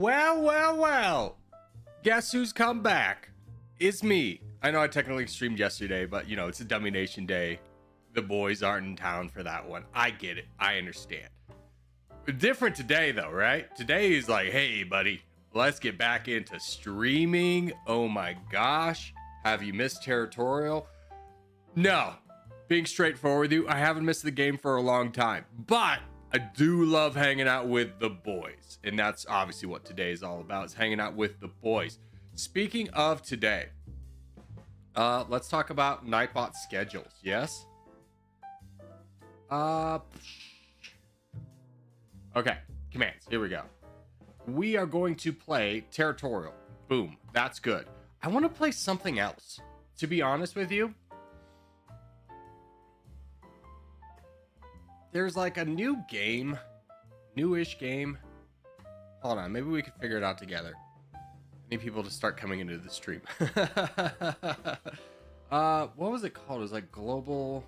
Well. Guess who's come back? It's me. I know I technically streamed yesterday, but you know, it's a Dummy Nation day. The boys aren't in town for that one. I get it. I understand. But different today though, right? Today is like, hey buddy, let's get back into streaming. Oh my gosh. Have you missed Territorial? No. Being straightforward with you, I haven't missed the game for a long time, but I do love hanging out with the boys. And that's obviously what today is all about, is hanging out with the boys. Speaking of today, let's talk about Nightbot schedules. Yes? Okay, commands. Here we go. We are going to play Territorial. Boom. That's good. I want to play something else. To be honest with you, there's like a new game, newish game. Hold on, maybe we can figure it out together. I need people to start coming into the stream. What was it called? It was like global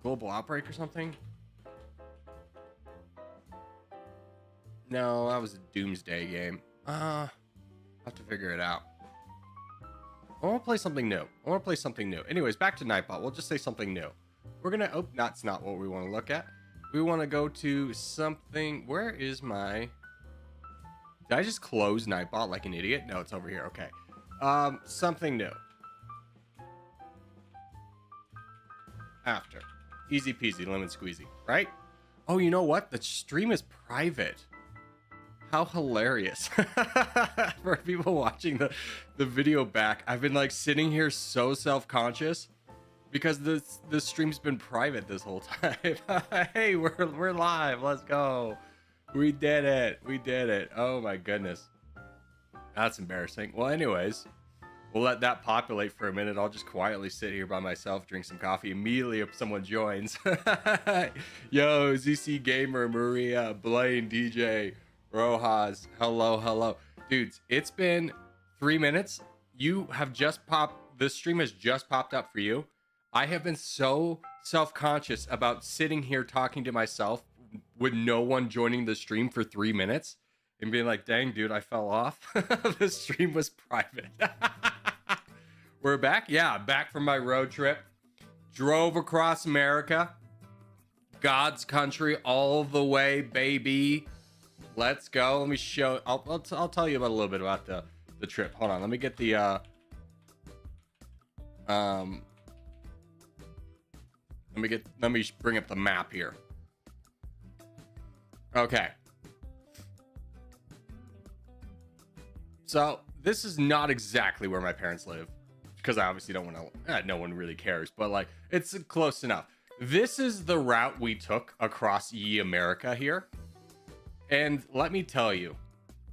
outbreak or something. No, that was a doomsday game. I'll have to figure it out. I want to play something new. Anyways, back to Nightbot. We'll just say something new. We're gonna, oh, that's not what we want to look at. We want to go to something. Where is my, did I just close Nightbot like an idiot? No, it's over here. Okay. Something new. After. Easy peasy, lemon squeezy, right? Oh, you know what? The stream is private. How hilarious. For people watching the video back, I've been like sitting here so self-conscious because the stream's been private this whole time. Hey, we're live. Let's go. We did it. Oh my goodness. That's embarrassing. Well, anyways, we'll let that populate for a minute. I'll just quietly sit here by myself, drink some coffee immediately if someone joins. Yo, ZC Gamer, Maria, Blaine, DJ, Rojas. Hello. Dudes, it's been 3 minutes. You have just popped, this stream has just popped up for you. I have been so self-conscious about sitting here talking to myself with no one joining the stream for 3 minutes and being like, dang, dude, I fell off. The stream was private. We're back. Yeah, back from my road trip. Drove across America. God's country all the way, baby. Let's go. Let me show. I'll tell you about a little bit about the trip. Hold on. Let me get the let me bring up the map here. Okay. So this is not exactly where my parents live, because I obviously don't want to, no one really cares, but like it's close enough. This is the route we took across Ye America here. And let me tell you,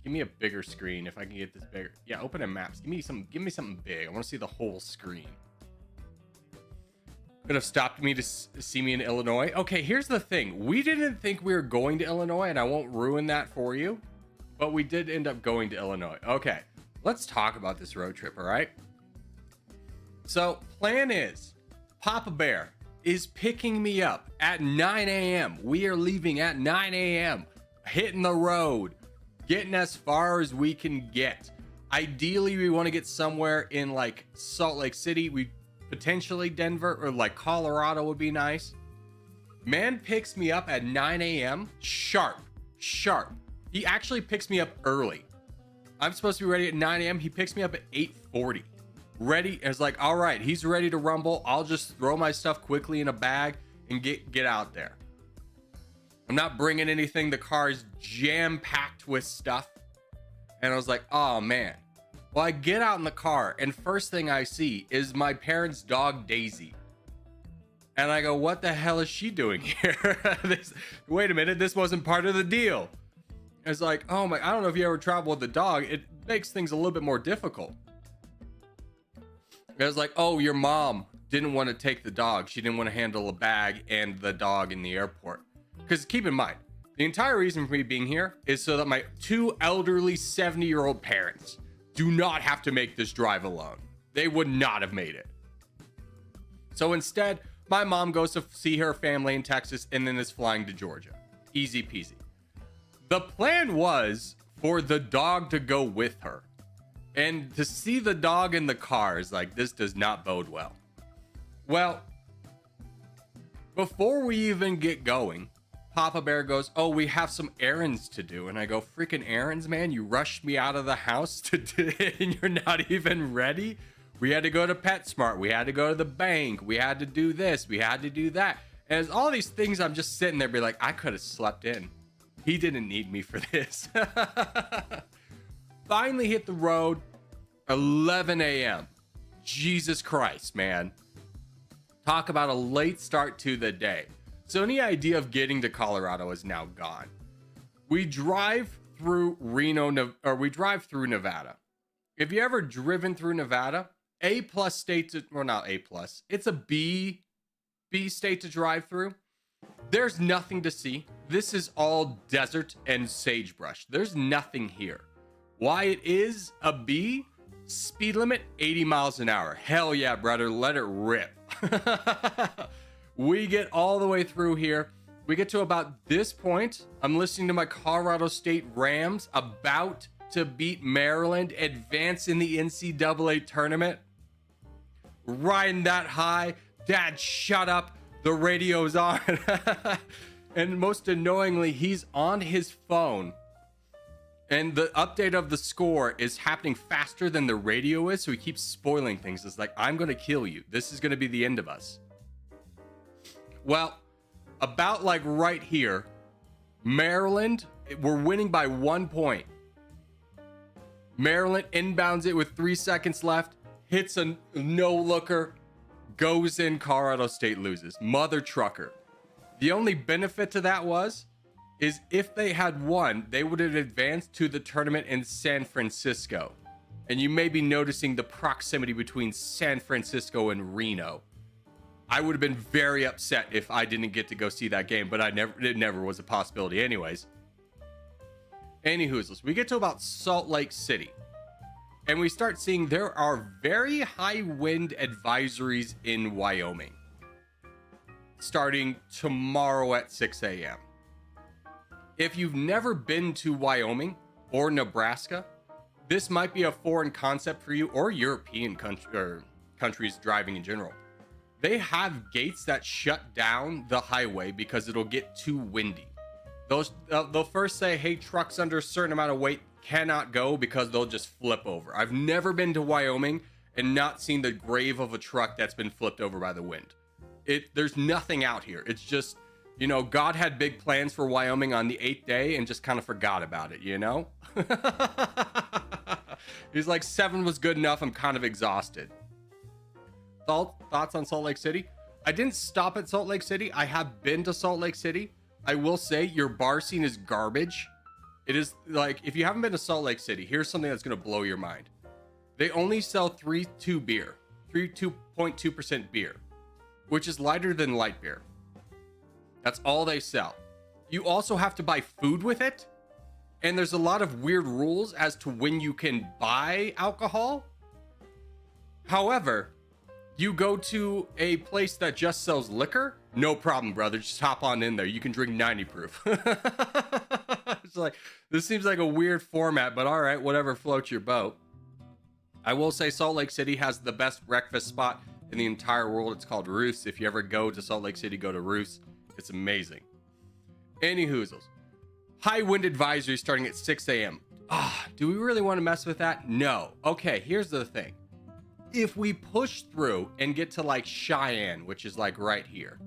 give me a bigger screen if I can get this bigger. Yeah, open in maps. Give me something big. I want to see the whole screen. Could have stopped me to see me in Illinois. Okay, here's the thing. We didn't think we were going to Illinois, and I won't ruin that for you, but we did end up going to Illinois. Okay, let's talk about this road trip, all right? So, plan is, Papa Bear is picking me up at 9 a.m. We are leaving at 9 a.m., hitting the road, getting as far as we can get. Ideally, we want to get somewhere in like Salt Lake City. We potentially Denver or like Colorado would be nice. Man picks me up at 9 a.m. sharp. He actually picks me up early. I'm supposed to be ready at 9 a.m. He picks me up at 8:40. Ready. It's like, all right, he's ready to rumble. I'll just throw my stuff quickly in a bag and get out there. I'm not bringing anything. The car is jam-packed with stuff. And I was like, oh man. Well, I get out in the car and first thing I see is my parents' dog Daisy. And I go, what the hell is she doing here? Wait a minute, this wasn't part of the deal. It's like, oh my, I don't know if you ever travel with the dog. It makes things a little bit more difficult. It was like, oh, your mom didn't want to take the dog. She didn't want to handle a bag and the dog in the airport. Because keep in mind, the entire reason for me being here is so that my two elderly 70-year-old parents do not have to make this drive alone. They would not have made it. So instead, my mom goes to see her family in Texas and then is flying to Georgia. Easy peasy. The plan was for the dog to go with her. And to see the dog in the car is like, this does not bode well. Well, before we even get going, Papa Bear goes, oh, we have some errands to do. And I go, freaking errands, man? You rushed me out of the house and you're not even ready? We had to go to PetSmart. We had to go to the bank. We had to do this. We had to do that. And it's all these things, I'm just sitting there be like, I could have slept in. He didn't need me for this. Finally hit the road, 11 a.m. Jesus Christ, man. Talk about a late start to the day. So any idea of getting to Colorado is now gone. We drive through Nevada. If you ever driven through Nevada, A+ state to, well, not A+, it's a B state to drive through. There's nothing to see. This is all desert and sagebrush. There's nothing here. Why it is a B? Speed limit 80 miles an hour. Hell yeah, brother, let it rip. We get all the way through here. We get to about this point. I'm listening to my Colorado State Rams about to beat Maryland, advance in the NCAA tournament. Riding that high. Dad, shut up. The radio's on. And most annoyingly, he's on his phone. And the update of the score is happening faster than the radio is, so he keeps spoiling things. It's like, I'm going to kill you. This is going to be the end of us. Well, about like right here, Maryland, we're winning by 1 point. Maryland inbounds it with 3 seconds left, hits a no-looker, goes in, Colorado State loses. Mother trucker. The only benefit to that is if they had won, they would have advanced to the tournament in San Francisco. And you may be noticing the proximity between San Francisco and Reno. I would have been very upset if I didn't get to go see that game, but it never was a possibility anyways. Anywho, we get to about Salt Lake City. And we start seeing there are very high wind advisories in Wyoming. Starting tomorrow at 6 a.m. If you've never been to Wyoming or Nebraska, this might be a foreign concept for you, or European countries driving in general. They have gates that shut down the highway because it'll get too windy. They'll first say, hey, trucks under a certain amount of weight cannot go, because they'll just flip over. I've never been to Wyoming and not seen the grave of a truck that's been flipped over by the wind. There's nothing out here. It's just, you know, God had big plans for Wyoming on the 8th day and just kind of forgot about it, you know? He's like, 7 was good enough. I'm kind of exhausted. Thoughts on Salt Lake City? I didn't stop at Salt Lake City. I have been to Salt Lake City. I will say your bar scene is garbage. It is like, if you haven't been to Salt Lake City, here's something that's going to blow your mind. They only sell 3.2% beer, which is lighter than light beer. That's all they sell. You also have to buy food with it. And there's a lot of weird rules as to when you can buy alcohol. However, you go to a place that just sells liquor, no problem, brother. Just hop on in there. You can drink 90 proof. It's like, this seems like a weird format, but all right, whatever floats your boat. I will say Salt Lake City has the best breakfast spot in the entire world. It's called Roos. If you ever go to Salt Lake City, go to Roos. It's amazing. Any hoozles. High wind advisory starting at 6 a.m. Do we really want to mess with that? No. Okay, here's the thing. If we push through and get to like Cheyenne, which is like right here,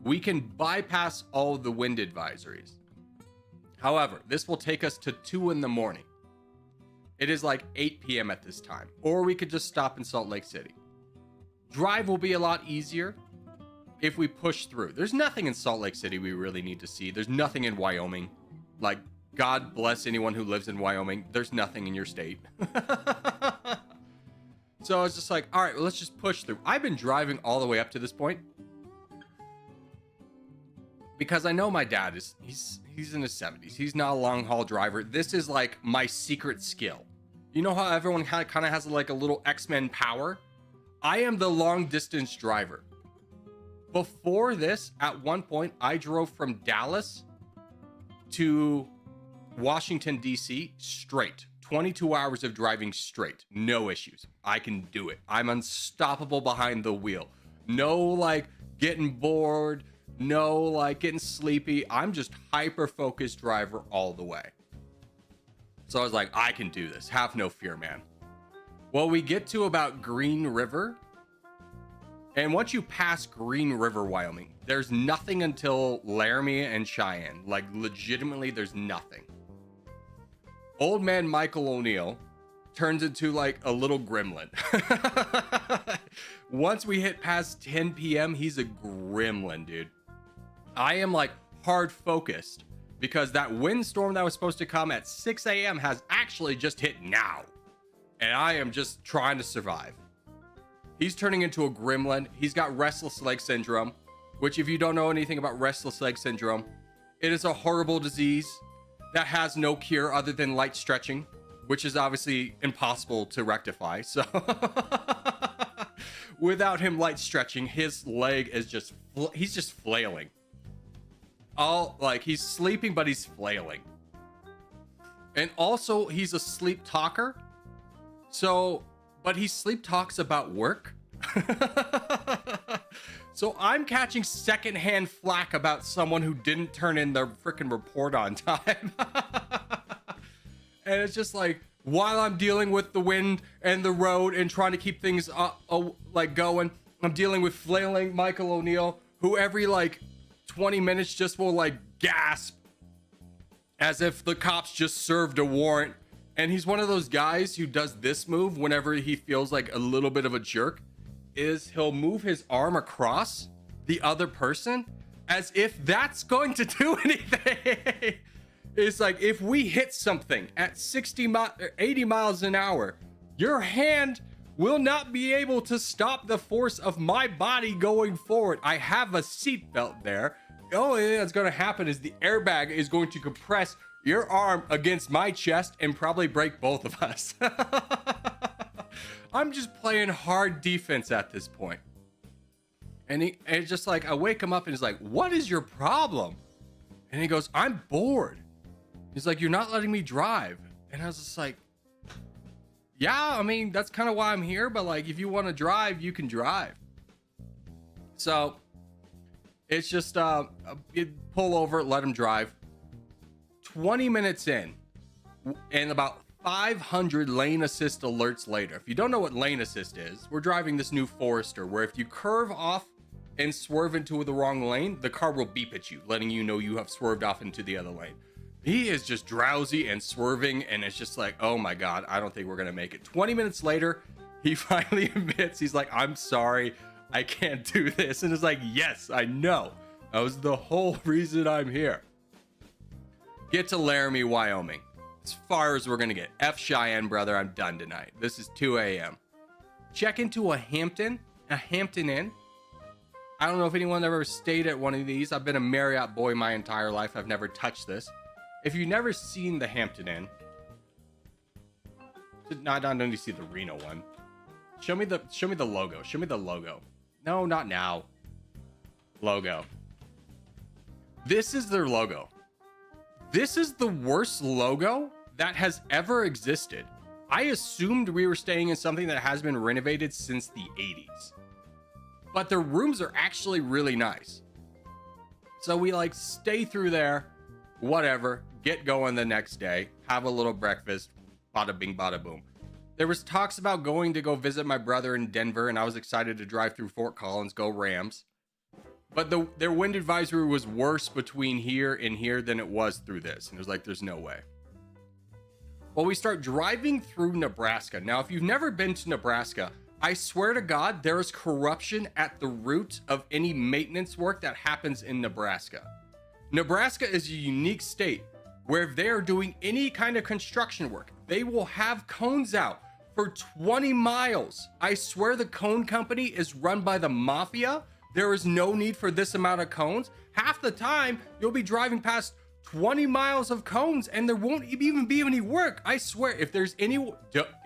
we can bypass all the wind advisories. However, this will take us to 2 in the morning. It is like 8 p.m. at this time. Or we could just stop in Salt Lake City. Drive will be a lot easier if we push through. There's nothing in Salt Lake City we really need to see. There's nothing in Wyoming. Like, God bless anyone who lives in Wyoming. There's nothing in your state. So I was just like, all right, well, let's just push through. I've been driving all the way up to this point because I know my dad is, he's in his 70s. He's not a long haul driver. This is like my secret skill. You know how everyone kind of has like a little X-Men power? I am the long distance driver. Before this, at one point, I drove from Dallas to Washington, D.C. straight. 22 hours of driving straight. No issues. I can do it. I'm unstoppable behind the wheel. No, like, getting bored. No, like, getting sleepy. I'm just hyper-focused driver all the way. So I was like, I can do this. Have no fear, man. Well, we get to about Green River. And once you pass Green River, Wyoming, there's nothing until Laramie and Cheyenne. Like, legitimately, there's nothing. Old man Michael O'Neill turns into like a little gremlin. Once we hit past 10 p.m., he's a gremlin, dude. I am like hard focused because that windstorm that was supposed to come at 6 a.m. has actually just hit now. And I am just trying to survive. He's turning into a gremlin. He's got restless leg syndrome, which if you don't know anything about restless leg syndrome, it is a horrible disease that has no cure other than light stretching, which is obviously impossible to rectify. So without him light stretching, his leg is just, he's just flailing. All like he's sleeping, but he's flailing. And also he's a sleep talker. So, but he sleep talks about work. So I'm catching secondhand flack about someone who didn't turn in their freaking report on time. And it's just like, while I'm dealing with the wind and the road and trying to keep things like going, I'm dealing with flailing Michael O'Neill, who every like 20 minutes just will like gasp as if the cops just served a warrant. And he's one of those guys who does this move whenever he feels like a little bit of a jerk. Is he'll move his arm across the other person as if that's going to do anything. It's like, if we hit something at 80 miles an hour, your hand will not be able to stop the force of my body going forward. I have a seatbelt there. The only thing that's going to happen is the airbag is going to compress your arm against my chest and probably break both of us. I'm just playing hard defense at this point. And it's just like, I wake him up and he's like, what is your problem? And he goes, I'm bored. He's like, you're not letting me drive. And I was just like, yeah, I mean, that's kind of why I'm here. But like, if you want to drive, you can drive. So it's just, pull over, let him drive. 20 minutes in and about 500 lane assist alerts later. If you don't know what lane assist is, we're driving this new Forester where if you curve off and swerve into the wrong lane, the car will beep at you, letting you know you have swerved off into the other lane. He is just drowsy and swerving, and it's just like, oh my God, I don't think we're gonna make it. 20 minutes later, he finally admits, he's like, I'm sorry, I can't do this. And it's like, yes, I know. That was the whole reason I'm here. Get to Laramie, Wyoming. As far as we're gonna get. F Cheyenne, brother, I'm done tonight. This is 2 a.m. Check into a Hampton Inn. I don't know if anyone ever stayed at one of these. I've been a Marriott boy my entire life. I've never touched this. If you've never seen the Hampton Inn, not only see the Reno one. Show me the logo. Show me the logo. No, not now. Logo. This is their logo. This is the worst logo that has ever existed. I assumed we were staying in something that has been renovated since the 80s. But their rooms are actually really nice. So we like stay through there, whatever, get going the next day, have a little breakfast, bada bing, bada boom. There was talks about going to go visit my brother in Denver, and I was excited to drive through Fort Collins, go Rams. But their wind advisory was worse between here and here than it was through this. And it was like, there's no way. Well, we start driving through Nebraska. Now, if you've never been to Nebraska, I swear to God, there is corruption at the root of any maintenance work that happens in Nebraska. Nebraska is a unique state where if they are doing any kind of construction work, they will have cones out for 20 miles. I swear the cone company is run by the mafia. There is no need for this amount of cones. Half the time, you'll be driving past 20 miles of cones and there won't even be any work. I swear, if there's any,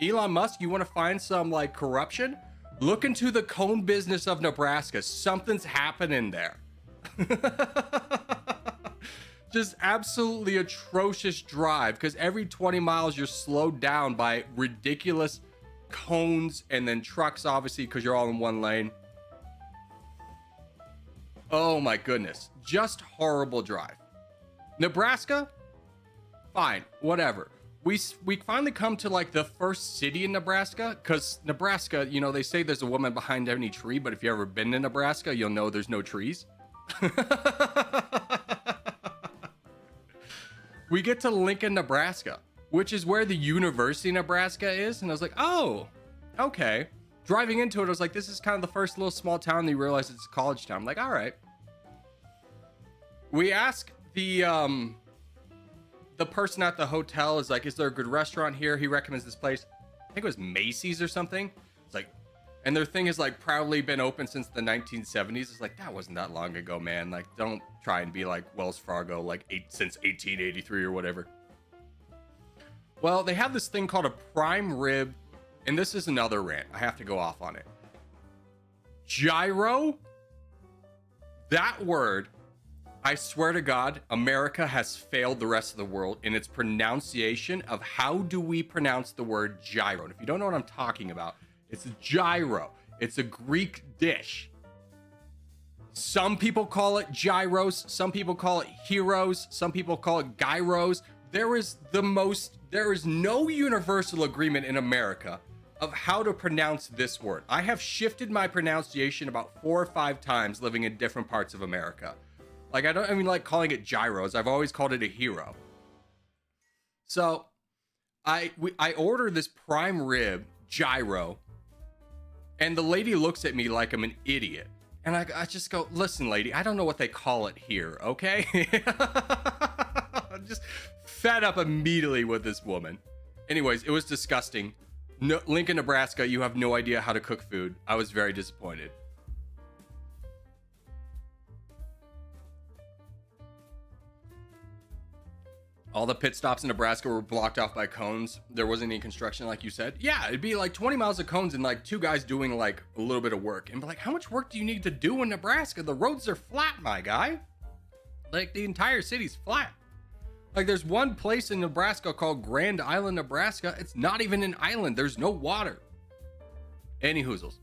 Elon Musk, you want to find some like corruption? Look into the cone business of Nebraska. Something's happening there. Just absolutely atrocious drive, because every 20 miles you're slowed down by ridiculous cones and then trucks, obviously, because you're all in one lane. Oh my goodness, just horrible drive. Nebraska, fine, whatever. We finally come to like the first city in Nebraska, because Nebraska, you know, they say there's a woman behind any tree, but if you've ever been to Nebraska, you'll know there's no trees. We get to Lincoln, Nebraska, which is where the University of Nebraska is. And I was like, oh, okay. Driving into it, I was like, this is kind of the first little small town. And you realize it's a college town. I'm like, all right. We ask the person at the hotel is like, is there a good restaurant here? He recommends this place. I think it was Macy's or something. It's like, and their thing has like proudly been open since the 1970s. It's like, that wasn't that long ago, man. Like, don't try and be like Wells Fargo, like since 1883 or whatever. Well, they have this thing called a prime rib, and this is another rant. I have to go off on it. Gyro? That word, I swear to God, America has failed the rest of the world in its pronunciation of how do we pronounce the word gyro. And if you don't know what I'm talking about, it's gyro. It's a Greek dish. Some people call it gyros. Some people call it heroes. Some people call it gyros. There is no universal agreement in America of how to pronounce this word. I have shifted my pronunciation about 4 or 5 times living in different parts of America. Like, I don't even like calling it gyros. I've always called it a hero. So I order this prime rib gyro, and the lady looks at me like I'm an idiot. And I just go, listen, lady, I don't know what they call it here, okay? I'm just fed up immediately with this woman. Anyways, it was disgusting. No, Lincoln, Nebraska, you have no idea how to cook food. I was very disappointed. All the pit stops in Nebraska were blocked off by cones. There wasn't any construction, like you said. Yeah, it'd be like 20 miles of cones and like 2 guys doing like a little bit of work. And be like, how much work do you need to do in Nebraska? The roads are flat, my guy. Like, the entire city's flat. Like, there's one place in Nebraska called Grand Island, Nebraska. It's not even an island. There's no water. Any hoozles.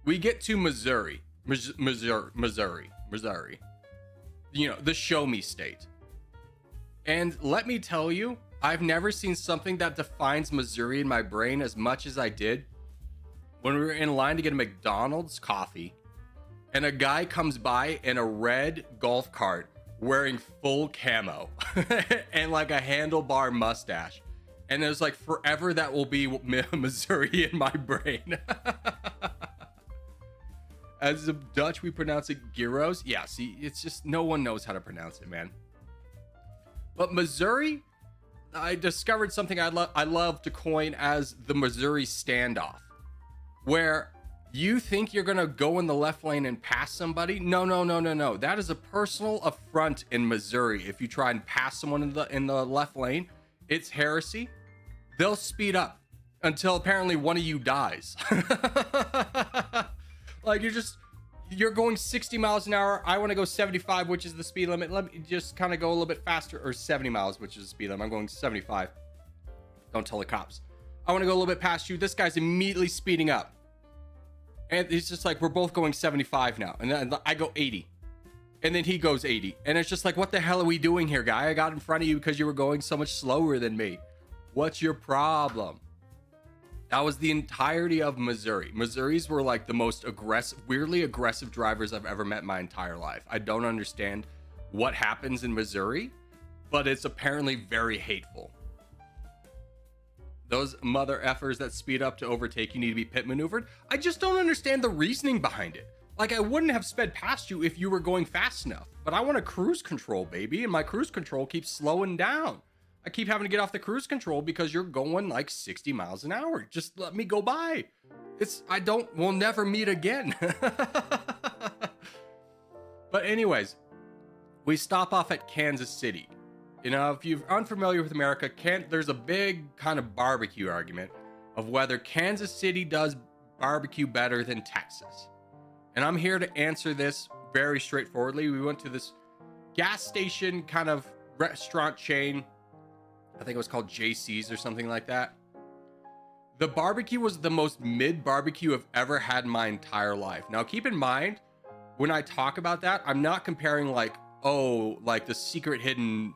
We get to Missouri. Missouri. You know, the show me state. And let me tell you, I've never seen something that defines Missouri in my brain as much as I did when we were in line to get a McDonald's coffee, and a guy comes by in a red golf cart wearing full camo and like a handlebar mustache. And there's like, forever that will be Missouri in my brain. As the Dutch, we pronounce it gyros. Yeah, see, it's just no one knows how to pronounce it, man. But Missouri, I discovered something I love to coin as the Missouri standoff, where you think you're gonna go in the left lane and pass somebody. No. That is a personal affront in Missouri. If you try and pass someone in the left lane, it's heresy. They'll speed up until apparently one of you dies. Like, you're going 60 miles an hour. I want to go 75, which is the speed limit. Let me just kind of go a little bit faster, or 70 miles, which is the speed limit. I'm going 75. Don't tell the cops. I want to go a little bit past you. This guy's immediately speeding up. And it's just like, we're both going 75 now. And then I go 80. And then he goes 80. And it's just like, what the hell are we doing here, guy? I got in front of you because you were going so much slower than me. What's your problem? That was the entirety of Missouri. Missouris were like the most weirdly aggressive drivers I've ever met in my entire life. I don't understand what happens in Missouri, but it's apparently very hateful. Those mother effers that speed up to overtake you need to be pit maneuvered. I just don't understand the reasoning behind it. Like, I wouldn't have sped past you if you were going fast enough, but I want a cruise control, baby, and my cruise control keeps slowing down. I keep having to get off the cruise control because you're going like 60 miles an hour. Just let me go by. We'll never meet again. But anyways, we stop off at Kansas City. You know, if you're unfamiliar with America, there's a big kind of barbecue argument of whether Kansas City does barbecue better than Texas. And I'm here to answer this very straightforwardly. We went to this gas station kind of restaurant chain. I think it was called JC's or something like that. The barbecue was the most mid barbecue I've ever had in my entire life. Now, keep in mind, when I talk about that, I'm not comparing like, oh, like the secret hidden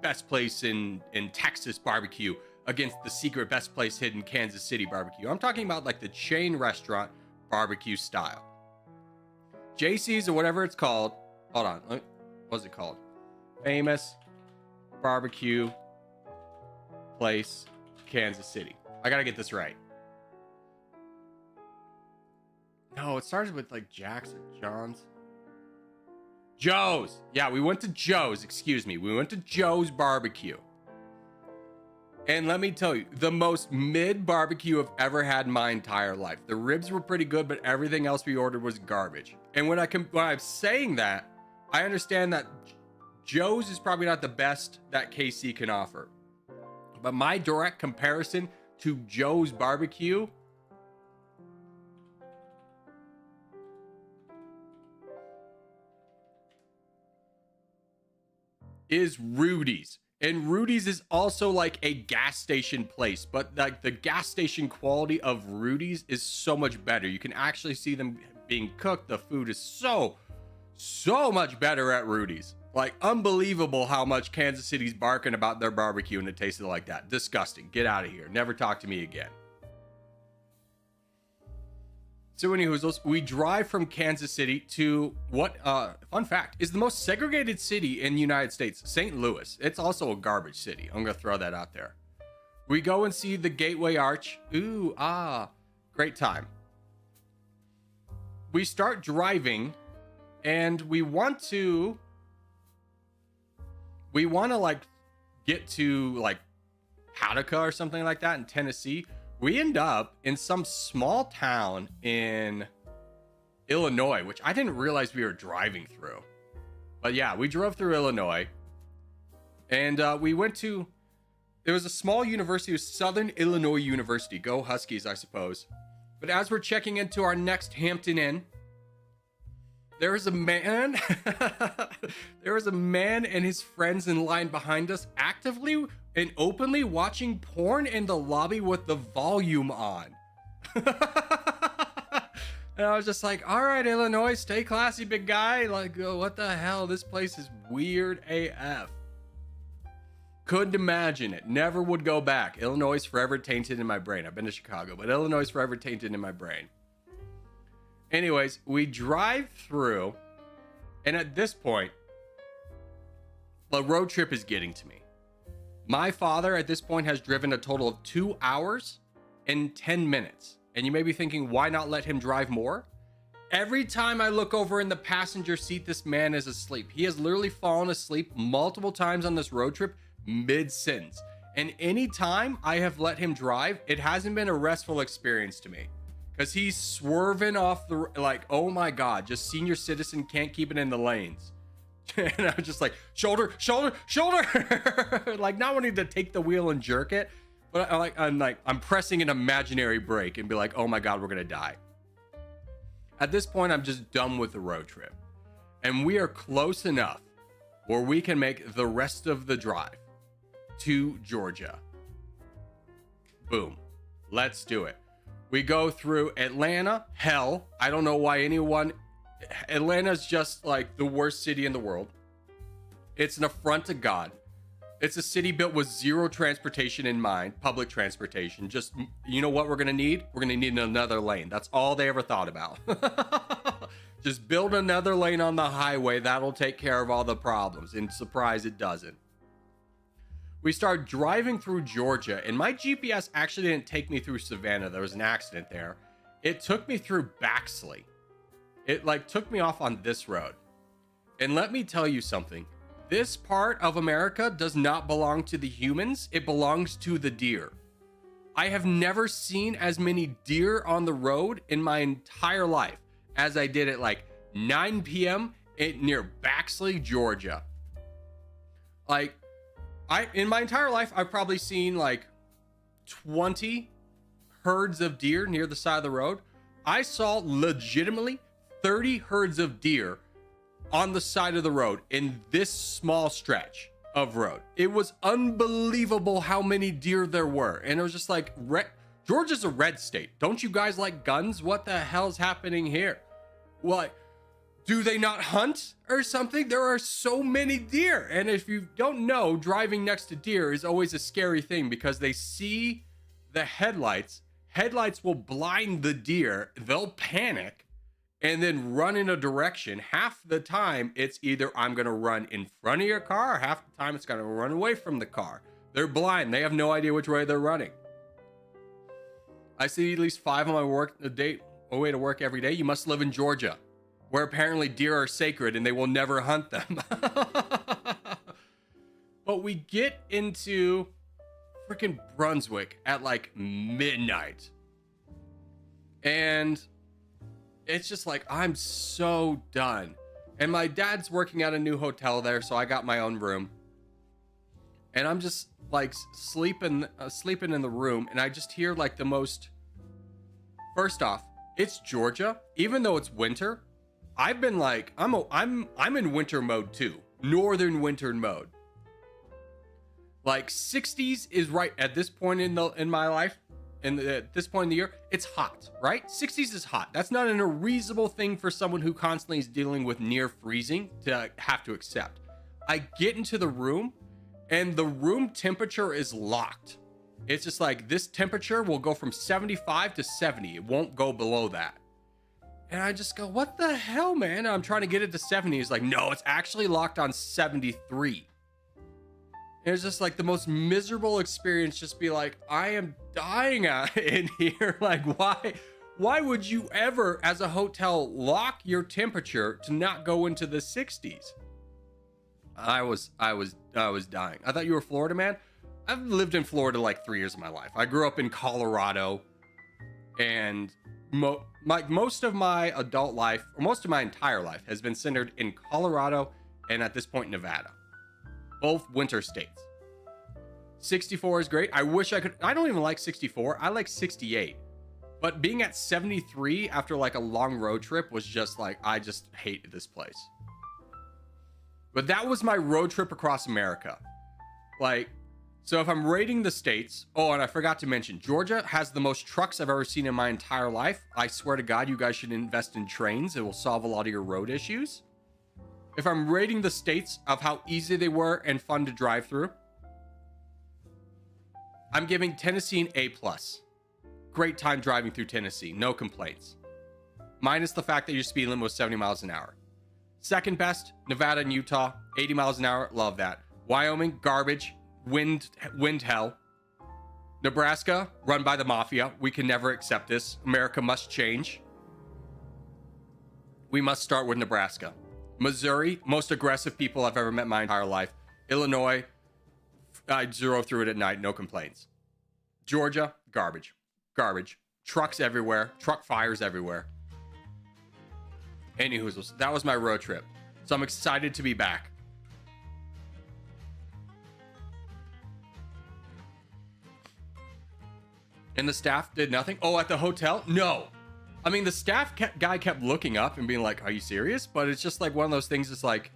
best place in Texas barbecue against the secret best place hidden Kansas City barbecue. I'm talking about like the chain restaurant barbecue style. JC's or whatever it's called. Hold on. What's it called? Famous barbecue place, Kansas City. I gotta get this right. No, it started with like Jack's or John's. Joe's. Yeah, we went to Joe's. Excuse me. We went to Joe's barbecue. And let me tell you, the most mid barbecue I've ever had in my entire life. The ribs were pretty good, but everything else we ordered was garbage. And when I'm saying that, I understand that Joe's is probably not the best that KC can offer. But my direct comparison to Joe's barbecue is Rudy's. And Rudy's is also like a gas station place, but like the gas station quality of Rudy's is so much better. You can actually see them being cooked. The food is so much better at Rudy's. Like, unbelievable how much Kansas City's barking about their barbecue and it tasted like that. Disgusting. Get out of here. Never talk to me again. So anywho, we drive from Kansas City to what, fun fact, is the most segregated city in the United States, St. Louis. It's also a garbage city. I'm going to throw that out there. We go and see the Gateway Arch. Ooh, great time. We start driving and we want to like get to like Paducah or something like that in Tennessee. We end up in some small town in Illinois, which I didn't realize we were driving through. But yeah, we drove through Illinois and we went to, there was a small university, it was Southern Illinois University. Go Huskies, I suppose. But as we're checking into our next Hampton Inn, there was a man, and his friends in line behind us actively and openly watching porn in the lobby with the volume on. And I was just like, all right, Illinois, stay classy, big guy. Like, what the hell? This place is weird AF. Couldn't imagine it. Never would go back. Illinois is forever tainted in my brain. I've been to Chicago, but Illinois is forever tainted in my brain. Anyways, we drive through, and at this point, the road trip is getting to me. My father at this point has driven a total of 2 hours and 10 minutes. And you may be thinking, why not let him drive more? Every time I look over in the passenger seat, this man is asleep. He has literally fallen asleep multiple times on this road trip mid-sentence. And any time I have let him drive, it hasn't been a restful experience to me. Because he's swerving off the, like, oh my God, just senior citizen can't keep it in the lanes. And I was just like, shoulder. Like, not wanting to take the wheel and jerk it. But I'm pressing an imaginary brake and be like, oh my God, we're going to die. At this point, I'm just done with the road trip. And we are close enough where we can make the rest of the drive to Georgia. Boom. Let's do it. We go through Atlanta. Hell, I don't know why Atlanta's just like the worst city in the world. It's an affront to God. It's a city built with zero transportation in mind, public transportation. Just, you know what we're going to need? We're going to need another lane. That's all they ever thought about. Just build another lane on the highway. That'll take care of all the problems. And surprise, it doesn't. We start driving through Georgia, and my GPS actually didn't take me through Savannah. There was an accident there. It took me through Baxley. It took me off on this road. And let me tell you something. This part of America does not belong to the humans. It belongs to the deer. I have never seen as many deer on the road in my entire life as I did at 9 p.m. near Baxley, Georgia. In my entire life, I've probably seen 20 herds of deer near the side of the road. I saw legitimately 30 herds of deer on the side of the road in this small stretch. of road. It was unbelievable how many deer there were. And it was just like, Georgia's a red state. Don't you guys like guns? What the hell's happening here? What? Do they not hunt or something? There are so many deer. And if you don't know, driving next to deer is always a scary thing because they see the headlights. Headlights will blind the deer. They'll panic and then run in a direction. Half the time, it's either I'm going to run in front of your car, or half the time it's going to run away from the car. They're blind. They have no idea which way they're running. I see at least 5 on my way to work every day. You must live in Georgia, where apparently deer are sacred and they will never hunt them. But we get into freaking Brunswick at like midnight. And it's just like, I'm so done. And my dad's working at a new hotel there, so I got my own room. And I'm just like sleeping in the room, and I just hear like the most. First off, it's Georgia. Even though it's winter, I've been like, I'm in winter mode too. Northern winter mode. Like 60s is right at this point in my life. At this point in the year, it's hot, right? 60s is hot. That's not an unreasonable thing for someone who constantly is dealing with near freezing to have to accept. I get into the room and the room temperature is locked. It's just like, this temperature will go from 75 to 70. It won't go below that. And I just go, what the hell, man? I'm trying to get it to 70. It's like, no, it's actually locked on 73. And it's just like the most miserable experience. Just be like, I am dying out in here. Like, why would you ever, as a hotel, lock your temperature to not go into the 60s? I was dying. I thought you were a Florida man. I've lived in Florida like 3 years of my life. I grew up in Colorado, and most of my adult life, or most of my entire life, has been centered in Colorado and at this point Nevada. Both winter states. 64 is great. I wish I could. I don't even like 64. I like 68. But being at 73 after like a long road trip was just like, I just hate this place. But that was my road trip across America. Like, so if I'm rating the states, oh, and I forgot to mention, Georgia has the most trucks I've ever seen in my entire life. I swear to God, you guys should invest in trains. It will solve a lot of your road issues. If I'm rating the states of how easy they were and fun to drive through, I'm giving Tennessee an A+. Great time driving through Tennessee. No complaints. Minus the fact that your speed limit was 70 miles an hour. Second best, Nevada and Utah, 80 miles an hour. Love that. Wyoming, garbage. Wind hell. Nebraska, run by the mafia. We can never accept this. America must change. We must start with Nebraska. Missouri, most aggressive people I've ever met in my entire life. Illinois, I drove through it at night, no complaints. Georgia, garbage. Garbage. Trucks everywhere. Truck fires everywhere. Anywho, that was my road trip. So I'm excited to be back. And the staff did nothing? Oh, at the hotel? No. I mean, the staff guy kept looking up and being like, are you serious? But it's just like one of those things. It's like,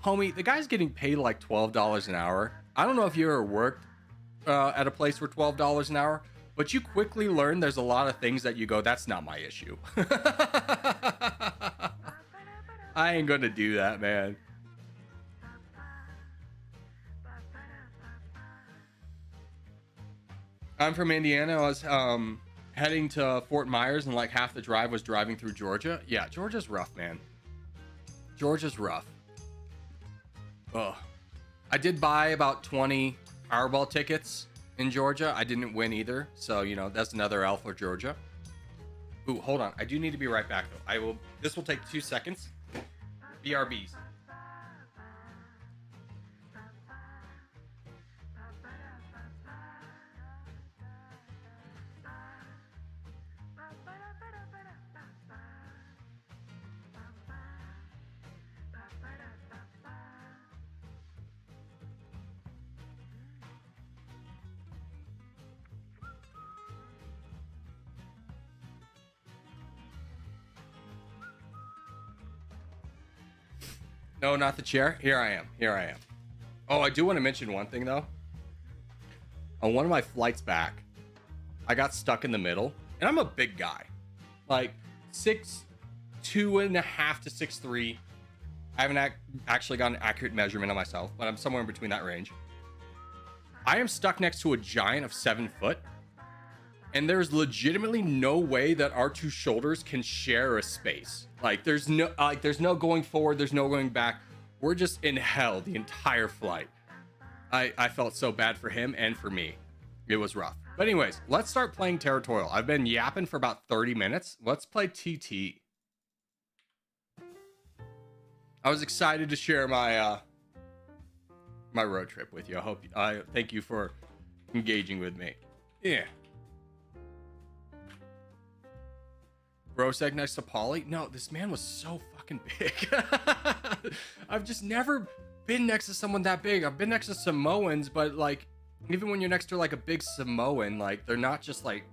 homie, the guy's getting paid like $12 an hour. I don't know if you ever worked at a place for $12 an hour, but you quickly learn there's a lot of things that you go, that's not my issue. I ain't gonna do that, man. I'm from Indiana. I was heading to Fort Myers, and like half the drive was driving through Georgia. Yeah, Georgia's rough, man. Georgia's rough. Ugh. I did buy about 20 Powerball tickets in Georgia. I didn't win either, so you know that's another L for Georgia. Ooh, hold on. I do need to be right back though. This will take 2 seconds. BRBs. No, not the chair. Here I am. Here I am. Oh, I do want to mention one thing though. On one of my flights back, I got stuck in the middle, and I'm a big guy, like 6'2.5" to 6'3". I haven't actually got an accurate measurement on myself, but I'm somewhere in between that range. I am stuck next to a giant of 7 foot, and there's legitimately no way that our two shoulders can share a space. Like there's no going forward, there's no going back. We're just in hell the entire flight. I felt so bad for him and for me. It was rough. But anyways, let's start playing Territorial. I've been yapping for about 30 minutes. Let's play TT. I was excited to share my my road trip with you. I thank you for engaging with me. Yeah. Bro sat next to Polly. No, this man was so fucking big. I've just never been next to someone that big. I've been next to Samoans, but like even when you're next to like a big Samoan, like they're not just like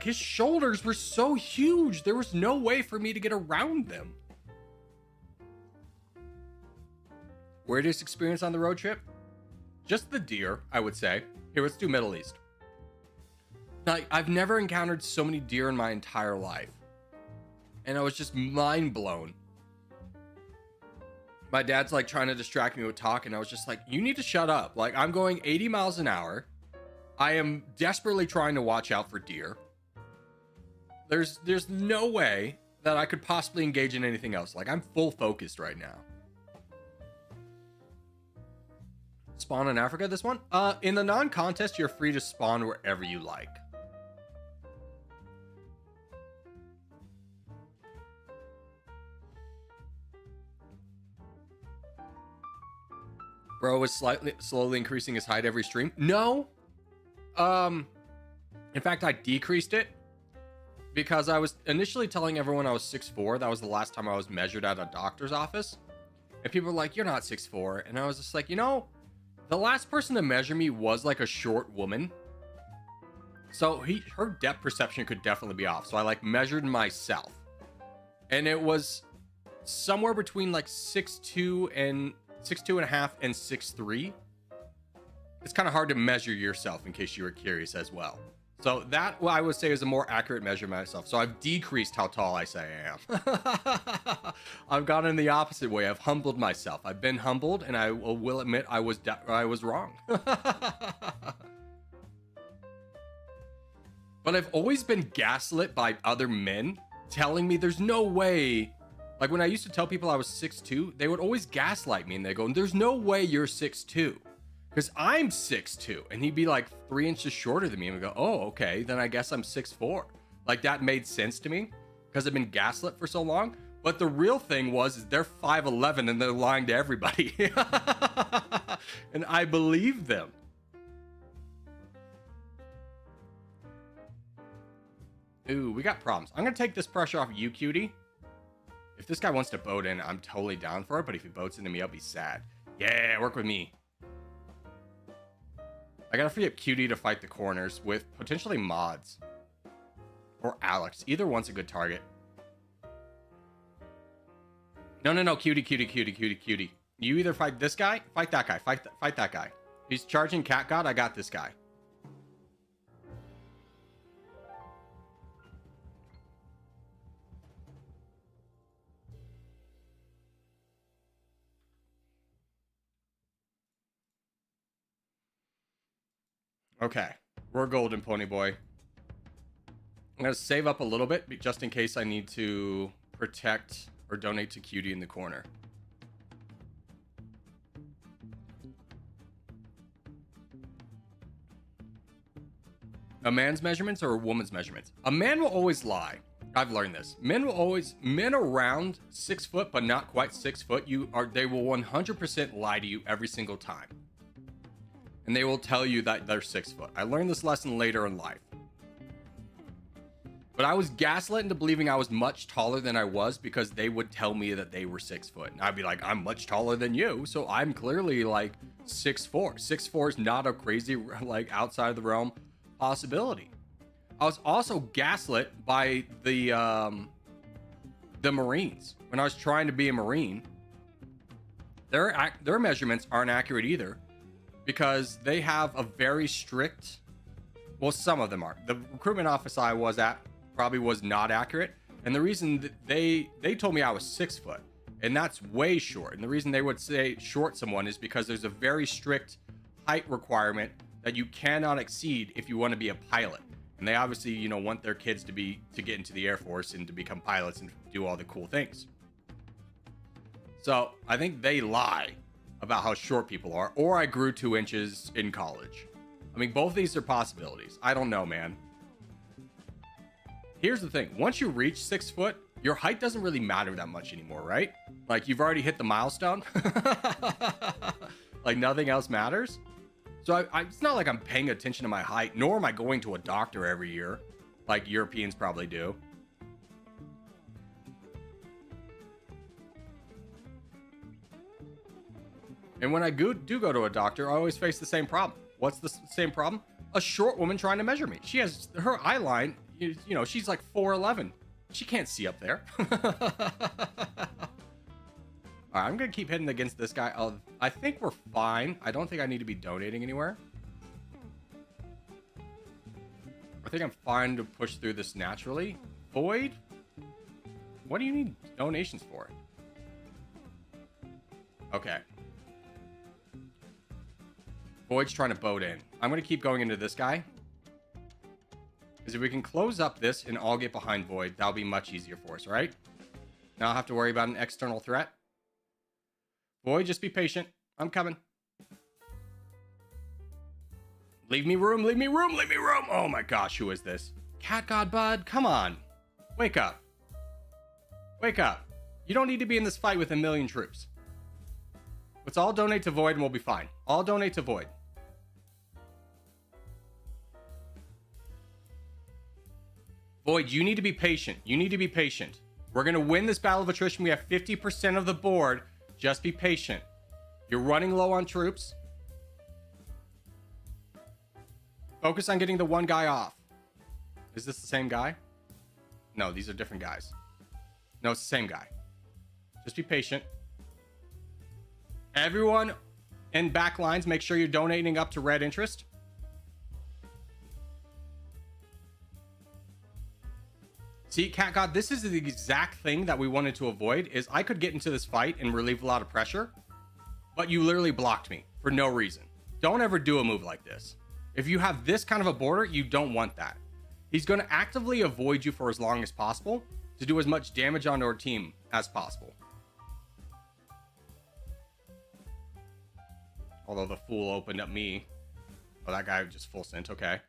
his shoulders were so huge. There was no way for me to get around them. Weirdest experience on the road trip? Just the deer, I would say. Here, let's do Middle East. Like, I've never encountered so many deer in my entire life. And I was just mind blown. My dad's like trying to distract me with talking. I was just like, you need to shut up. Like, I'm going 80 miles an hour. I am desperately trying to watch out for deer. There's no way that I could possibly engage in anything else. Like, I'm full focused right now. Spawn in Africa, this one? In the non-contest, you're free to spawn wherever you like. Bro was slowly increasing his height every stream. No. In fact, I decreased it because I was initially telling everyone I was 6'4". That was the last time I was measured at a doctor's office. And people were like, you're not 6'4". And I was just like, you know, the last person to measure me was like a short woman. So her depth perception could definitely be off. So I like measured myself. And it was somewhere between like 6'2" and 6'2.5" and 6'3". It's kind of hard to measure yourself in case you were curious as well. So that, well, I would say is a more accurate measurement of myself. So I've decreased how tall I say I am. I've gone in the opposite way. I've humbled myself. I've been humbled, and I will admit I was wrong. But I've always been gaslit by other men telling me there's no way. Like when I used to tell people I was 6'2", they would always gaslight me, and they go, there's no way you're 6'2". Because I'm 6'2", and he'd be like 3 inches shorter than me, and we go, oh, okay, then I guess I'm 6'4". Like that made sense to me because I've been gaslit for so long. But the real thing is they're 5'11", and they're lying to everybody. And I believe them. Ooh, we got problems. I'm gonna take this pressure off you, cutie. If this guy wants to boat in, I'm totally down for it. But if he boats into me, I'll be sad. Yeah, work with me. I gotta free up Cutie to fight the corners with potentially mods. Or Alex. Either one's a good target. No. Cutie. You either fight this guy, fight that guy, fight that guy. He's charging Cat God, I got this guy. Okay, we're golden, Pony Boy. I'm gonna save up a little bit just in case I need to protect or donate to Cutie in the corner. A man's measurements or a woman's measurements? A man will always lie. I've learned this. Men around 6 foot, but not quite 6 foot, they will 100% lie to you every single time. And they will tell you that they're 6 foot. I learned this lesson later in life. But I was gaslit into believing I was much taller than I was because they would tell me that they were 6 foot. And I'd be like, I'm much taller than you. So I'm clearly like 6'4". 6'4" is not a crazy, like outside of the realm possibility. I was also gaslit by the Marines when I was trying to be a Marine. Their measurements aren't accurate either, because they have a very strict, well, some of them are. The recruitment office I was at probably was not accurate, and the reason that they told me I was 6 foot, and that's way short. And the reason they would say short someone is because there's a very strict height requirement that you cannot exceed if you want to be a pilot. And they obviously, you know, want their kids to get into the Air Force and to become pilots and do all the cool things. So I think they lie about how short people are, or I grew 2 inches in college. I mean, both of these are possibilities. I don't know, man. Here's the thing. Once you reach 6 foot, your height doesn't really matter that much anymore, right? Like, you've already hit the milestone. Like, nothing else matters. So it's not like I'm paying attention to my height, nor am I going to a doctor every year, like Europeans probably do. And when I do go to a doctor, I always face the same problem. What's the same problem? A short woman trying to measure me. She has her eye line, you know, she's like 4'11". She can't see up there. All right, I'm going to keep hitting against this guy. I think we're fine. I don't think I need to be donating anywhere. I think I'm fine to push through this naturally. Void? What do you need donations for? Okay. Void's trying to boat in. I'm going to keep going into this guy. Because if we can close up this and all get behind Void, that'll be much easier for us, right? Now I'll have to worry about an external threat. Void, just be patient. I'm coming. Leave me room, leave me room, leave me room. Oh my gosh, who is this? Cat God Bud, come on. Wake up. Wake up. You don't need to be in this fight with 1 million troops. Let's all donate to Void and we'll be fine. All donate to Void. Void, you need to be patient. You need to be patient. We're going to win this battle of attrition. We have 50% of the board. Just be patient. You're running low on troops. Focus on getting the one guy off. Is this the same guy? No, these are different guys. No, it's the same guy. Just be patient. Everyone in back lines, make sure you're donating up to red interest. See, Cat God, this is the exact thing that we wanted to avoid, is I could get into this fight and relieve a lot of pressure, but you literally blocked me for no reason. Don't ever do a move like this. If you have this kind of a border, you don't want that. He's going to actively avoid you for as long as possible to do as much damage on our team as possible. Although the fool opened up me. Oh, that guy just full sent. Okay.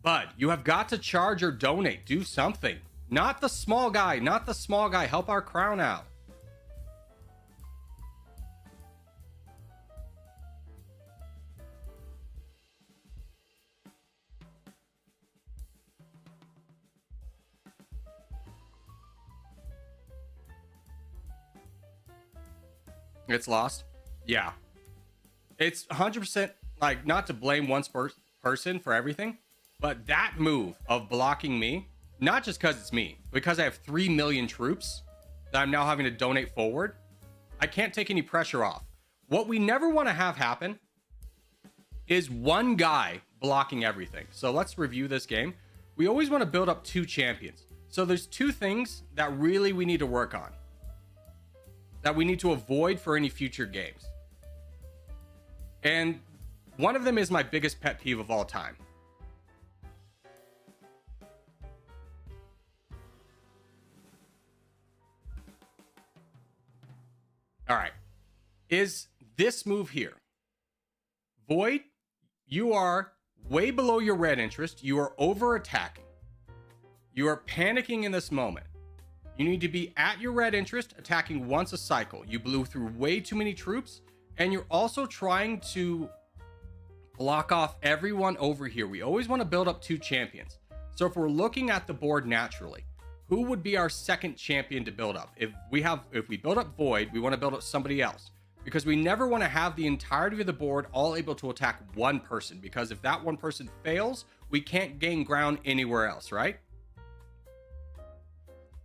Bud, you have got to charge or donate. Do something. Not the small guy. Not the small guy. Help our crown out. It's lost. Yeah. It's 100%, like, not to blame one person for everything, but that move of blocking me, not just because it's me, because I have 3 million troops that I'm now having to donate forward, I can't take any pressure off. What we never want to have happen is one guy blocking everything. So let's review this game. We always want to build up 2 champions. So there's 2 things that really we need to work on, that we need to avoid for any future games. And one of them is my biggest pet peeve of all time. All right. Is this move here. Void, you are way below your red interest. You are over attacking. You are panicking in this moment. You need to be at your red interest, attacking once a cycle. You blew through way too many troops, and you're also trying to block off everyone over here. We always want to build up 2 champions. So if we're looking at the board naturally, who would be our second champion to build up? If we build up Void, we want to build up somebody else. because we never want to have the entirety of the board all able to attack one person, because if that one person fails, we can't gain ground anywhere else, right?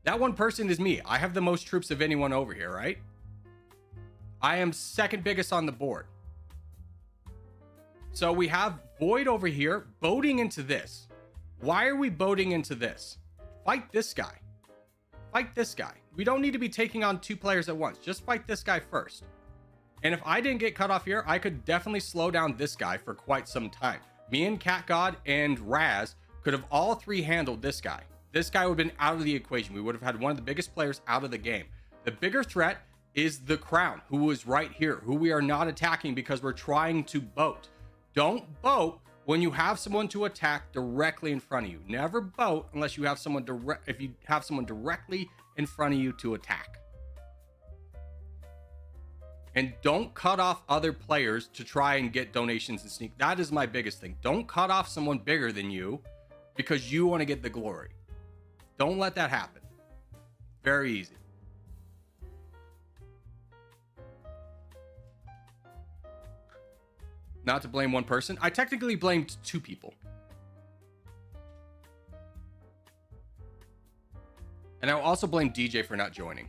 That one person is me. I have the most troops of anyone over here, right? I am second biggest on the board. So we have Void over here boating into this. Why are we boating into this? Fight this guy. Fight this guy. We don't need to be taking on two players at once. Just fight this guy first. And if I didn't get cut off here, I could definitely slow down this guy for quite some time. Me and Cat God and Raz could have all three handled this guy. This guy would have been out of the equation. We would have had one of the biggest players out of the game. The bigger threat is the Crown, who is right here, who we are not attacking because we're trying to boat. Don't boat when you have someone to attack directly in front of you. Never boat unless you have someone directly in front of you to attack. And don't cut off other players to try and get donations and sneak. That is my biggest thing. Don't cut off someone bigger than you because you want to get the glory. Don't let that happen. Very easy. Not to blame one person. I technically blamed two people. And I also blame DJ for not joining.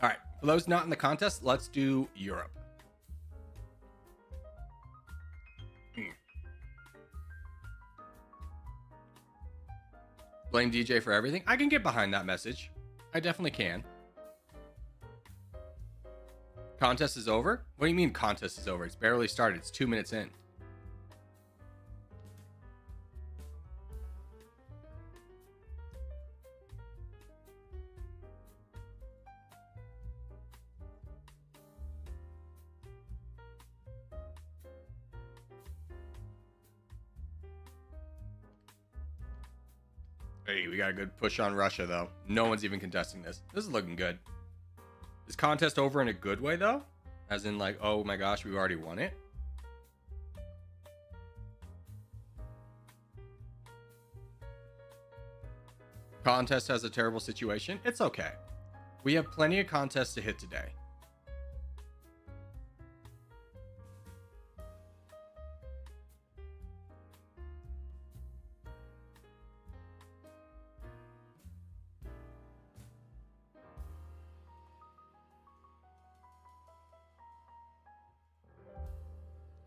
All right, for those not in the contest, let's do Europe. Blame DJ for everything. I can get behind that message. I definitely can. Contest is over? What do you mean contest is over? It's barely started. It's 2 minutes in. Hey, we got a good push on Russia, though. No one's even contesting this. This is looking good. Is contest over in a good way, though? As in, like, oh my gosh, we've already won it? Contest has a terrible situation. It's okay. We have plenty of contests to hit today.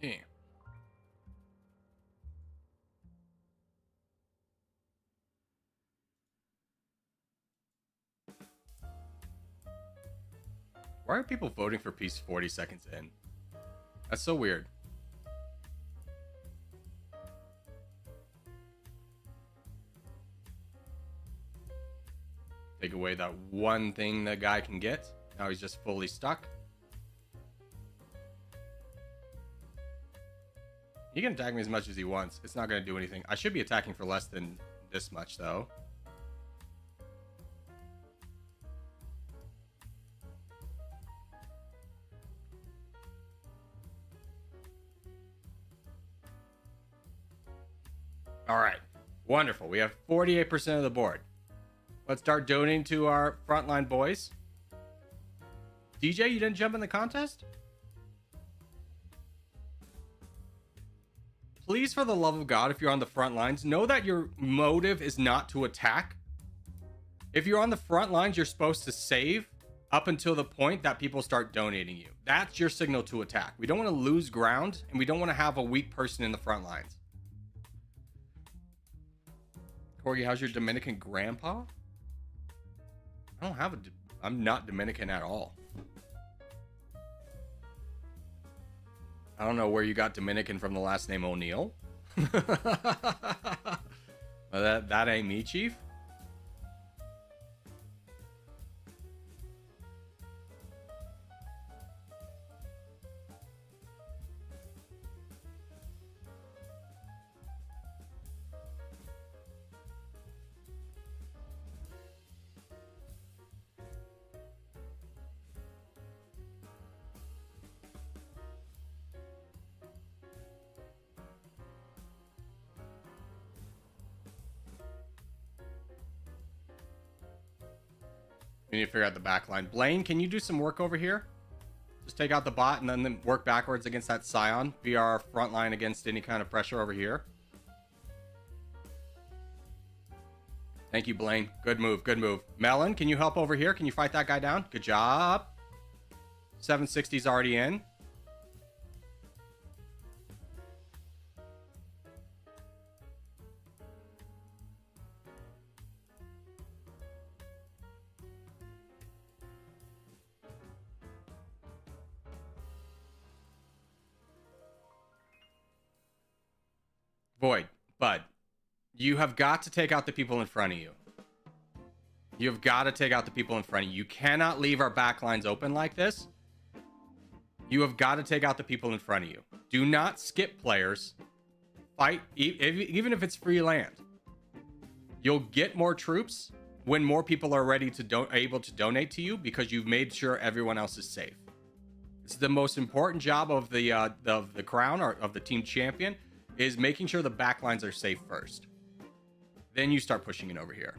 Yeah. Why are people voting for peace 40 seconds in? That's so weird. Take away that one thing the guy can get. Now he's just fully stuck. He can attack me as much as he wants. It's not going to do anything. I should be attacking for less than this much, though. All right. Wonderful. We have 48% of the board. Let's start donating to our frontline boys. DJ, you didn't jump in the contest? Please, for the love of God, if you're on the front lines, know that your motive is not to attack. If you're on the front lines, you're supposed to save up until the point that people start donating you. That's your signal to attack. We don't want to lose ground, and we don't want to have a weak person in the front lines. Corgi, how's your Dominican grandpa? I don't have I'm not Dominican at all. I don't know where you got Dominican from the last name O'Neill. that ain't me, Chief. We need to figure out the back line. Blaine, can you do some work over here? Just take out the bot and then work backwards against that Scion. Be our front line against any kind of pressure over here. Thank you, Blaine. Good move, good move. Melon, can you help over here? Can you fight that guy down? Good job. 760's already in. Void, Bud, you have got to take out the people in front of you. You have got to take out the people in front of you. You cannot leave our back lines open like this. You have got to take out the people in front of you. Do not skip players. Fight, even if it's free land. You'll get more troops when more people are ready to able to donate to you because you've made sure everyone else is safe. It's the most important job of the crown or of the team champion is making sure the back lines are safe first. Then you start pushing it over here.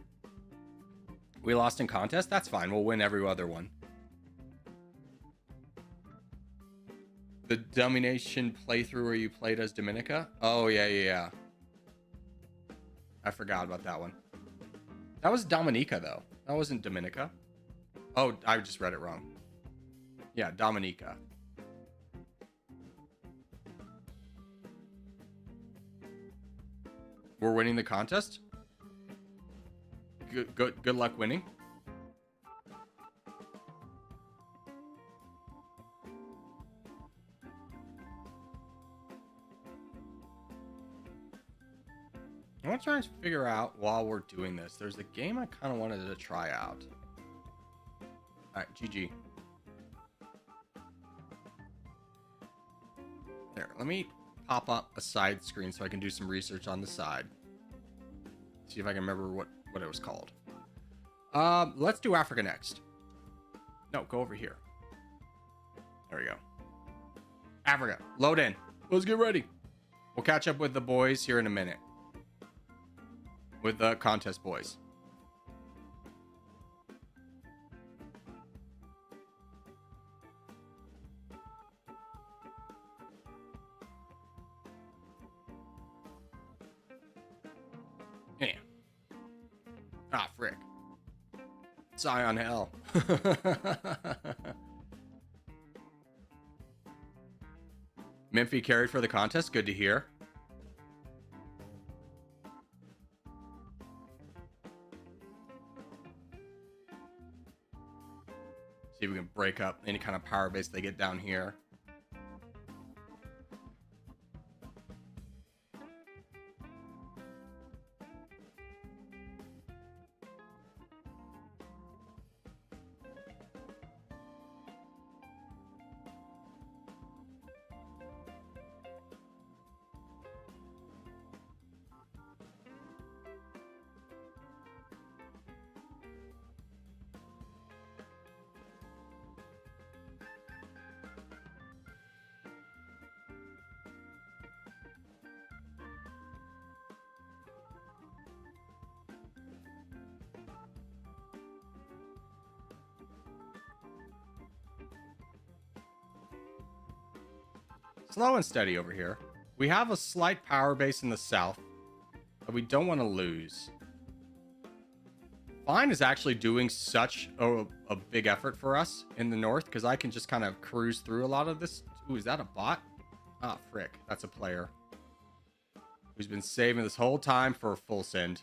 We lost in contest? That's fine. We'll win every other one. The domination playthrough where you played as Dominica? Oh, yeah. I forgot about that one. That was Dominica, though. That wasn't Dominica. Oh, I just read it wrong. Yeah, Dominica. We're winning the contest? Good luck winning. I want to try and figure out while we're doing this. There's a game I kind of wanted to try out. All right, GG. There, let me pop up a side screen so I can do some research on the side. See if I can remember what it was called. Let's do Africa next. No, go over here. There we go. Africa, load in. Let's get ready. We'll catch up with the boys here in a minute. With the contest boys. Yeah. Ah, frick. Scion hell. Memphi carried for the contest. Good to hear. See if we can break up any kind of power base they get down here. Slow and steady over here. We have a slight power base in the south that we don't want to lose. Fine is actually doing such a big effort for us in the north because I can just kind of cruise through a lot of this. Ooh, is that a bot? Ah, frick. That's a player who's been saving this whole time for a full send.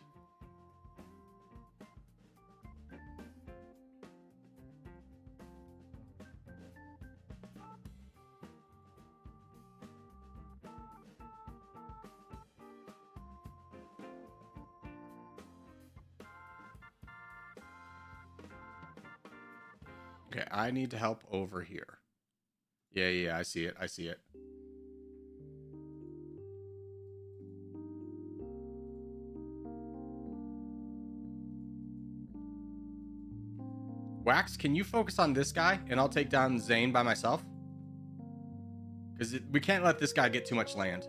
Okay, I need to help over here. Yeah, I see it. I see it. Wax, can you focus on this guy and I'll take down Zane by myself? Because we can't let this guy get too much land.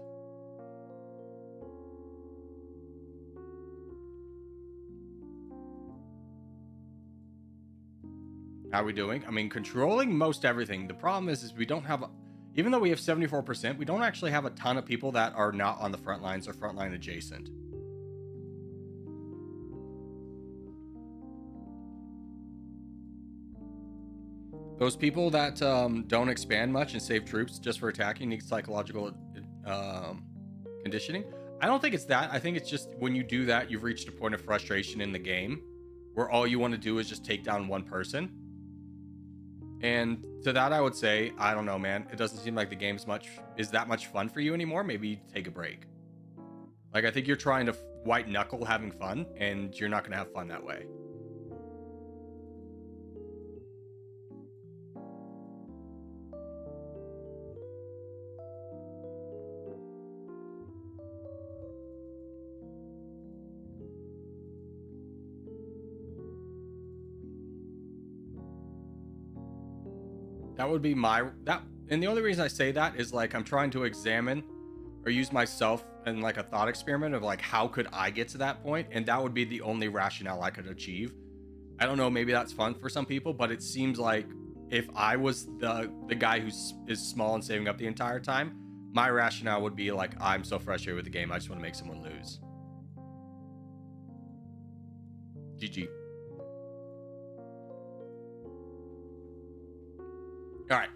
How are we doing? I mean, controlling most everything. The problem is we don't have, even though we have 74%, we don't actually have a ton of people that are not on the front lines or frontline adjacent. Those people that don't expand much and save troops just for attacking need psychological conditioning. I don't think it's that. I think it's just when you do that, you've reached a point of frustration in the game where all you want to do is just take down one person. And to that, I would say, I don't know, man. It doesn't seem like the game's is that much fun for you anymore. Maybe take a break. Like, I think you're trying to white knuckle having fun, and you're not going to have fun that way. That would be and the only reason I say that is like I'm trying to examine or use myself in like a thought experiment of like how could I get to that point, and that would be the only rationale I could achieve. I don't know, maybe that's fun for some people, but it seems like if I was the guy who is small and saving up the entire time, my rationale would be like, I'm so frustrated with the game, I just want to make someone lose. GG. All right,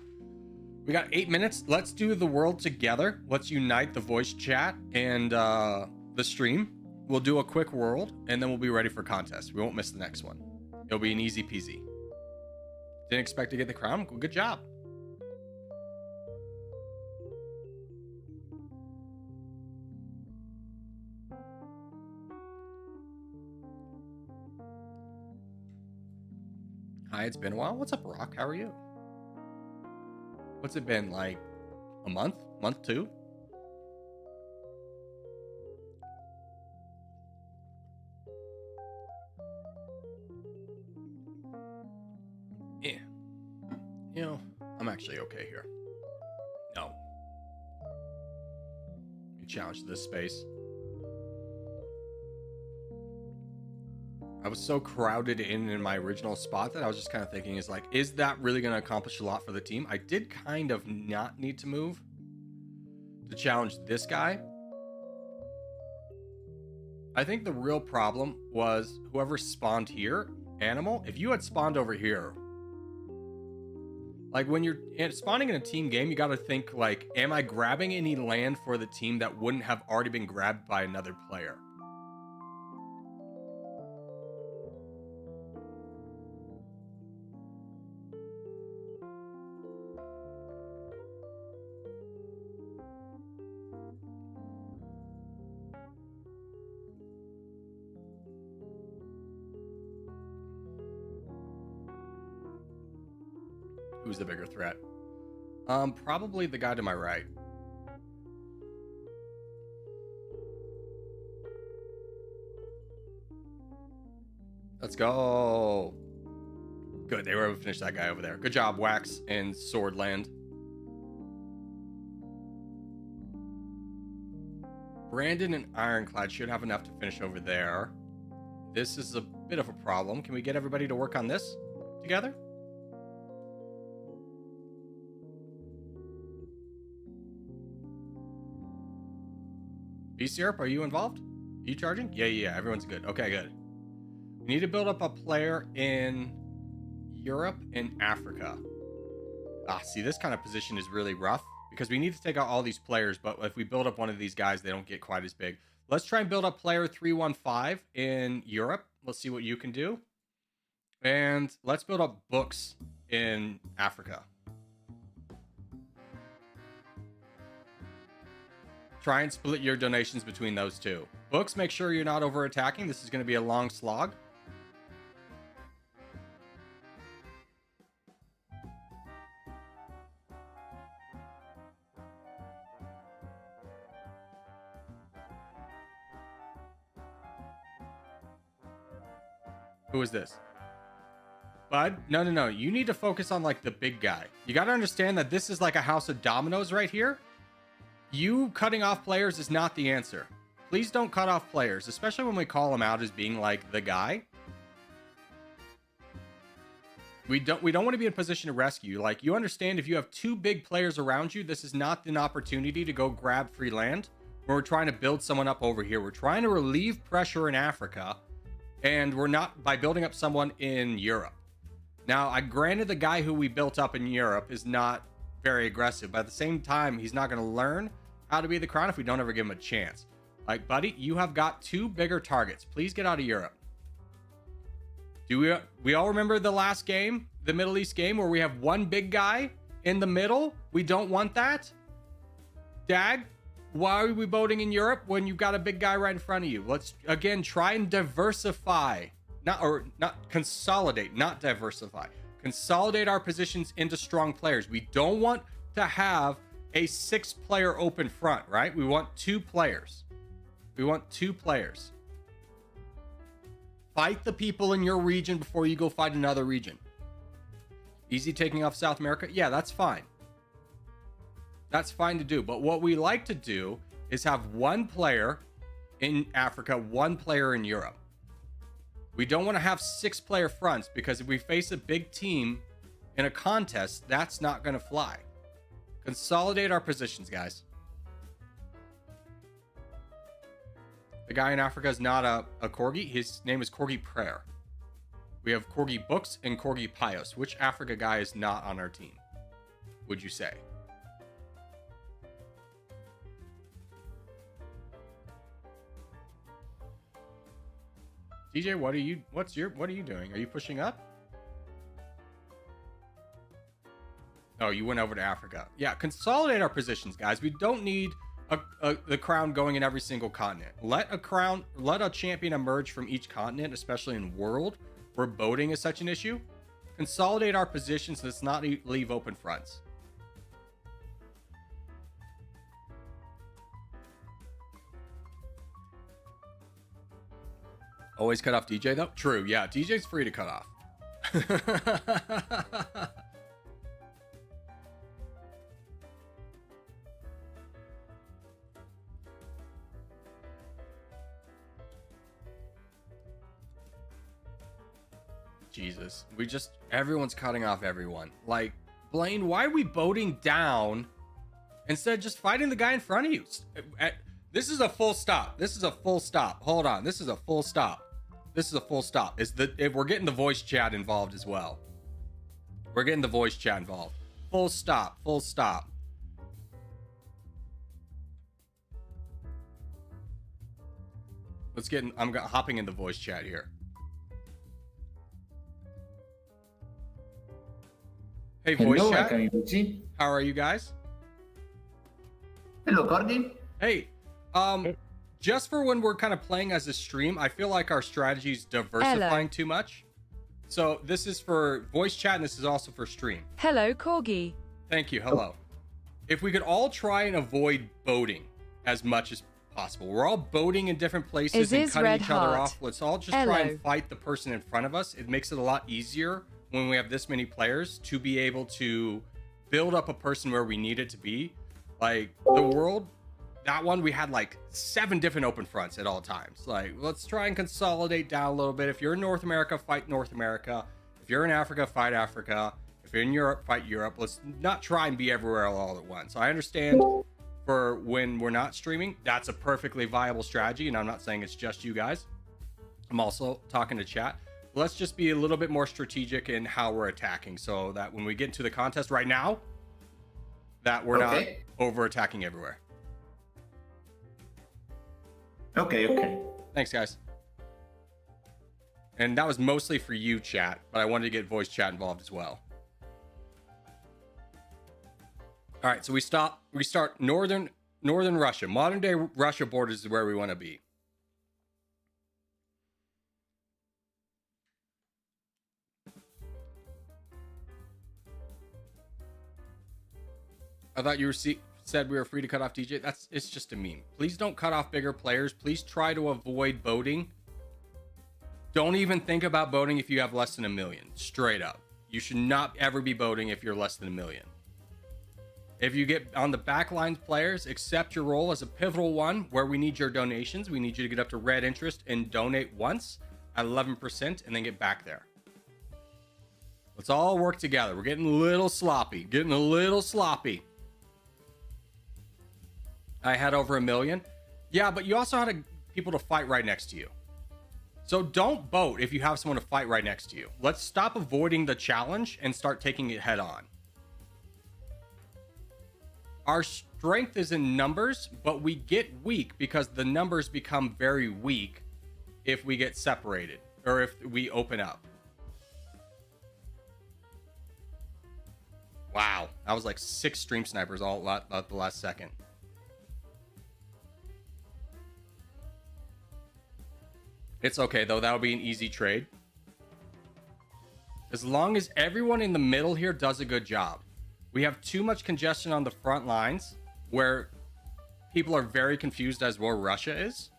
we got 8 minutes. Let's do the world together. Let's unite the voice chat and the stream. We'll do a quick world, and then we'll be ready for contest. We won't miss the next one. It'll be an easy peasy. Didn't expect to get the crown. Good job. Hi, it's been a while. What's up, Rock? How are you? What's it been, like a month? Month two? Yeah. You know, I'm actually okay here. No. You challenge this space. I was so crowded in my original spot that I was just kind of thinking is that really going to accomplish a lot for the team? I did kind of not need to move to challenge this guy. I think the real problem was whoever spawned here, Animal, if you had spawned over here, like when you're spawning in a team game, you got to think like, am I grabbing any land for the team that wouldn't have already been grabbed by another player? Who's the bigger threat? Probably the guy to my right. Let's go. Good, they were able to finish that guy over there. Good job, Wax and Swordland. Brandon and Ironclad should have enough to finish over there. This is a bit of a problem. Can we get everybody to work on this together? B-Syrup, are you involved? Are you charging? Yeah, everyone's good. Okay, good. We need to build up a player in Europe and Africa. See, this kind of position is really rough because we need to take out all these players, but if we build up one of these guys, they don't get quite as big. Let's try and build up player 315 in Europe. Let's see what you can do. And let's build up books in Africa. Try and split your donations between those two. Books, make sure you're not over attacking. This is going to be a long slog. Who is this? Bud? No. You need to focus on like the big guy. You got to understand that this is like a house of dominoes right here. You cutting off players is not the answer. Please don't cut off players, especially when we call them out as being like the guy. We don't want to be in a position to rescue. Like, you understand, if you have 2 big players around you, this is not an opportunity to go grab free land. We're trying to build someone up over here. We're trying to relieve pressure in Africa, and we're not by building up someone in Europe. Now, I granted the guy who we built up in Europe is not very aggressive, but at the same time, he's not going to learn how to be the crown if we don't ever give him a chance. Like, buddy, you have got 2 bigger targets. Please get out of Europe. Do we all remember the last game, the Middle East game, where we have 1 big guy in the middle? We don't want that. Dag, why are we voting in Europe when you've got a big guy right in front of you? Let's again try and diversify, not consolidate, not diversify. Consolidate our positions into strong players. We don't want to have a 6-player open front, right? We want 2 players. We want 2 players. Fight the people in your region before you go fight another region. Easy taking off South America? Yeah, that's fine. That's fine to do. But what we like to do is have 1 player in Africa, 1 player in Europe. We don't want to have 6-player fronts, because if we face a big team in a contest, that's not going to fly. Consolidate our positions, guys. The guy in Africa is not a Corgi. His name is Corgi Prayer. We have Corgi Books and Corgi Pios. Which Africa guy is not on our team, would you say? DJ, what are you doing? Are you pushing up? Oh, you went over to Africa. Yeah, consolidate our positions, guys. We don't need the crown going in every single continent. Let a champion emerge from each continent, especially in world where boating is such an issue. Consolidate our positions. Let's not leave open fronts. Always cut off DJ though? True, yeah. DJ's free to cut off. Jesus. Everyone's cutting off everyone. Like, Blaine, why are we boating down instead of just fighting the guy in front of you? This is a full stop. This is a full stop. Hold on. This is a full stop. This is a full stop. We're getting the voice chat involved as well. We're getting the voice chat involved. Full stop. Full stop. I'm hopping in the voice chat here. Hey, voice Hello, chat. How are you guys? Hello, Corgi. Hey, just for when we're kind of playing as a stream, I feel like our strategy is diversifying too much. So this is for voice chat, and this is also for stream. Hello, Corgi. Thank you. Hello. If we could all try and avoid boating as much as possible. We're all boating in different places and cutting each other off. Let's all just try and fight the person in front of us. It makes it a lot easier when we have this many players to be able to build up a person where we need it to be. Like the world, that one, we had like 7 different open fronts at all times. Like, let's try and consolidate down a little bit. If you're in North America, fight North America. If you're in Africa, fight Africa. If you're in Europe, fight Europe. Let's not try and be everywhere all at once. I understand for when we're not streaming, that's a perfectly viable strategy. And I'm not saying it's just you guys. I'm also talking to chat. Let's just be a little bit more strategic in how we're attacking, so that when we get into the contest right now, that we're not over attacking everywhere. Okay. Thanks, guys. And that was mostly for you, chat, but I wanted to get voice chat involved as well. All right, so we start northern Russia. Modern day Russia borders is where we want to be. I thought you said we were free to cut off DJ. It's just a meme. Please don't cut off bigger players. Please try to avoid boating. Don't even think about boating if you have less than 1 million. Straight up. You should not ever be boating if you're less than 1 million. If you get on the backlines players, accept your role as a pivotal one where we need your donations. We need you to get up to red interest and donate once at 11% and then get back there. Let's all work together. We're getting a little sloppy. I had over 1 million. Yeah, but you also had people to fight right next to you. So don't boat if you have someone to fight right next to you. Let's stop avoiding the challenge and start taking it head on. Our strength is in numbers, but we get weak because the numbers become very weak if we get separated or if we open up. Wow, that was like 6 stream snipers all at the last second. It's okay though, that'll be an easy trade. As long as everyone in the middle here does a good job. We have too much congestion on the front lines where people are very confused as where Russia is.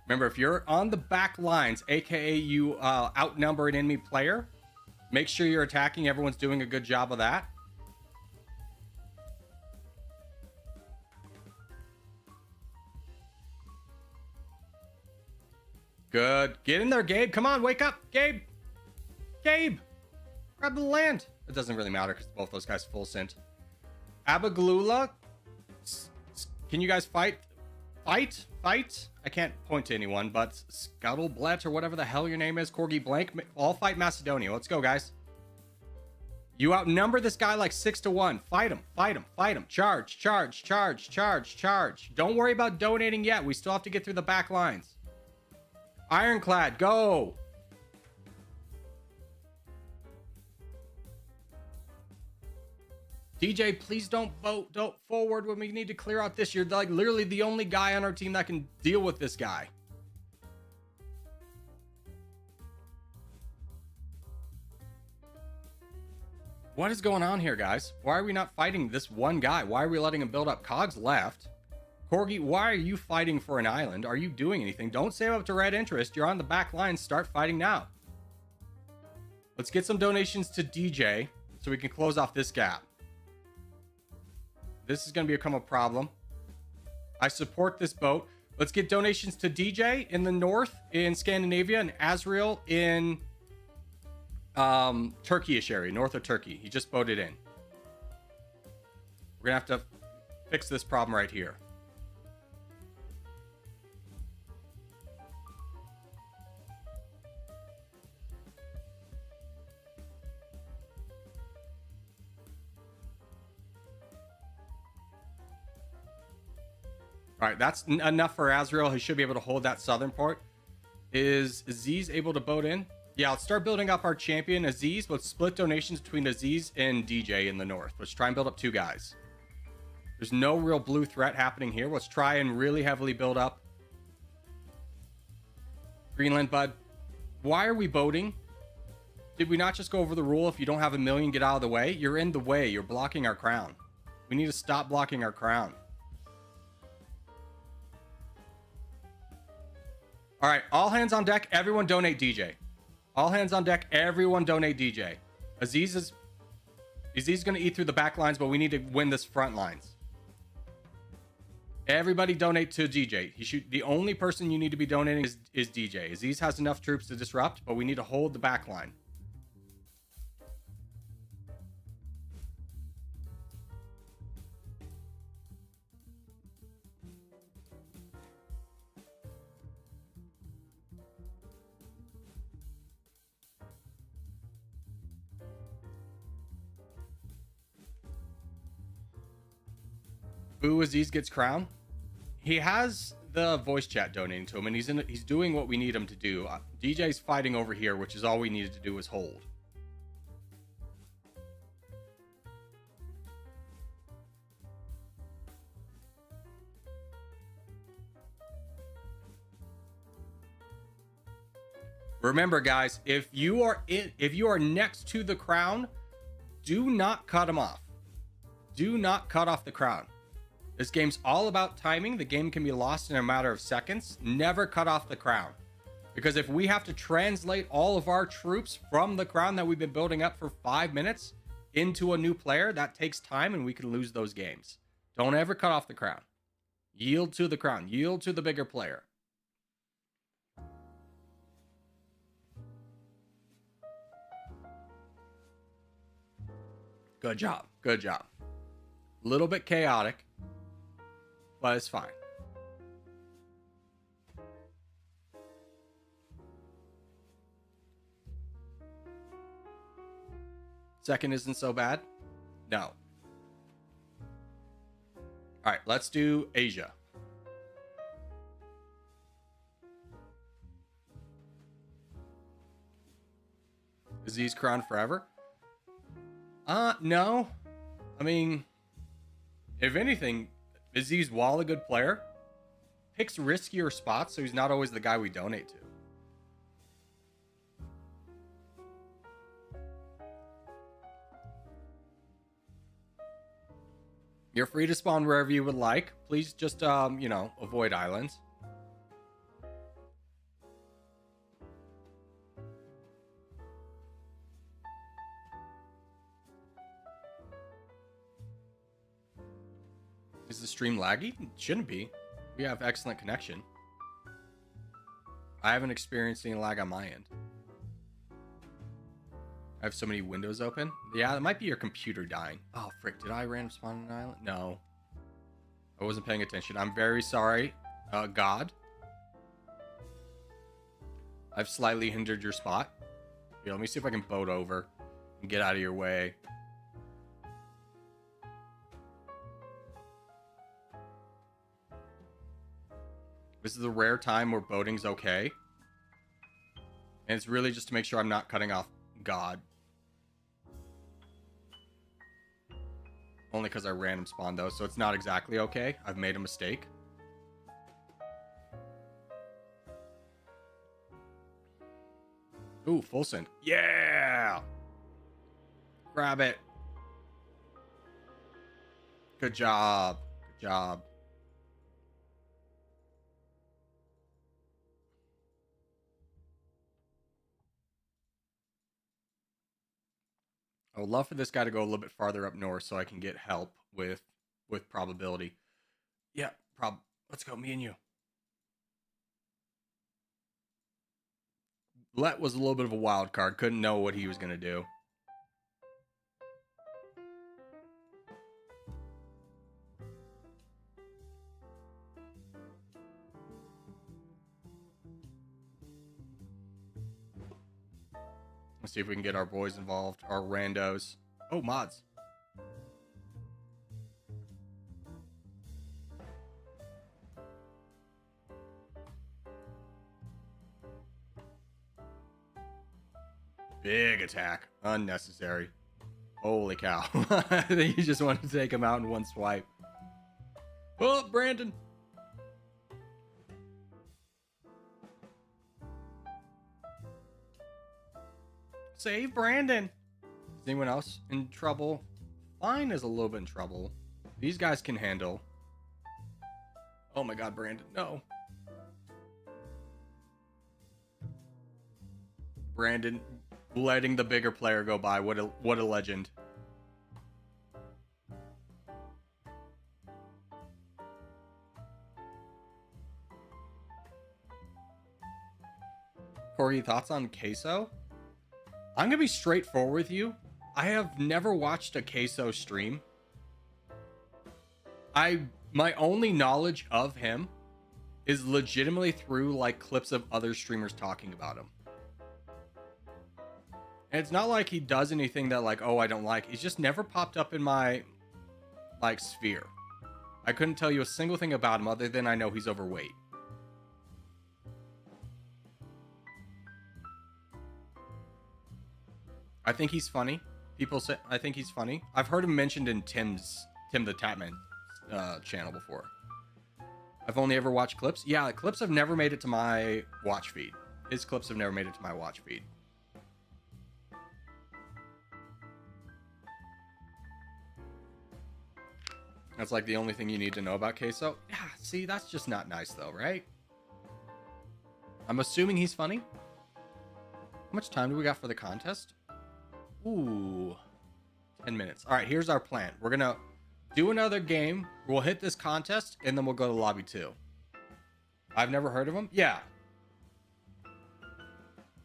Remember, if you're on the back lines, aka you outnumber an enemy player, make sure you're attacking. Everyone's doing a good job of that. Good. Get in there, Gabe. Come on, wake up, Gabe. Gabe, grab the land. It doesn't really matter because both those guys full sent. Abagalula, can you guys fight? Fight? I can't point to anyone, but Scuttleblet or whatever the hell your name is, Corgi Blank, all fight Macedonia. Let's go, guys. You outnumber this guy like 6-1. Fight him. Charge. Don't worry about donating yet. We still have to get through the back lines. Ironclad, go. DJ, please don't forward when we need to clear out this. You're like literally the only guy on our team that can deal with this guy. What is going on here, guys? Why are we not fighting this one guy? Why are we letting him build up? Cogs left. Corgi, why are you fighting for an island? Are you doing anything? Don't save up to red interest. You're on the back line. Start fighting now. Let's get some donations to DJ so we can close off this gap. This is going to become a problem. I support this boat. Let's get donations to DJ in the north in Scandinavia and Azrael in Turkish area, north of Turkey. He just boated in. We're going to have to fix this problem right here. All right, that's enough for Azrael. He should be able to hold that southern port. Is Aziz able to boat in? Yeah, let's start building up our champion, Aziz. Let's split donations between Aziz and DJ in the north. Let's try and build up 2 guys. There's no real blue threat happening here. Let's try and really heavily build up Greenland, bud. Why are we boating? Did we not just go over the rule? If you don't have 1 million, get out of the way? You're in the way. You're blocking our crown. We need to stop blocking our crown. All right, all hands on deck. Everyone donate DJ. All hands on deck. Everyone donate DJ. Aziz is going to eat through the back lines, but we need to win this front lines. Everybody donate to DJ. The only person you need to be donating is DJ. Aziz has enough troops to disrupt, but we need to hold the back line. Boo Aziz gets crown. He has the voice chat donating to him, and he's doing what we need him to do. DJ's fighting over here, which is all we needed to do was hold. Remember, guys, if you are next to the crown, do not cut him off. Do not cut off the crown. This game's all about timing. The game can be lost in a matter of seconds. Never cut off the crown. Because if we have to translate all of our troops from the crown that we've been building up for 5 minutes into a new player, that takes time and we can lose those games. Don't ever cut off the crown. Yield to the crown. Yield to the bigger player. Good job. Good job. A little bit chaotic, but it's fine. Second isn't so bad? No. All right, let's do Asia. Aziz crown forever? No. I mean, if anything, Aziz, while a good player, picks riskier spots, so he's not always the guy we donate to. You're free to spawn wherever you would like. Please just, avoid islands. Is the stream laggy? It shouldn't be. We have excellent connection. I haven't experienced any lag on my end. I have so many windows open. Yeah, it might be your computer dying. Oh, frick. Did I random spawn an island? No. I wasn't paying attention. I'm very sorry, God. I've slightly hindered your spot. Here, let me see if I can boat over and get out of your way. This is the rare time where boating's okay. And it's really just to make sure I'm not cutting off God. Only because I random spawned though, so it's not exactly okay. I've made a mistake. Ooh, full send. Yeah! Grab it. Good job. Good job. I would love for this guy to go a little bit farther up north so I can get help with probability. Yeah, let's go, me and you. Let was a little bit of a wild card. Couldn't know what he was going to do. Let's see if we can get our boys involved. Our randos. Oh, mods. Big attack. Unnecessary. Holy cow. I think you just wanted to take him out in one swipe. Oh, Brandon. Save Brandon. Is anyone else in trouble? Fine is a little bit in trouble. These guys can handle. Oh my god, Brandon. No. Brandon letting the bigger player go by. What a legend. Corey, thoughts on queso? I'm gonna be straightforward with you. I have never watched a queso stream. My only knowledge of him is legitimately through like clips of other streamers talking about him. And it's not like he does anything that like, oh, I don't like. He's just never popped up in my like sphere. I couldn't tell you a single thing about him other than I know he's overweight. I think he's funny. People say I think he's funny. I've heard him mentioned in Tim the Tatman channel before. I've only ever watched clips. Yeah, clips have never made it to my watch feed. His clips have never made it to my watch feed. That's like the only thing you need to know about Queso. Yeah, see, that's just not nice though, right? I'm assuming he's funny. How much time do we got for the contest? Ooh, 10 minutes. All right, here's our plan. We're gonna do another game We'll hit this contest and then we'll go to lobby 2. I've never heard of him. Yeah.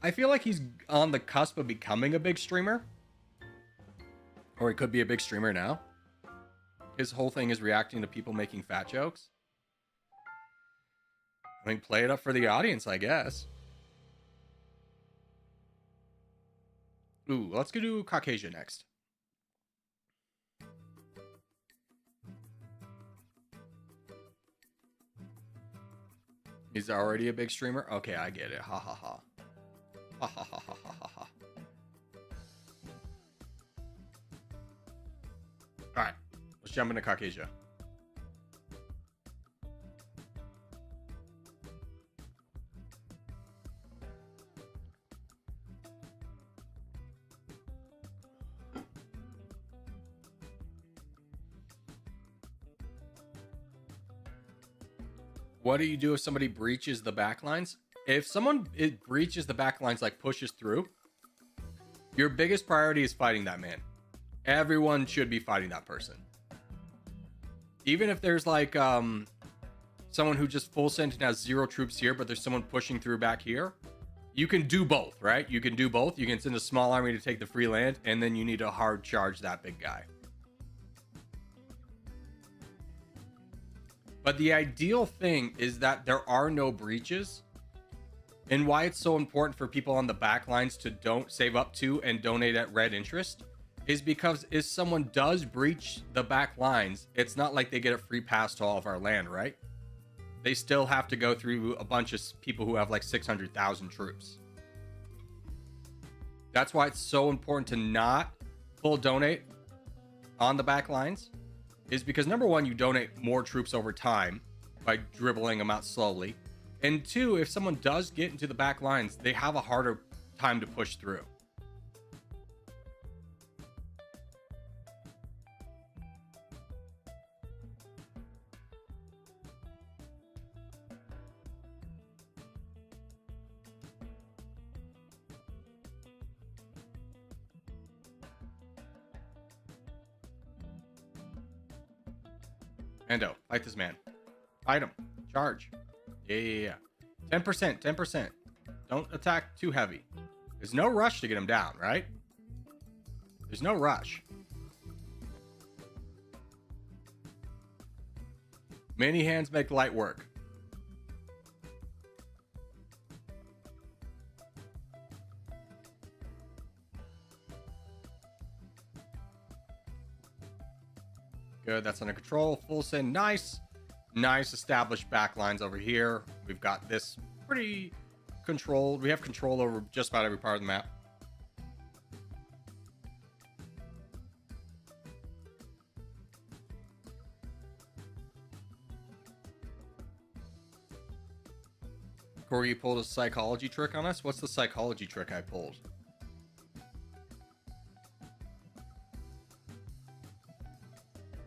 I feel like he's on the cusp of becoming a big streamer. Or he could be a big streamer now. His whole thing is reacting to people making fat jokes. I mean, play it up for the audience, I guess. Ooh, let's go to Caucasia next. He's already a big streamer? Okay, I get it. Ha ha ha. Ha ha ha ha ha ha ha. Alright, let's jump into Caucasia. What do you do if somebody breaches the backlines? If someone breaches the backlines, like pushes through, your biggest priority is fighting that man. Everyone should be fighting that person. Even if there's like someone who just full sent and has 0 troops here, but there's someone pushing through back here, you can do both, right? You can do both. You can send a small army to take the free land, and then you need to hard charge that big guy. But the ideal thing is that there are no breaches. And why it's so important for people on the back lines to don't save up to and donate at red interest is because if someone does breach the back lines, it's not like they get a free pass to all of our land, right? They still have to go through a bunch of people who have like 600,000 troops. That's why it's so important to not full donate on the back lines. Is because number one, you donate more troops over time by dribbling them out slowly. And 2, if someone does get into the back lines, they have a harder time to push through. Ando, fight this man. Fight him. Charge. Yeah. 10%, 10%. Don't attack too heavy. There's no rush to get him down, right? There's no rush. Many hands make light work. Good, that's under control. Full send, nice. Nice established backlines over here. We've got this pretty controlled. We have control over just about every part of the map. Corey, you pulled a psychology trick on us? What's the psychology trick I pulled?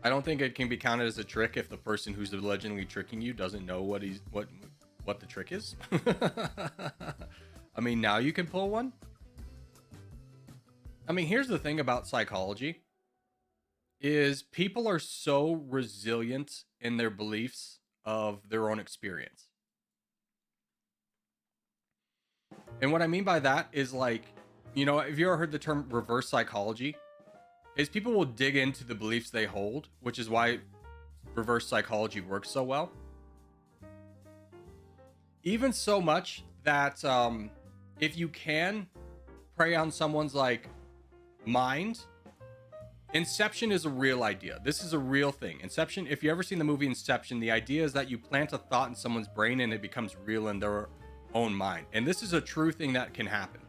I don't think it can be counted as a trick if the person who's allegedly tricking you doesn't know what the trick is. I mean, now you can pull one. I mean, here's the thing about psychology is people are so resilient in their beliefs of their own experience. And what I mean by that is, like, you know, have you ever heard the term reverse psychology? Is people will dig into the beliefs they hold, which is why reverse psychology works so well. Even so much that if you can prey on someone's like mind, Inception is a real idea. This is a real thing. Inception, if you ever seen the movie Inception, the idea is that you plant a thought in someone's brain and it becomes real in their own mind. And this is a true thing that can happen.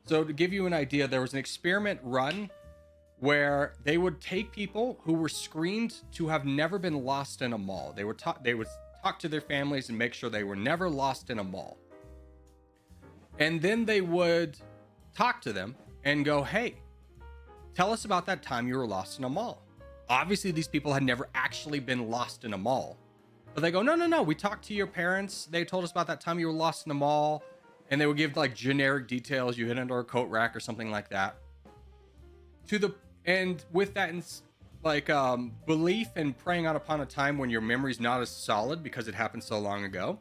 So to give you an idea, there was an experiment run where they would take people who were screened to have never been lost in a mall. They would talk to their families and make sure they were never lost in a mall. And then they would talk to them and go, hey, tell us about that time you were lost in a mall. Obviously, these people had never actually been lost in a mall. But they go, no, we talked to your parents. They told us about that time you were lost in a mall. And they would give like generic details. You hid under a coat rack or something like that. And with that like belief and preying out upon a time when your memory's not as solid because it happened so long ago,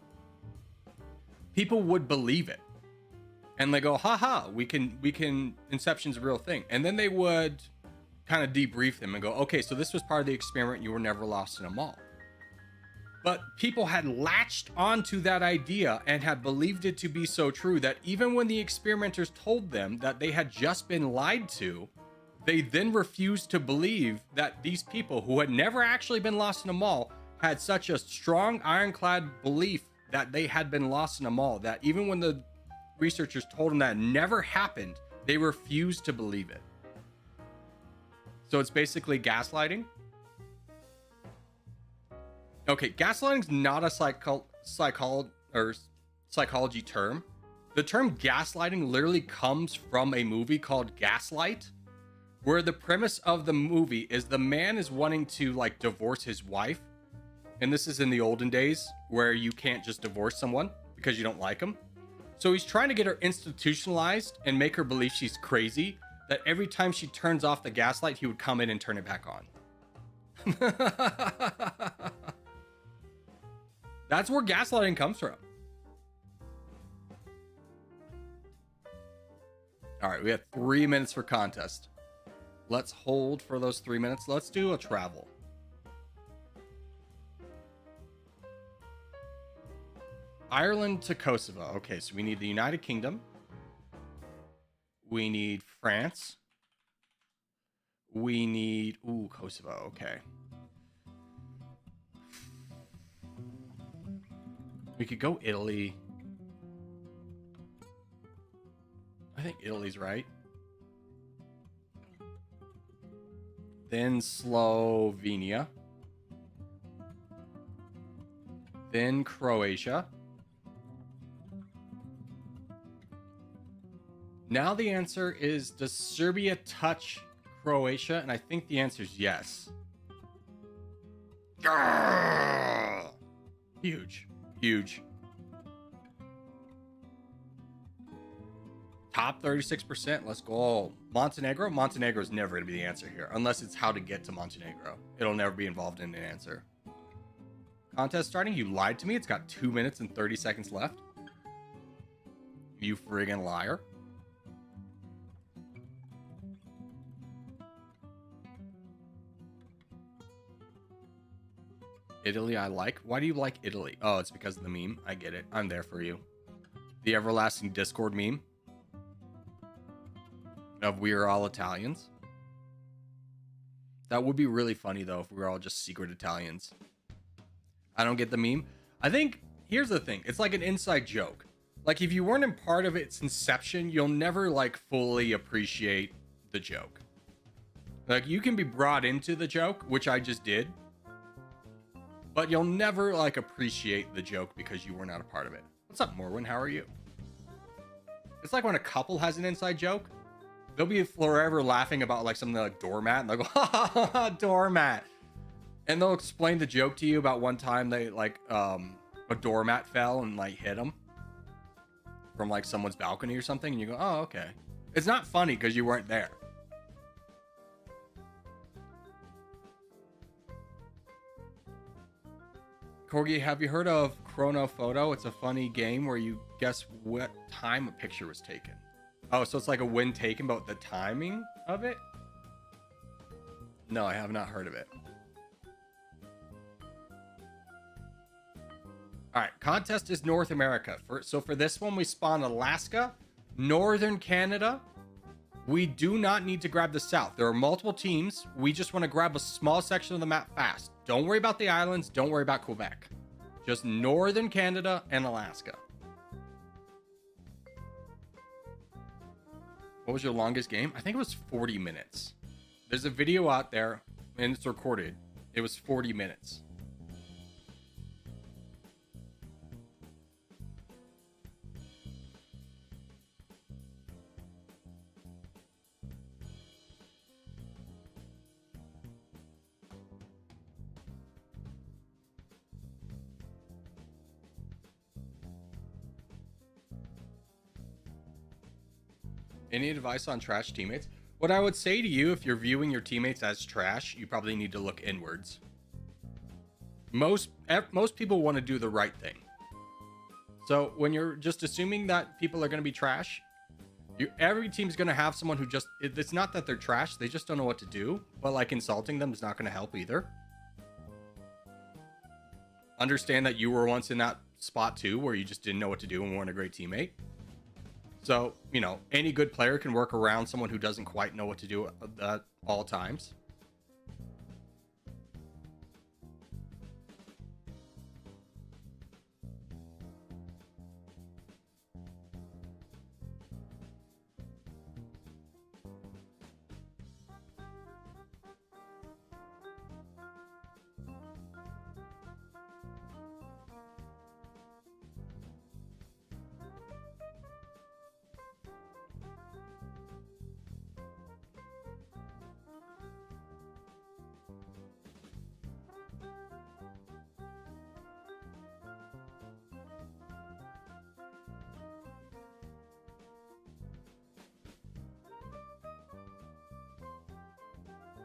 people would believe it. And they go, haha, we can, Inception's a real thing. And then they would kind of debrief them and go, okay, so this was part of the experiment. You were never lost in a mall. But people had latched onto that idea and had believed it to be so true that even when the experimenters told them that they had just been lied to, they then refused to believe that these people who had never actually been lost in a mall had such a strong ironclad belief that they had been lost in a mall that even when the researchers told them that never happened, they refused to believe it. So it's basically gaslighting. Okay, gaslighting's not a psychology term. The term gaslighting literally comes from a movie called Gaslight, where the premise of the movie is the man is wanting to like divorce his wife. And this is in the olden days where you can't just divorce someone because you don't like them. So he's trying to get her institutionalized and make her believe she's crazy, that every time she turns off the gaslight, he would come in and turn it back on. That's where gaslighting comes from. All right, we have 3 minutes for contest. Let's hold for those 3 minutes. Let's do a travel. Ireland to Kosovo. Okay, so we need the United Kingdom. We need France. We need... Ooh, Kosovo. Okay. We could go Italy. I think Italy's right. Then Slovenia. Then Croatia. Now the answer is, does Serbia touch Croatia? And I think the answer is yes. Grrr! Huge. Huge. Top 36%. Let's go. Montenegro? Montenegro is never going to be the answer here, unless it's how to get to Montenegro. It'll never be involved in an answer. Contest starting? You lied to me. It's got 2 minutes and 30 seconds left. You friggin' liar. Italy I like. Why do you like Italy? Oh, it's because of the meme. I get it. I'm there for you. The everlasting Discord meme of we are all Italians. That would be really funny though if we were all just secret Italians. I don't get the meme. I think here's the thing. It's like an inside joke. Like if you weren't a part of its inception, you'll never like fully appreciate the joke. Like you can be brought into the joke, which I just did. But you'll never like appreciate the joke because you were not a part of it. What's up, Morwin? How are you? It's like when a couple has an inside joke, they'll be forever laughing about like something like doormat, and they'll go, ha ha ha, ha doormat. And they'll explain the joke to you about one time they like a doormat fell and like hit them from like someone's balcony or something, and you go, oh, okay. It's not funny because you weren't there. Corgi, have you heard of Chrono Photo? It's a funny game where you guess what time a picture was taken. Oh, so it's like a when taken, but the timing of it? No, I have not heard of it. All right, contest is North America. So for this one, we spawn Alaska, Northern Canada. We do not need to grab the South. There are multiple teams. We just want to grab a small section of the map fast. Don't worry about the islands. Don't worry about Quebec. Just Northern Canada and Alaska. What was your longest game? I think it was 40 minutes. There's a video out there and it's recorded. It was 40 minutes. Any advice on trash teammates? What I would say to you, if you're viewing your teammates as trash, you probably need to look inwards. Most people want to do the right thing. So when you're just assuming that people are going to be trash, every team's going to have someone who just, it's not that they're trash, they just don't know what to do, but like insulting them is not going to help either. Understand that you were once in that spot too, where you just didn't know what to do and weren't a great teammate. So, you know, any good player can work around someone who doesn't quite know what to do at all times.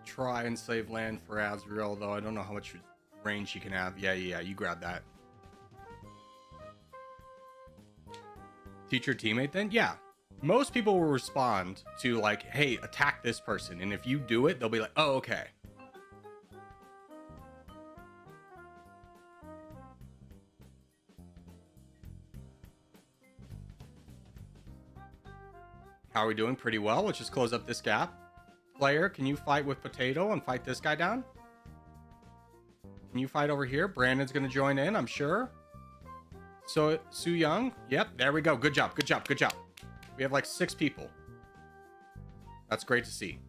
Try and save land for Azrael, though I don't know how much range she can have. Yeah, you grab that. Teach your teammate then? Yeah. Most people will respond to like, hey, attack this person. And if you do it, they'll be like, oh, okay. How are we doing? Pretty well. Let's just close up this gap. Player, can you fight with Potato and fight this guy down? Can you fight over here? Brandon's going to join in, I'm sure. So, Su Young. Yep, there we go. Good job, good job, good job. We have like 6 people. That's great to see.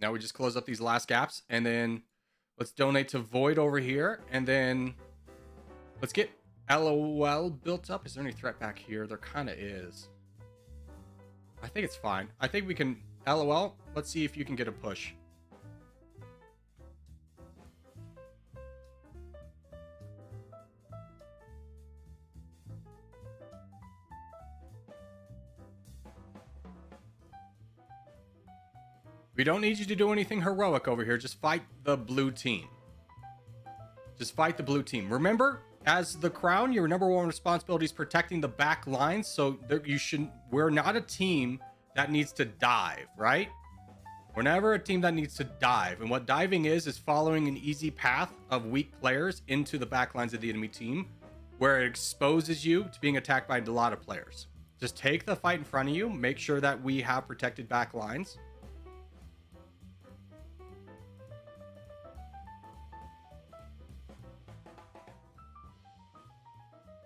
Now we just close up these last gaps, and then let's donate to Void over here, and then let's get LOL built up. Is there any threat back here? There kind of is. I think it's fine. I think we can LOL. Let's see if you can get a push. We don't need you to do anything heroic over here. Just fight the blue team. Just fight the blue team. Remember, as the Crown, your number one responsibility is protecting the back lines. So we're not a team that needs to dive, right? We're never a team that needs to dive. And what diving is following an easy path of weak players into the back lines of the enemy team, where it exposes you to being attacked by a lot of players. Just take the fight in front of you. Make sure that we have protected back lines.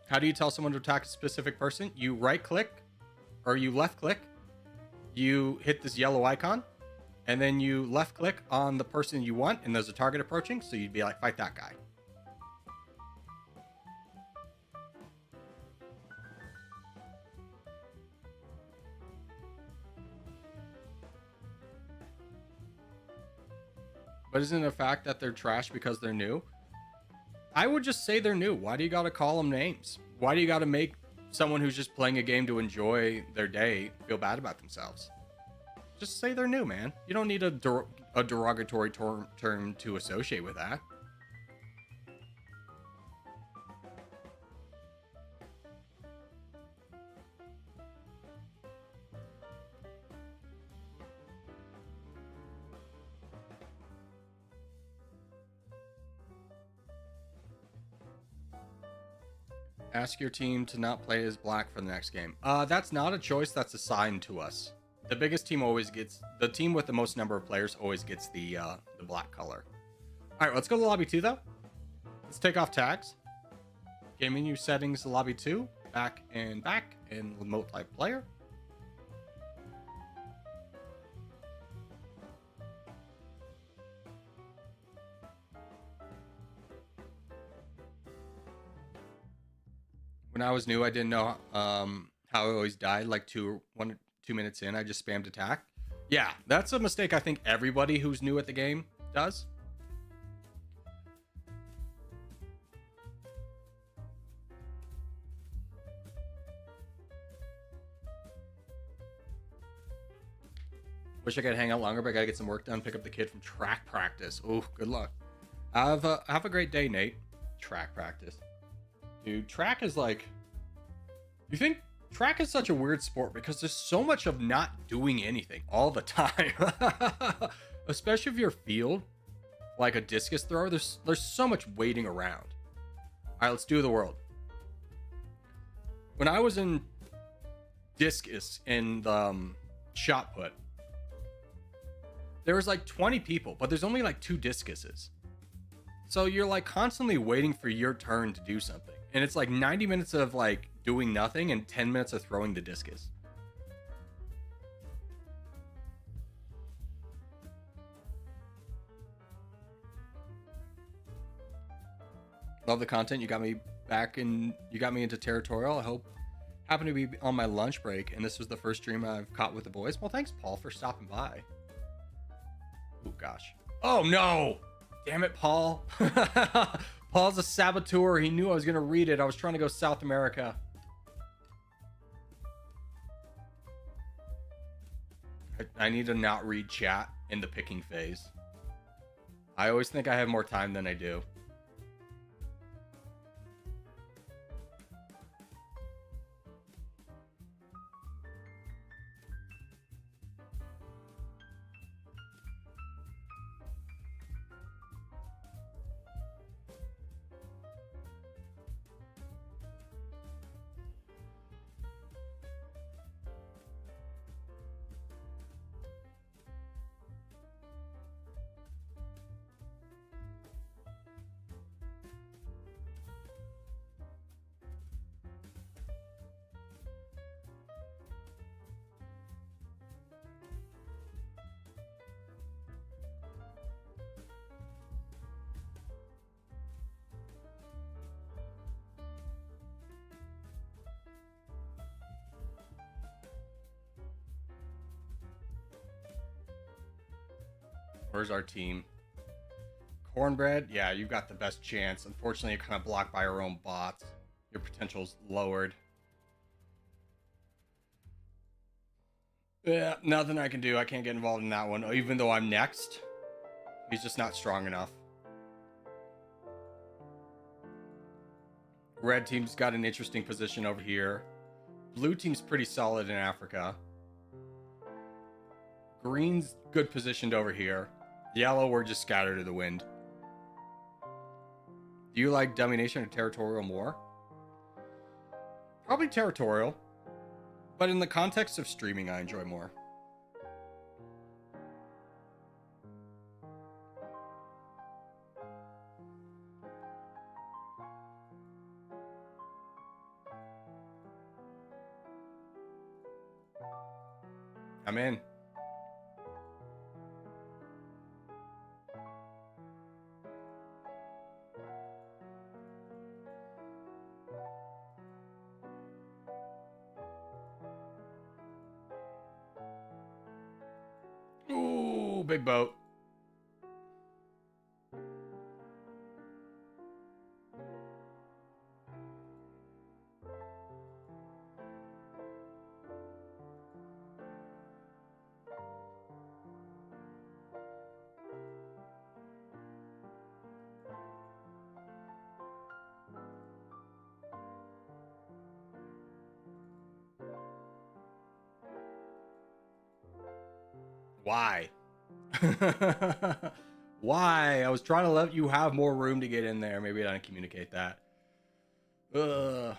How do you tell someone to attack a specific person? You right click or you left click. You hit this yellow icon and then you left click on the person you want, and there's a target approaching. So you'd be like, fight that guy. But isn't it a fact that they're trash because they're new? I would just say they're new. Why do you gotta call them names? Why do you gotta make someone who's just playing a game to enjoy their day feel bad about themselves? Just say they're new, man. You don't need a derogatory term to associate with that. Ask your team to not play as black for the next game. That's not a choice that's assigned to us. The biggest team always gets, the team with the most number of players always gets the black color. All right, let's go to lobby 2 though. Let's take off tags. Game menu settings, lobby 2, back, and remote type player. When I was new, I didn't know how I always died. Like 2 minutes in, I just spammed attack. Yeah, that's a mistake I think everybody who's new at the game does. Wish I could hang out longer, but I gotta get some work done. Pick up the kid from track practice. Oh, good luck. Have a great day, Nate. Track practice. Dude, track is like... You think track is such a weird sport because there's so much of not doing anything all the time. Especially if you're field, like a discus thrower, there's so much waiting around. All right, let's do the world. When I was in discus in the shot put, there was like 20 people, but there's only like 2 discuses. So you're like constantly waiting for your turn to do something. And it's like 90 minutes of like doing nothing and 10 minutes of throwing the discus. Love the content. You got me back and you got me into Territorial. I hope happened to be on my lunch break and this was the first stream I've caught with the boys. Well, thanks, Paul, for stopping by. Oh, gosh. Oh, no. Damn it, Paul. Paul's a saboteur. He knew I was going to read it. I was trying to go South America. I need to not read chat in the picking phase. I always think I have more time than I do. Where's our team? Cornbread? Yeah, you've got the best chance. Unfortunately, you're kind of blocked by our own bots. Your potential's lowered. Yeah, nothing I can do. I can't get involved in that one. Even though I'm next, he's just not strong enough. Red team's got an interesting position over here. Blue team's pretty solid in Africa. Green's good positioned over here. Yellow, we're just scattered to the wind. Do you like Domination or Territorial more? Probably Territorial. But in the context of streaming, I enjoy more. I'm in. Ooh, big boat. Why? Why? I was trying to let you have more room to get in there. Maybe I didn't communicate that. Ugh.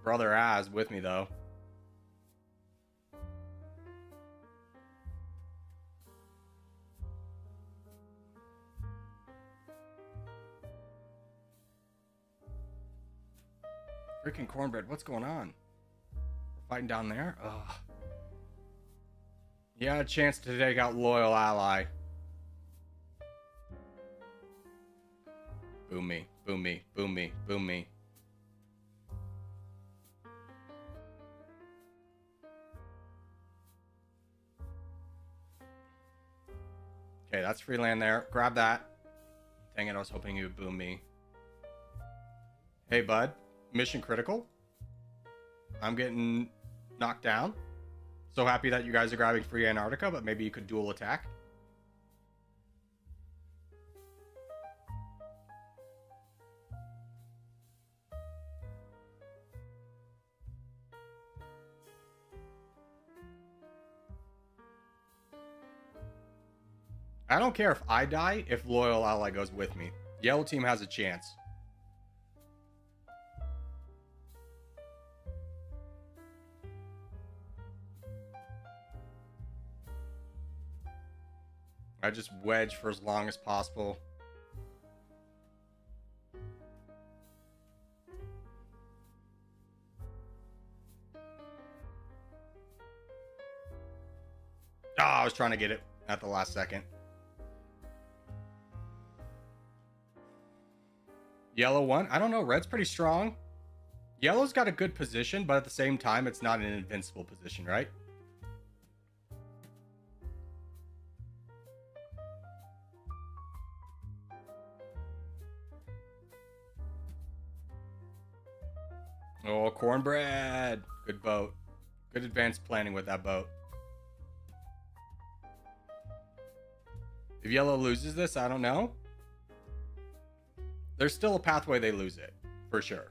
Brother Az with me though. Freaking Cornbread, what's going on? We're fighting down there? Ugh. Yeah, a chance to take out Loyal Ally. Boom me, boom me, boom me, boom me. Okay, that's free land there. Grab that. Dang it, I was hoping you would boom me. Hey, bud. Mission critical. I'm getting knocked down. So happy that you guys are grabbing free Antarctica, but maybe you could dual attack. I don't care if I die if loyal ally goes with me. Yellow team has a chance. I just wedge for as long as possible. I was trying to get it at the last second. Yellow won. I don't know. Red's pretty strong. Yellow's got a good position, but at the same time, it's not an invincible position, right? Oh, cornbread. Good boat. Good advanced planning with that boat. If yellow loses this, I don't know. There's still a pathway they lose it, for sure.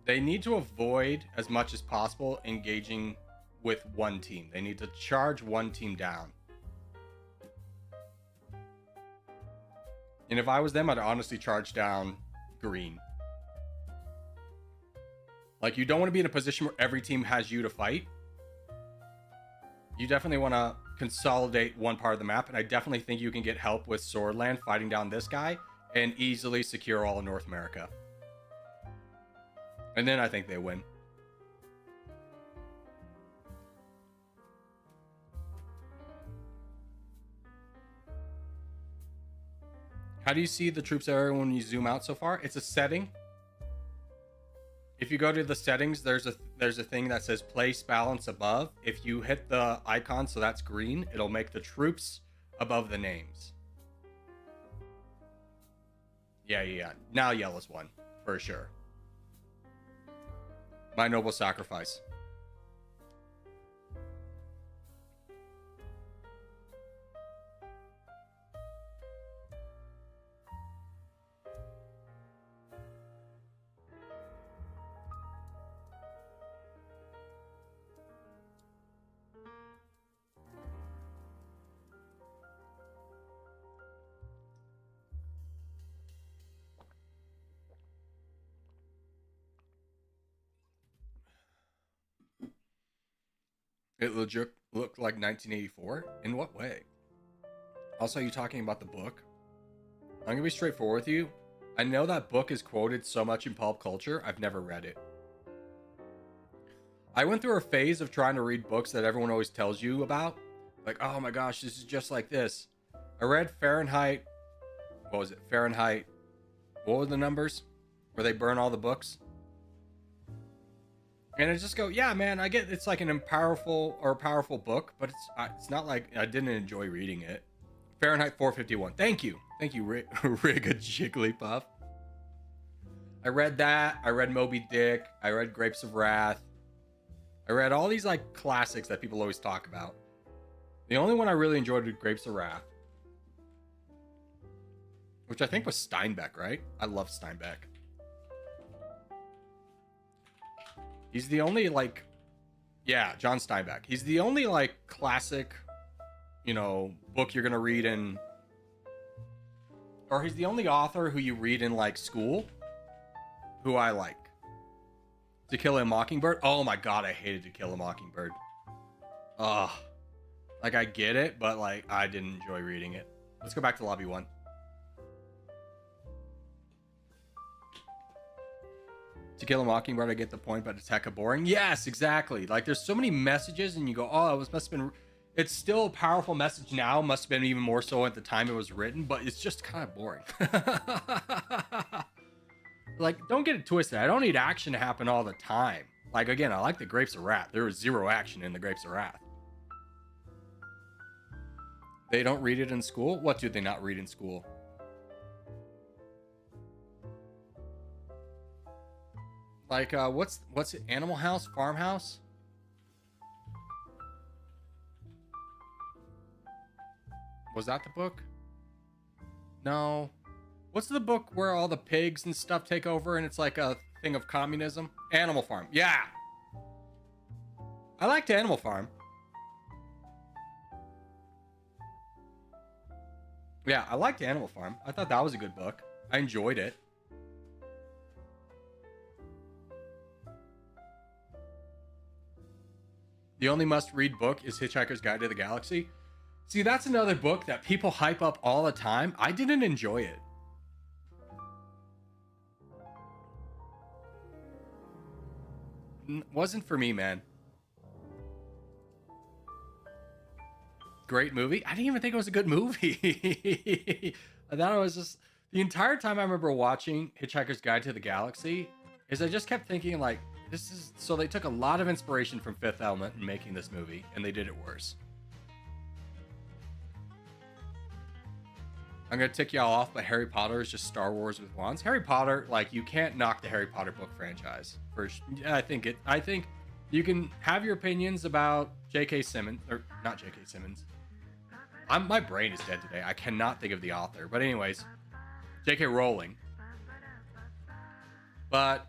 They need to avoid, as much as possible, engaging with one team. They need to charge one team down. And if I was them, I'd honestly charge down green. Like, you don't want to be in a position where every team has you to fight. You definitely want to consolidate one part of the map, and I definitely think you can get help with Swordland fighting down this guy and easily secure all of North America. And then I think they win. How do you see the troops area when you zoom out so far? It's a setting. If you go to the settings, there's a thing that says place balance above. If you hit the icon, so that's green, it'll make the troops above the names. Yeah. Now yellow's won, for sure. My noble sacrifice. It legit looked like 1984? In what way? Also, are you talking about the book? I'm gonna be straightforward with you. I know that book is quoted so much in pulp culture, I've never read it. I went through a phase of trying to read books that everyone always tells you about. Like, oh my gosh, this is just like this. I read Fahrenheit. What was it? Fahrenheit. What were the numbers? Where they burn all the books? And I just go, yeah, man, I get it's like an powerful book, but it's not like I didn't enjoy reading it. Fahrenheit 451. Thank you, Rig a Jigglypuff. I read that. I read Moby Dick. I read Grapes of Wrath. I read all these like classics that people always talk about. The only one I really enjoyed was Grapes of Wrath, which I think was Steinbeck, right? I love Steinbeck. He's the only, like, yeah, John Steinbeck. He's the only, like, classic, you know, book you're going to read in, or he's the only author who you read in, like, school, who I like. To Kill a Mockingbird? Oh my god, I hated To Kill a Mockingbird. Ugh. Like, I get it, but, like, I didn't enjoy reading it. Let's go back to Lobby 1. To Kill a Mockingbird, I get the point, but it's hecka boring. Yes, exactly. Like, there's so many messages, and you go, oh, it must have been... It's still a powerful message now. Must have been even more so at the time it was written, but it's just kind of boring. like, don't get it twisted. I don't need action to happen all the time. Like, again, I like the Grapes of Wrath. There was zero action in the Grapes of Wrath. They don't read it in school? What do they not read in school? Like, what's it? Animal House? Farmhouse? Was that the book? No. What's the book where all the pigs and stuff take over and it's like a thing of communism? Animal Farm. Yeah. I liked Animal Farm. Yeah, I liked Animal Farm. I thought that was a good book. I enjoyed it. The only must-read book is Hitchhiker's Guide to the Galaxy. See, that's another book that people hype up all the time. I didn't enjoy it. Wasn't for me, man. Great movie. I didn't even think it was a good movie. I thought it was just... The entire time I remember watching Hitchhiker's Guide to the Galaxy is I just kept thinking, like, this is... So they took a lot of inspiration from Fifth Element in making this movie, and they did it worse. I'm going to tick y'all off, but Harry Potter is just Star Wars with wands. Harry Potter, like, you can't knock the Harry Potter book franchise. I think you can have your opinions about J.K. Simmons, or not J.K. Simmons. My brain is dead today. I cannot think of the author. But anyways, J.K. Rowling. But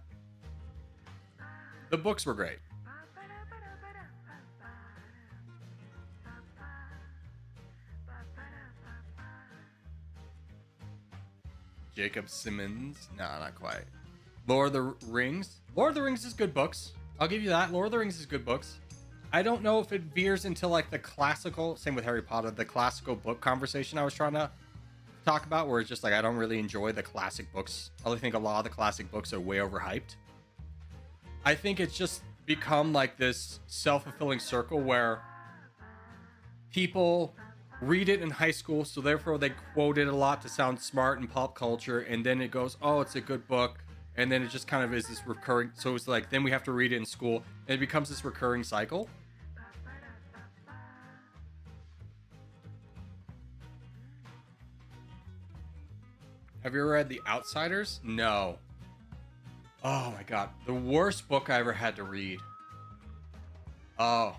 the books were great. Jacob Simmons. No, not quite. Lord of the Rings. Lord of the Rings is good books. I'll give you that. Lord of the Rings is good books. I don't know if it veers into like the classical, same with Harry Potter, the classical book conversation I was trying to talk about, where it's just like I don't really enjoy the classic books. I think a lot of the classic books are way overhyped. I think it's just become like this self-fulfilling circle where people read it in high school, so therefore they quote it a lot to sound smart in pop culture, and then it goes, oh, it's a good book, and then it just kind of is this recurring, so it's like then we have to read it in school, and it becomes this recurring cycle. Have you ever read The Outsiders? No. Oh my god, the worst book I ever had to read. Oh,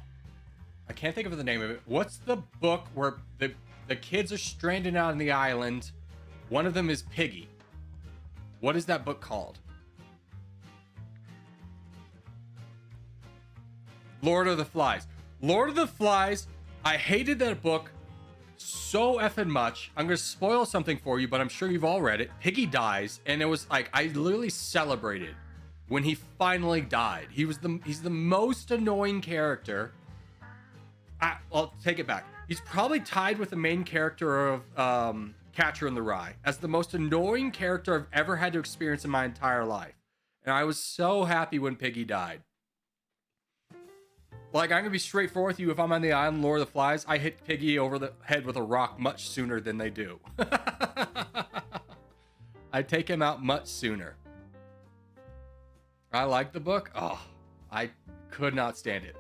I can't think of the name of it. What's the book where the kids are stranded out on the island? One of them is Piggy. What is that book called? Lord of the Flies. Lord of the Flies. I hated that book so effing much. I'm gonna spoil something for you, but I'm sure you've all read it. Piggy dies, and it was like I literally celebrated when he finally died. He's the most annoying character. I'll take it back. He's probably tied with the main character of Catcher in the Rye as the most annoying character I've ever had to experience in my entire life. And I was so happy when Piggy died. Like, I'm gonna be straightforward with you. If I'm on the island Lord of the Flies, I hit Piggy over the head with a rock much sooner than they do. I take him out much sooner. I like the book. Oh, I could not stand it.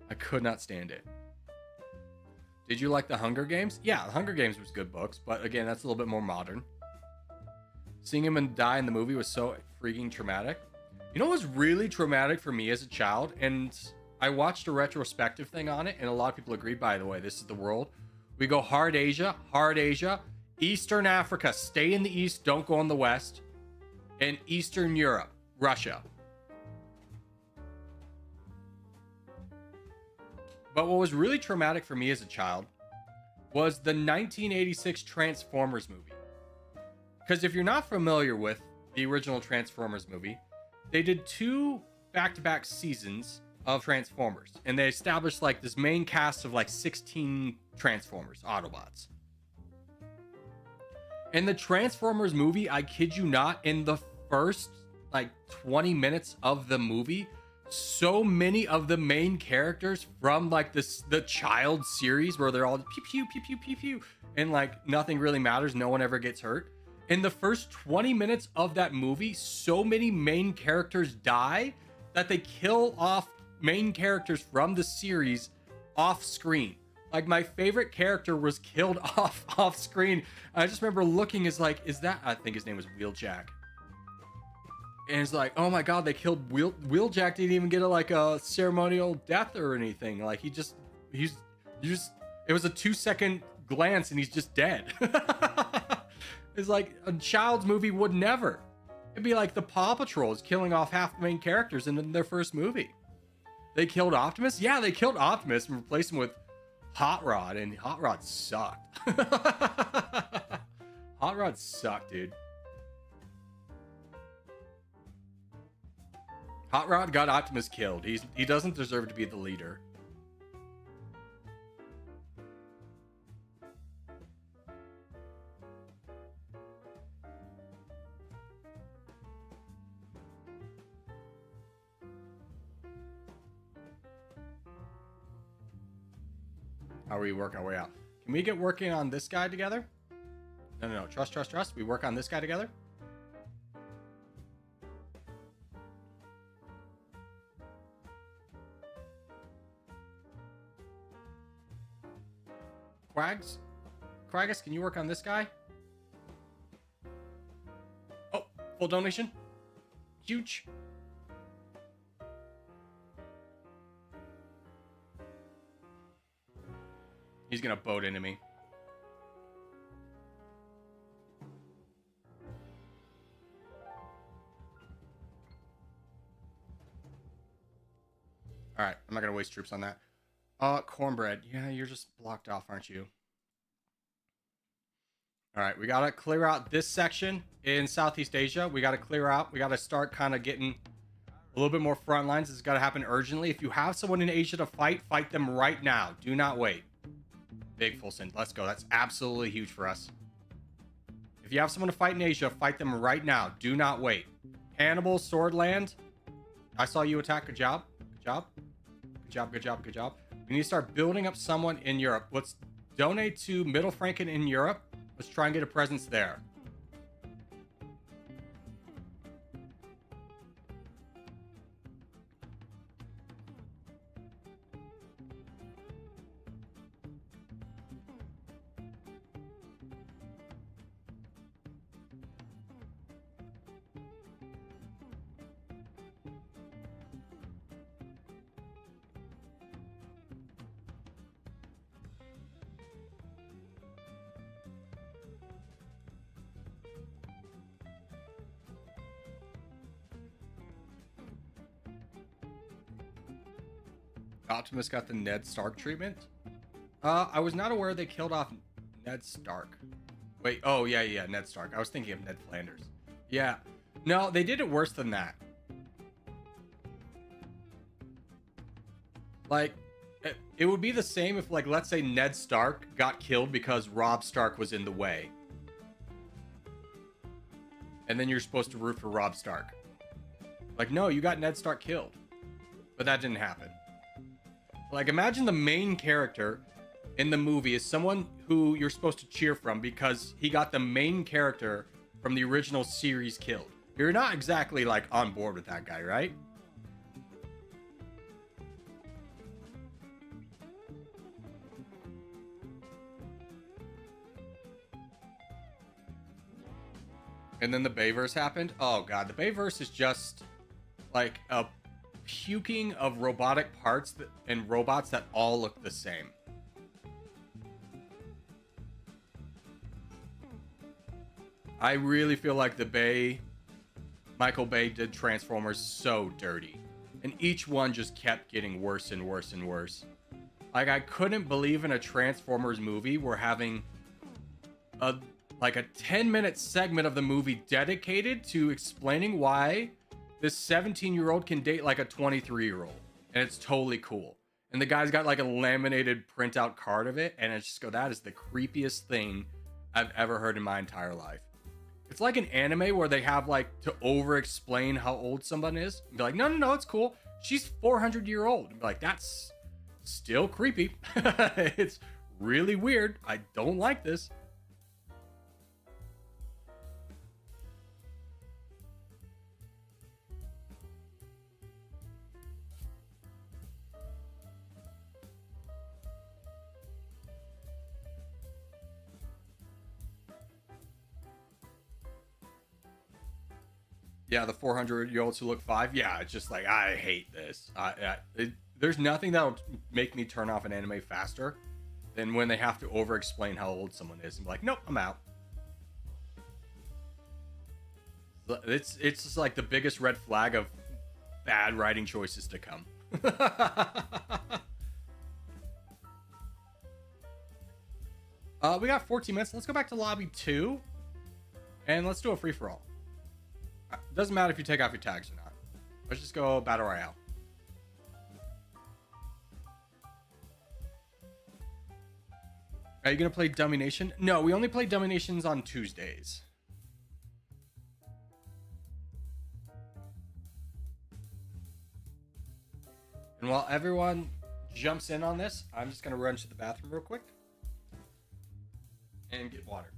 I could not stand it. Did you like The Hunger Games? Yeah, The Hunger Games was good books, but again, that's a little bit more modern. Seeing him die in the movie was so freaking traumatic. You know what was really traumatic for me as a child? And I watched a retrospective thing on it, and a lot of people agreed, by the way, this is the world. We go hard Asia, Eastern Africa, stay in the East, don't go in the West, and Eastern Europe, Russia. But what was really traumatic for me as a child was the 1986 Transformers movie. Because if you're not familiar with the original Transformers movie, they did 2 back-to-back seasons of Transformers, and they established like this main cast of like 16 Transformers, Autobots. In the Transformers movie, I kid you not, in the first like 20 minutes of the movie, so many of the main characters from like the child series where they're all pew pew pew pew pew pew and like nothing really matters, no one ever gets hurt. in the first 20 minutes of that movie, so many main characters die that they kill off main characters from the series off screen. Like, my favorite character was killed off screen. I just remember looking, is that, I think his name was Wheeljack. And it's like, oh my god, they killed Wheeljack. Didn't even get a ceremonial death or anything. Like, it was a 2-second glance and he's just dead. It's like a child's movie would never. It'd be like the Paw Patrol is killing off half the main characters in their first movie. They killed Optimus? Yeah, they killed Optimus and replaced him with Hot Rod, and Hot Rod sucked. Hot Rod sucked, dude. Hot Rod got Optimus killed. He doesn't deserve to be the leader. How are we working our way out? Can we get working on this guy together? No. Trust. We work on this guy together. Quaggus, can you work on this guy? Oh, full donation. Huge. He's gonna boat into me. All right, I'm not gonna waste troops on that. Cornbread. Yeah, you're just blocked off, aren't you? All right, we gotta clear out this section in Southeast Asia. We gotta clear out. We gotta start kind of getting a little bit more front lines. This has got to happen urgently. If you have someone in Asia to fight them right now. Do not wait. Big full send. Let's go. That's absolutely huge for us. If you have someone to fight in Asia, fight them right now. Do not wait. Hannibal, Swordland. I saw you attack. Good job. Good job. We need to start building up someone in Europe. Let's donate to Middle Franken in Europe. Let's try and get a presence there. Optimus got the Ned Stark treatment. I was not aware they killed off Ned Stark. Wait, oh yeah, Ned Stark. I was thinking of Ned Flanders. Yeah, no, they did it worse than that. Like, it would be the same if, like, let's say Ned Stark got killed because Robb Stark was in the way. And then you're supposed to root for Robb Stark. Like, no, you got Ned Stark killed. But that didn't happen. Like, imagine the main character in the movie is someone who you're supposed to cheer from because he got the main character from the original series killed. You're not exactly, like, on board with that guy, right? And then the Bayverse happened. Oh god, the Bayverse is just like a puking of robotic parts and robots that all look the same. I really feel like Michael Bay did Transformers so dirty. And each one just kept getting worse and worse and worse. Like, I couldn't believe in a Transformers movie we're having a 10-minute segment of the movie dedicated to explaining why this 17-year-old can date like a 23-year-old. And it's totally cool. And the guy's got like a laminated printout card of it. And I just go, that is the creepiest thing I've ever heard in my entire life. It's like an anime where they have like to over-explain how old someone is. And be like, no, it's cool. She's 400-year-old. And be like, that's still creepy. It's really weird. I don't like this. Yeah, the 400-year-olds who look 5. Yeah, it's just like, I hate this. There's nothing that'll make me turn off an anime faster than when they have to over-explain how old someone is and be like, nope, I'm out. It's just like the biggest red flag of bad writing choices to come. We got 14 minutes. Let's go back to lobby 2 and let's do a free-for-all. Doesn't matter if you take off your tags or not. Let's just go battle royale. Are you gonna play Dummy Nation? No, we only play Dummy Nations on Tuesdays. And while everyone jumps in on this, I'm just gonna run to the bathroom real quick and get water.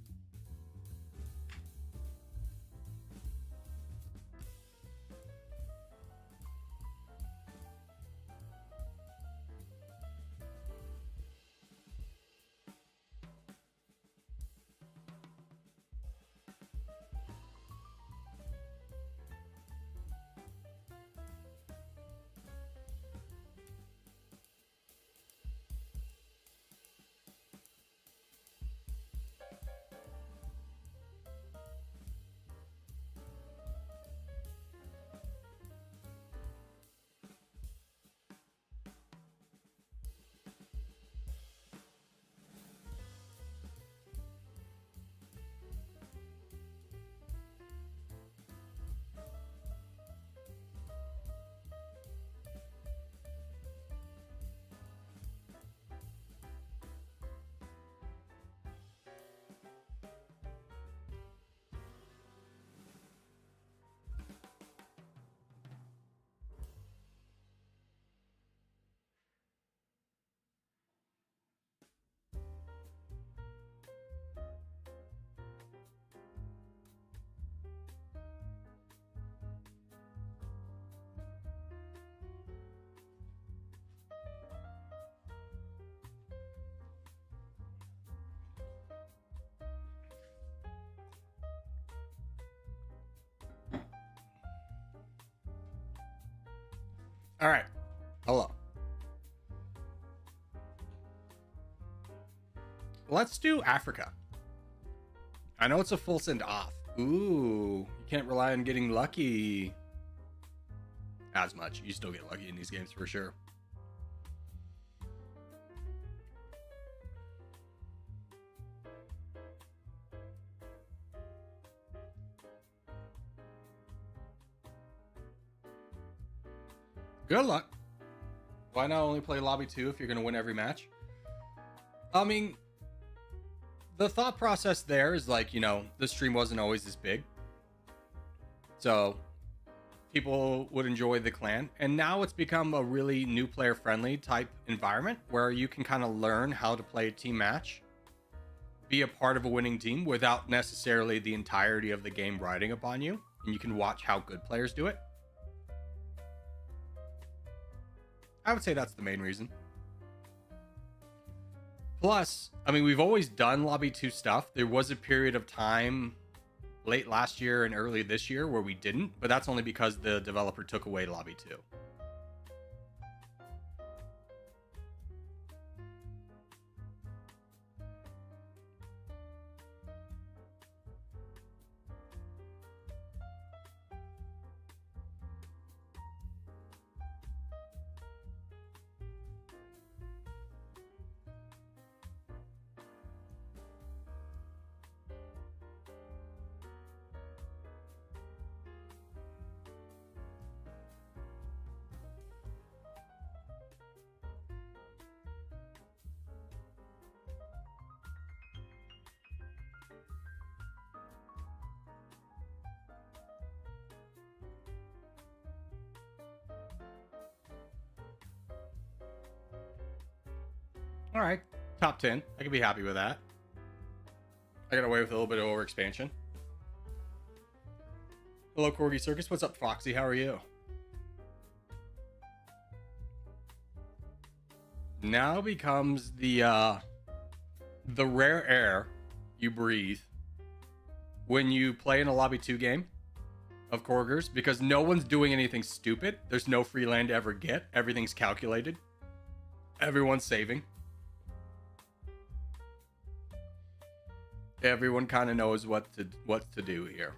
All right. Hello. Let's do Africa. I know it's a full send off. Ooh, you can't rely on getting lucky as much. You still get lucky in these games for sure. Good luck. Why not only play lobby 2 if you're going to win every match? I mean, the thought process there is like, you know, the stream wasn't always this big. So people would enjoy the clan. And now it's become a really new player friendly type environment where you can kind of learn how to play a team match, be a part of a winning team without necessarily the entirety of the game riding upon you. And you can watch how good players do it. I would say that's the main reason. Plus, I mean, we've always done lobby 2 stuff. There was a period of time late last year and early this year where we didn't, but that's only because the developer took away lobby 2. All right, top 10. I can be happy with that. I got away with a little bit of overexpansion. Hello, Corgi Circus. What's up, Foxy? How are you? Now becomes the rare air you breathe when you play in a lobby 2 game of Korgers because no one's doing anything stupid. There's no free land to ever get. Everything's calculated. Everyone's saving. Everyone kind of knows what to do here.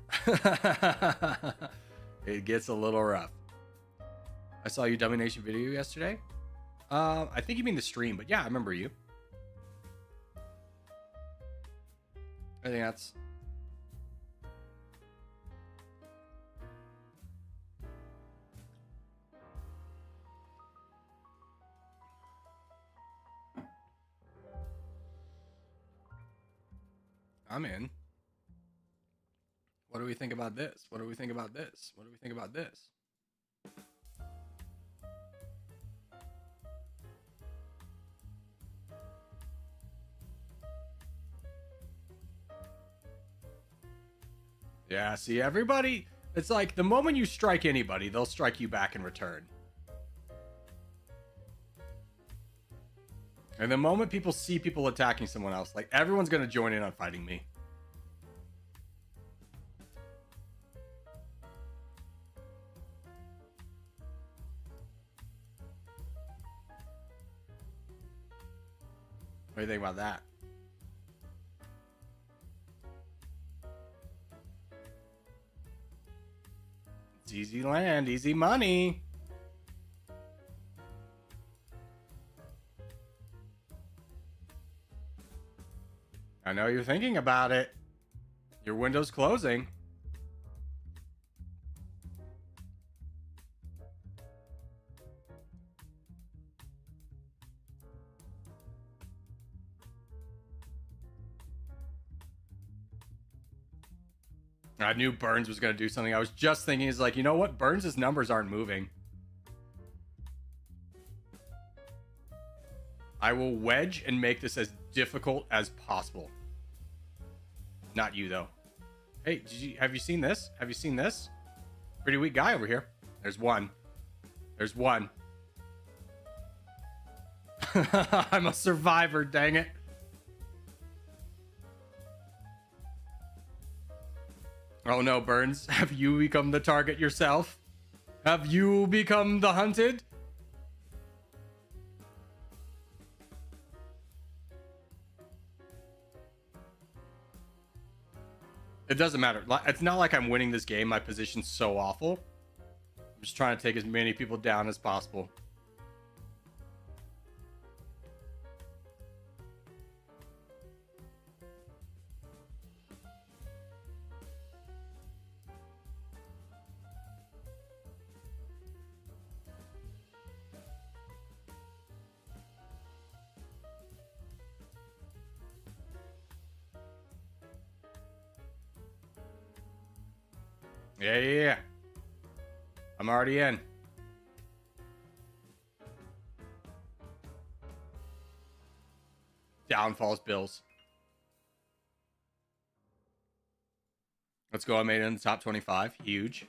It gets a little rough. I saw your domination video yesterday. I think you mean the stream, but yeah, I remember you. I think that's... I'm in. What do we think about this? What do we think about this? What do we think about this? Yeah, see, everybody, it's like the moment you strike anybody, they'll strike you back in return. And the moment people see people attacking someone else, like everyone's going to join in on fighting me. What do you think about that? It's easy land, easy money. I know you're thinking about it. Your window's closing. I knew Burns was going to do something. I was just thinking, is like, you know what? Burns' numbers aren't moving. I will wedge and make this as difficult as possible. Not you, though. Hey, have you seen this? Have you seen this? Pretty weak guy over here. There's one. There's one. I'm a survivor, dang it. Oh no, Burns. Have you become the target yourself? Have you become the hunted? It doesn't matter. It's not like I'm winning this game. My position's so awful. I'm just trying to take as many people down as possible. Yeah. I'm already in. Downfalls, Bills. Let's go. I made it in the top 25. Huge.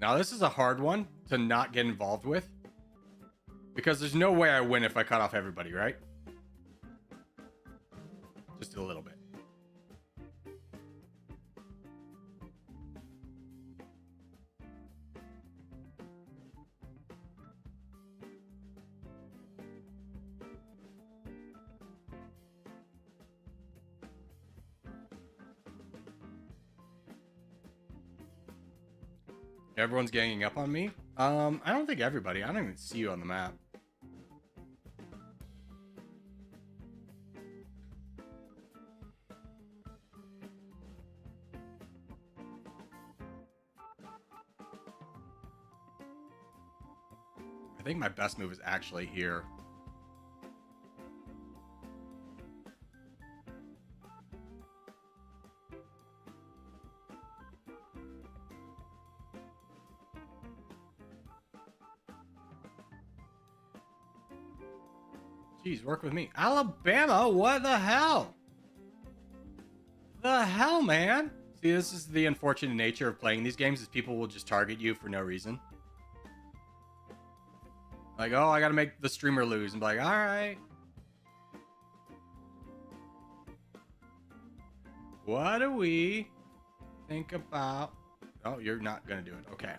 Now, this is a hard one to not get involved with. Because there's no way I win if I cut off everybody, right? Just a little bit. Everyone's ganging up on me. I don't think everybody. I don't even see you on the map. I think my best move is actually here. Jeez, work with me. Alabama, what the hell? The hell, man? See, this is the unfortunate nature of playing these games, is people will just target you for no reason. Like, oh, I gotta make the streamer lose. And be like, alright. What do we think about... Oh, you're not gonna do it. Okay.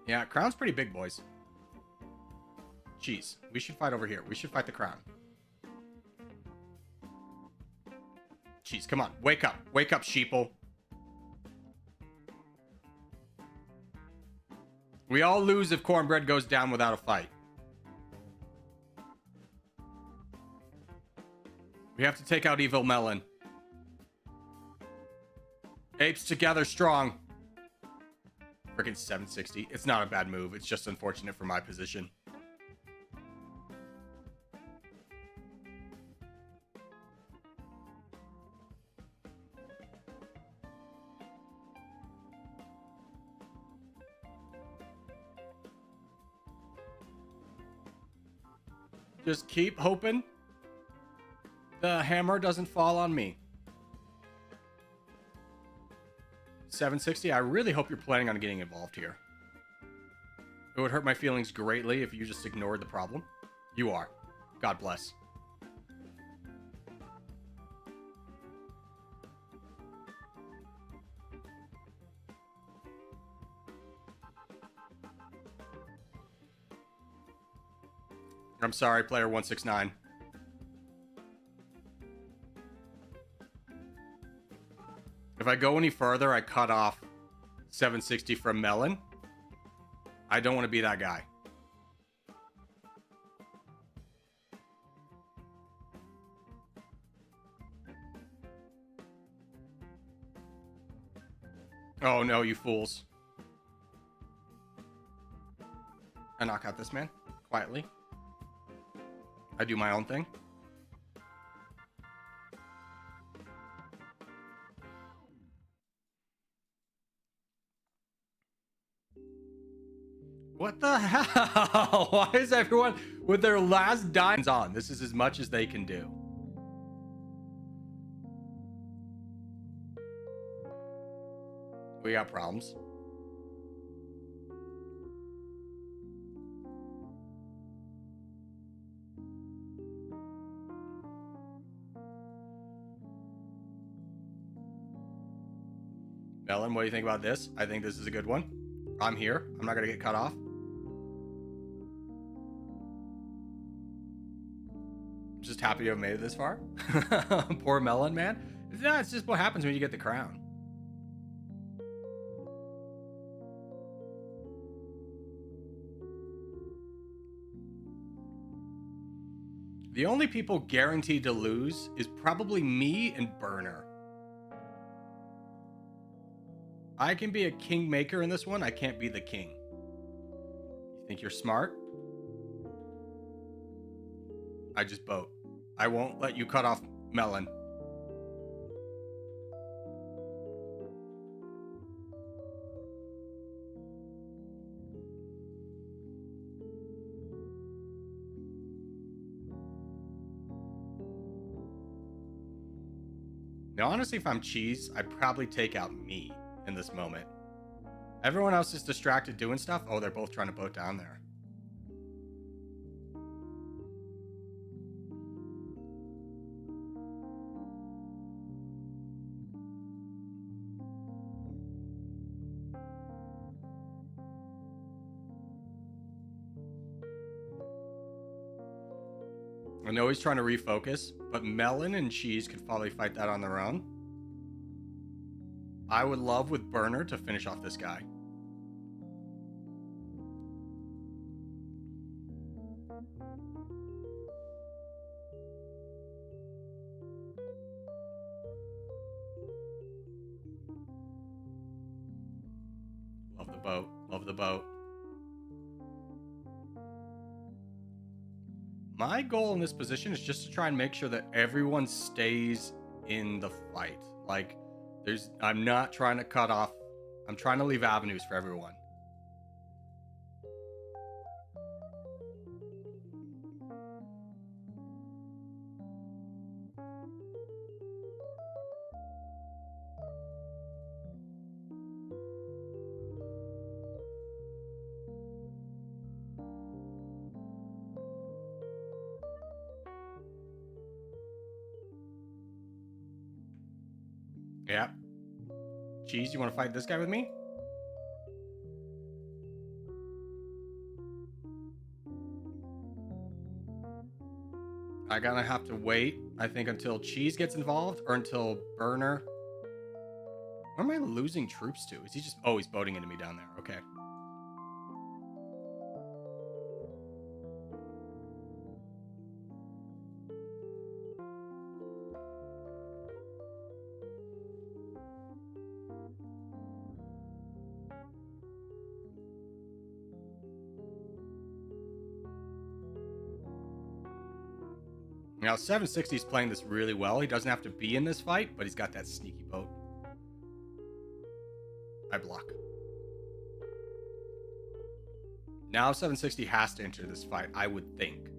Yeah, Crown's pretty big, boys. Jeez, we should fight over here. We should fight the Crown. Jeez, come on. Wake up. Wake up, sheeple. We all lose if Cornbread goes down without a fight. We have to take out Evil Melon. Apes together strong. Freaking 760. It's not a bad move. It's just unfortunate for my position. Just keep hoping the hammer doesn't fall on me. 760, I really hope you're planning on getting involved here. It would hurt my feelings greatly if you just ignored the problem. You are. God bless. I'm sorry, player 169. If I go any further, I cut off 760 from Melon. I don't want to be that guy. Oh no, you fools. I knock out this man quietly. I do my own thing. What the hell? Why is everyone with their last dimes on? This is as much as they can do. We got problems. Melon, what do you think about this? I think this is a good one. I'm here. I'm not going to get cut off. I'm just happy to have made it this far. Poor Melon, man. Yeah, it's just what happens when you get the crown. The only people guaranteed to lose is probably me and Burner. I can be a kingmaker in this one. I can't be the king. You think you're smart? I just vote. I won't let you cut off Melon. Now, honestly, if I'm cheese, I'd probably take out me in this moment. Everyone else is distracted doing stuff. Oh, they're both trying to boat down there. I know he's trying to refocus, but Melon and Cheese could probably fight that on their own. I would love with Burner to finish off this guy. Love the boat. Love the boat. My goal in this position is just to try and make sure that everyone stays in the fight. Like, I'm not trying to cut off. I'm trying to leave avenues for everyone. Yeah. Cheese, you want to fight this guy with me? I gotta have to wait, I think, until Cheese gets involved or until Burner. Where am I losing troops to? Is he just... Oh, he's boating into me down there. Okay. Now, 760 is playing this really well. He doesn't have to be in this fight, but he's got that sneaky boat. I block. Now 760 has to enter this fight, I would think.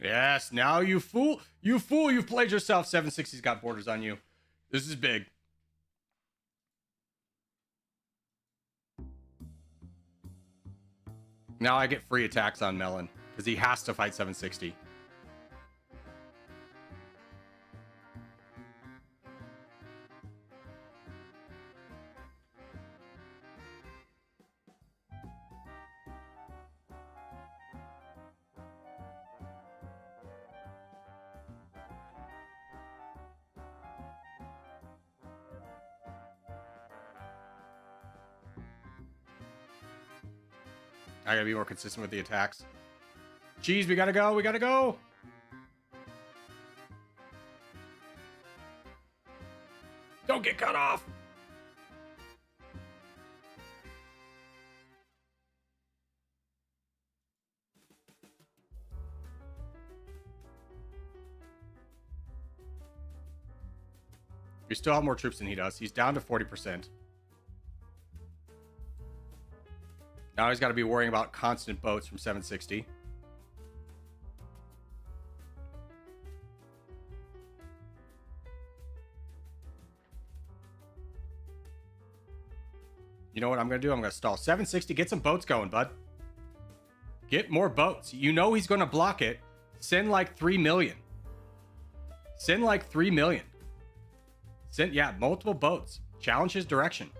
Yes, now you fool. You fool, you've played yourself. 760's got borders on you. This is big. Now I get free attacks on Melon, because he has to fight 760. I gotta be more consistent with the attacks. Cheese, we gotta go. We gotta go. Don't get cut off. We still have more troops than he does. He's down to 40%. Now he's got to be worrying about constant boats from 760. You know what I'm going to do? I'm going to stall. 760, get some boats going, bud. Get more boats. You know he's going to block it. Send like 3 million. Send like 3 million. Send, yeah, multiple boats. Challenge his direction.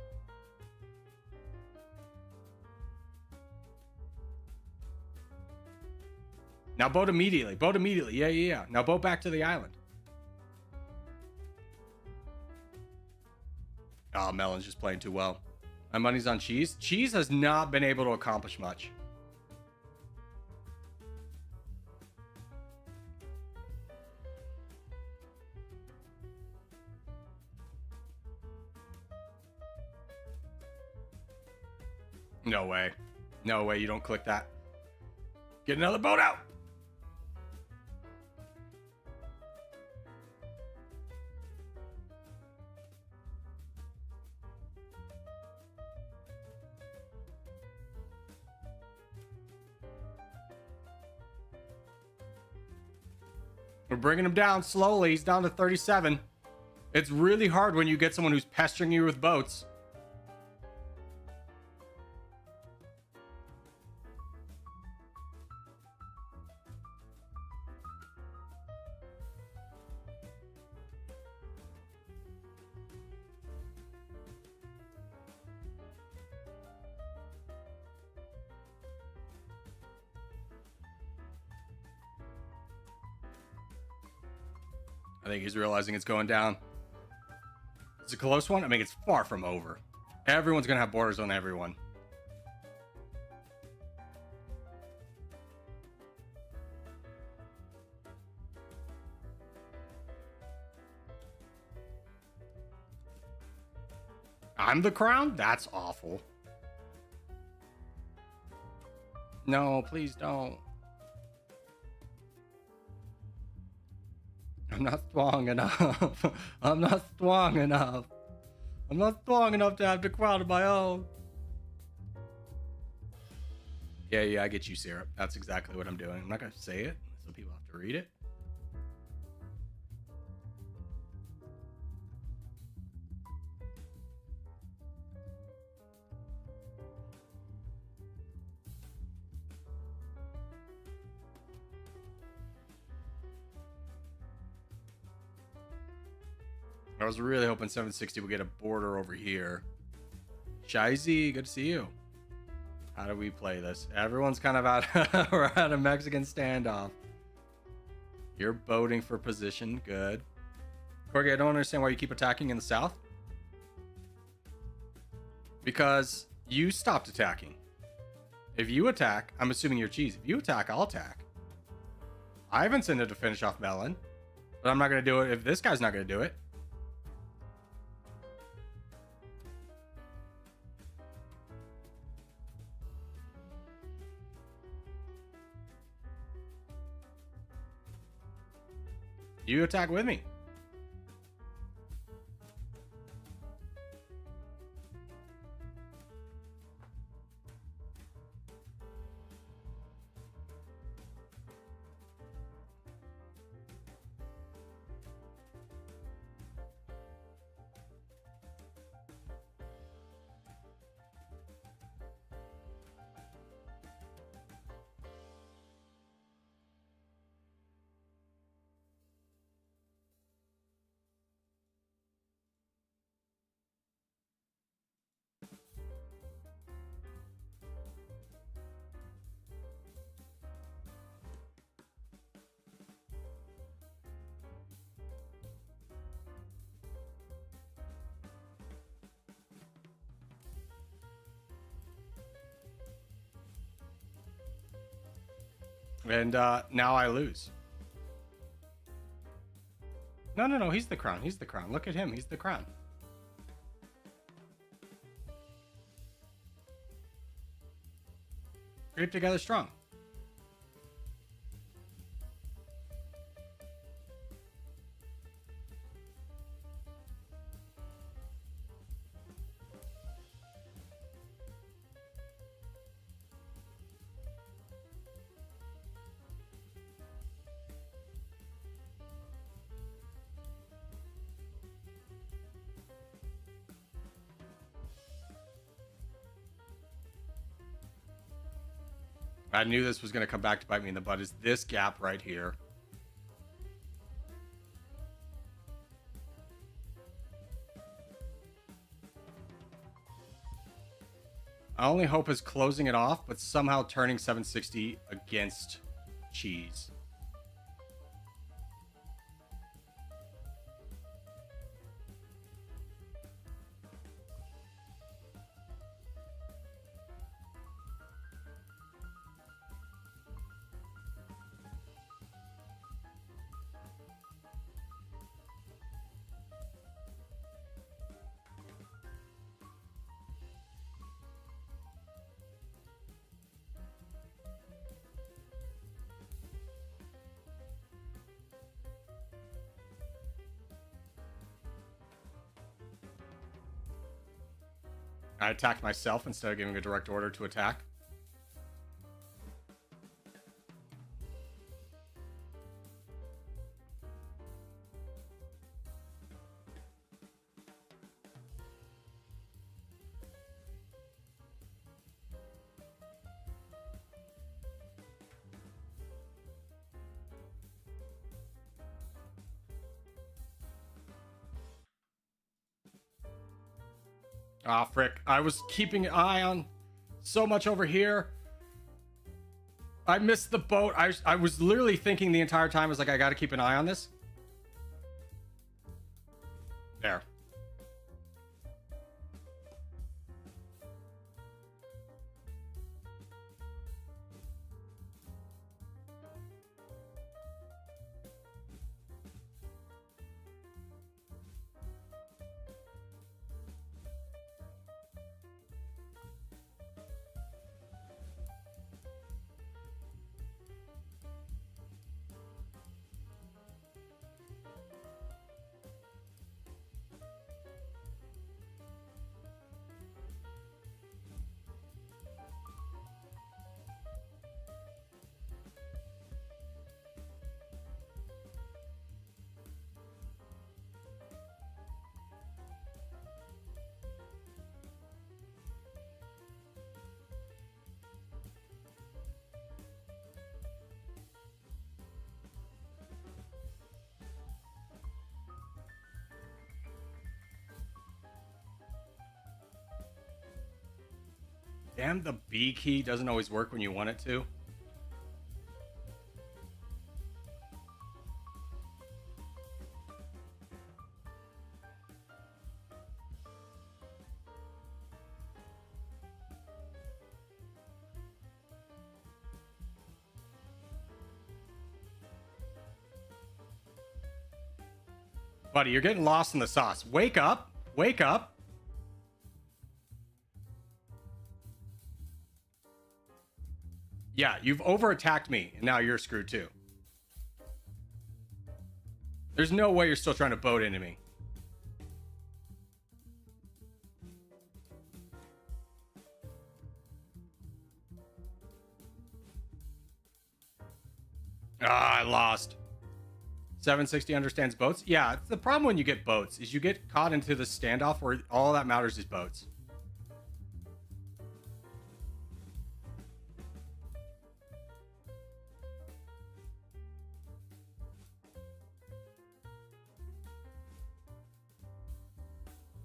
Now boat immediately. Boat immediately. Yeah. Now boat back to the island. Oh, Melon's just playing too well. My money's on Cheese. Cheese has not been able to accomplish much. No way. No way you don't click that. Get another boat out. We're bringing him down slowly. He's down to 37. It's really hard when you get someone who's pestering you with boats. I think he's realizing it's going down. It's a close one. I mean, it's far from over. Everyone's going to have borders on everyone. I'm the crown? That's awful. No, please don't. I'm not strong enough. I'm not strong enough. I'm not strong enough to have the crowd of my own. Yeah, I get you, Syrup. That's exactly what I'm doing. I'm not going to say it, so people have to read it. I was really hoping 760 would get a border over here. Shizy, good to see you. How do we play this? Everyone's kind of out. We're at a Mexican standoff. You're voting for position. Good. Corgi, I don't understand why you keep attacking in the south. Because you stopped attacking. If you attack, I'm assuming you're cheese. If you attack, I'll attack. I haven't sent it to finish off Melon. But I'm not going to do it if this guy's not going to do it. You attack with me. And now I lose. No. He's the crown. He's the crown. Look at him. He's the crown. Group together strong. I knew this was going to come back to bite me in the butt. Is this gap right here? I only hope is closing it off, but somehow turning 760 against cheese. I attacked myself instead of giving a direct order to attack. Ah, frick. I was keeping an eye on so much over here. I missed the boat. I was literally thinking the entire time, I was like, I gotta keep an eye on this. There. Damn, the B key doesn't always work when you want it to. Buddy, you're getting lost in the sauce. Wake up. Wake up. Yeah, you've over-attacked me, and now you're screwed too. There's no way you're still trying to boat into me. Ah, I lost. 760 understands boats. Yeah, it's the problem when you get boats is you get caught into the standoff where all that matters is boats.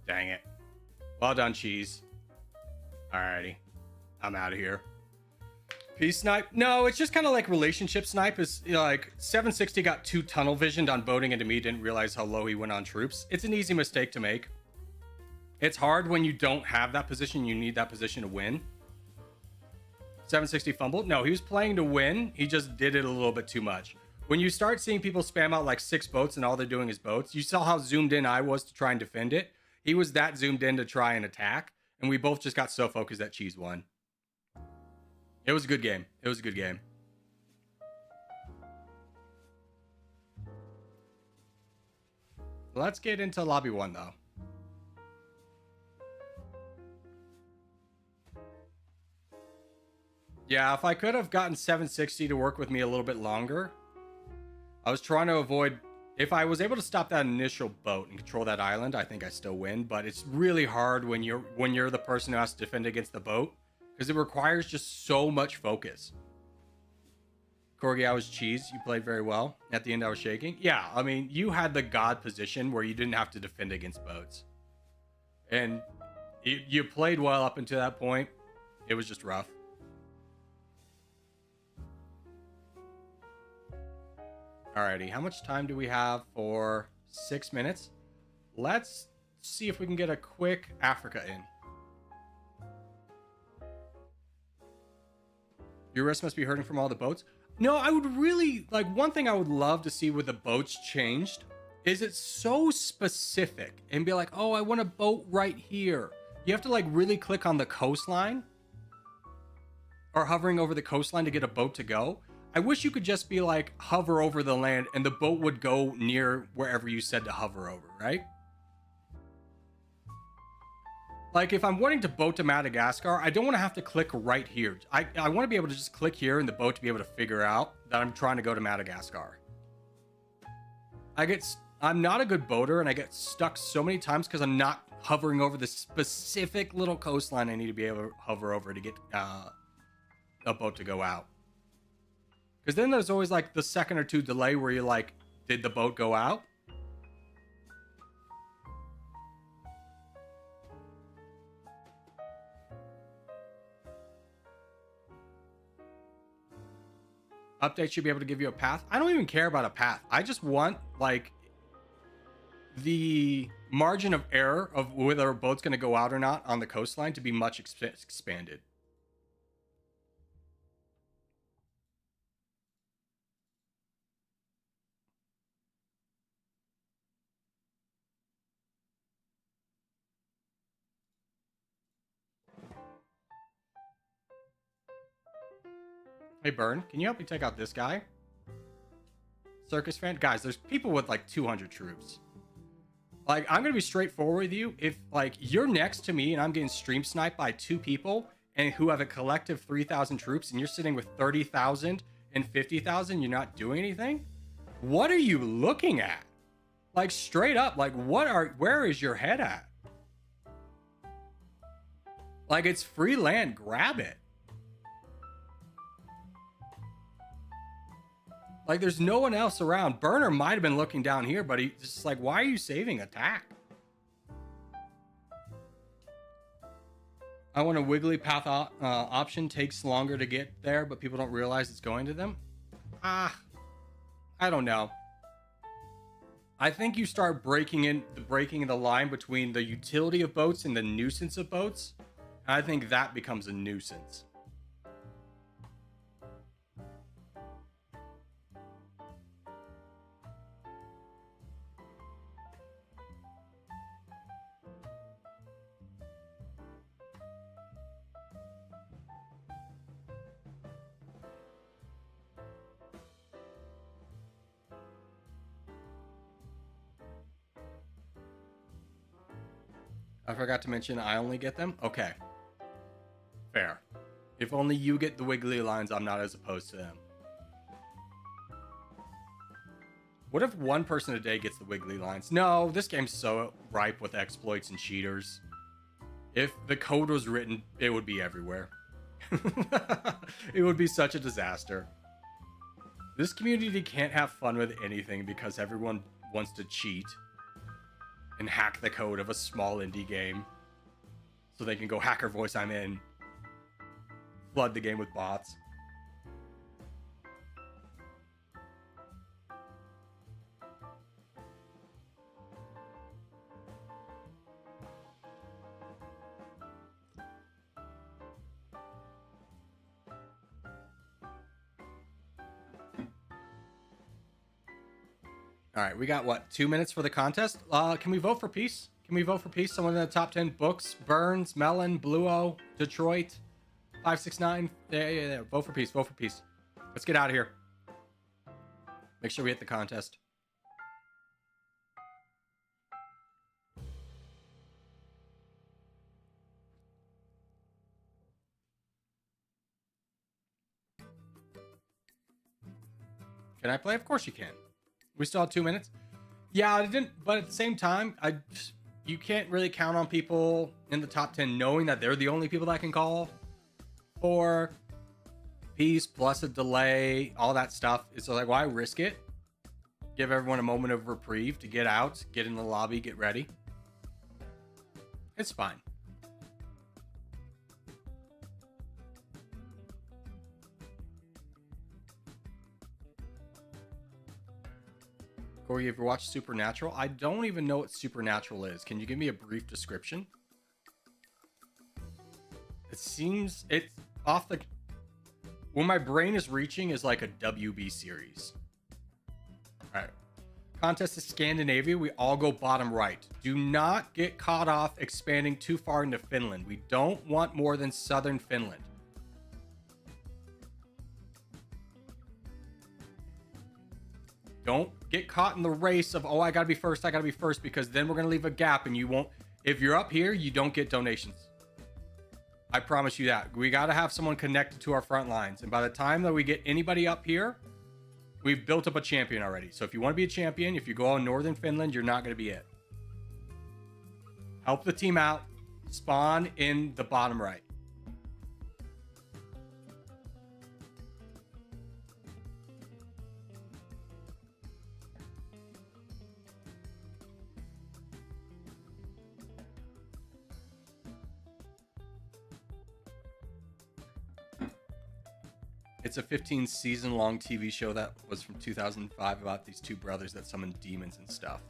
Dang it. Well done, cheese. Alrighty. I'm out of here. Peace snipe? No, it's just kind of like relationship snipe. Is like 760 got too tunnel visioned on boating into me, didn't realize how low he went on troops. It's an easy mistake to make. It's hard when you don't have that position. You need that position to win. 760 fumbled. No, he was playing to win. He just did it a little bit too much. When you start seeing people spam out like 6 boats and all they're doing is boats, you saw how zoomed in I was to try and defend it. He was that zoomed in to try and attack. And we both just got so focused that cheese won. It was a good game. It was a good game. Let's get into lobby 1 though. Yeah, if I could have gotten 760 to work with me a little bit longer. I was trying to avoid... If I was able to stop that initial boat and control that island, I think I still win. But it's really hard when you're the person who has to defend against the boat. Because it requires just so much focus. Corgi, I was cheese. You played very well. At the end, I was shaking. Yeah, I mean, you had the god position where you didn't have to defend against boats. And you played well up until that point. It was just rough. Alrighty, how much time do we have for 6 minutes? Let's see if we can get a quick Africa in. Your wrist must be hurting from all the boats. No, I would really, like, one thing I would love to see with the boats changed is it's so specific and be like, oh, I want a boat right here. You have to, like, really click on the coastline or hovering over the coastline to get a boat to go. I wish you could just be like, hover over the land and the boat would go near wherever you said to hover over, right? Like, if I'm wanting to boat to Madagascar, I don't want to have to click right here. I want to be able to just click here in the boat to be able to figure out that I'm trying to go to Madagascar. I'm not a good boater, and I get stuck so many times because I'm not hovering over the specific little coastline I need to be able to hover over to get a boat to go out. Because then there's always, like, the second or two delay where you're like, did the boat go out? Update should be able to give you a path. I don't even care about a path. I just want, like, the margin of error of whether a boat's going to go out or not on the coastline to be much expanded. Hey, Burn, can you help me take out this guy? Circus fan? Guys, there's people with like 200 troops. Like, I'm going to be straightforward with you. If, like, you're next to me and I'm getting stream sniped by 2 people and who have a collective 3,000 troops and you're sitting with 30,000 and 50,000, you're not doing anything? What are you looking at? Like, straight up, like, where is your head at? Like, it's free land, grab it. Like, there's no one else around. Burner might have been looking down here, but he's just like, why are you saving attack? I want a Wiggly Path option takes longer to get there, but people don't realize it's going to them. I don't know. I think you start breaking the line between the utility of boats and the nuisance of boats. And I think that becomes a nuisance. I forgot to mention I only get them? Okay. Fair. If only you get the wiggly lines, I'm not as opposed to them. What if one person a day gets the wiggly lines? No, this game's so ripe with exploits and cheaters. If the code was written, it would be everywhere. It would be such a disaster. This community can't have fun with anything because everyone wants to cheat and hack the code of a small indie game so they can go hacker voice I'm in, flood the game with bots. All right, we got what, 2 minutes for the contest? Can we vote for peace? Can we vote for peace? Someone in the top 10 books: Burns, Melon, Bluo, Detroit, 569. Yeah. Vote for peace. Vote for peace. Let's get out of here. Make sure we hit the contest. Can I play? Of course you can. We still have 2 minutes. Yeah, I didn't, but at the same time, you can't really count on people in the top 10 knowing that they're the only people that can call for peace plus a delay, all that stuff. It's like, why risk it? Give everyone a moment of reprieve to get out, get in the lobby, get ready. It's fine. Corey, have you watched Supernatural? I don't even know what Supernatural is. Can you give me a brief description? It seems it's off the... When my brain is reaching is like a WB series. All right. Contest is Scandinavia. We all go bottom right. Do not get caught off expanding too far into Finland. We don't want more than southern Finland. Don't get caught in the race of, oh, I gotta be first, because then we're gonna leave a gap and you won't. If you're up here, you don't get donations. I promise you that. We gotta have someone connected to our front lines. And by the time that we get anybody up here, we've built up a champion already. So if you want to be a champion, if you go on Northern Finland, you're not gonna be it. Help the team out. Spawn in the bottom right. It's a 15-season-long TV show that was from 2005 about these two brothers that summoned demons and stuff.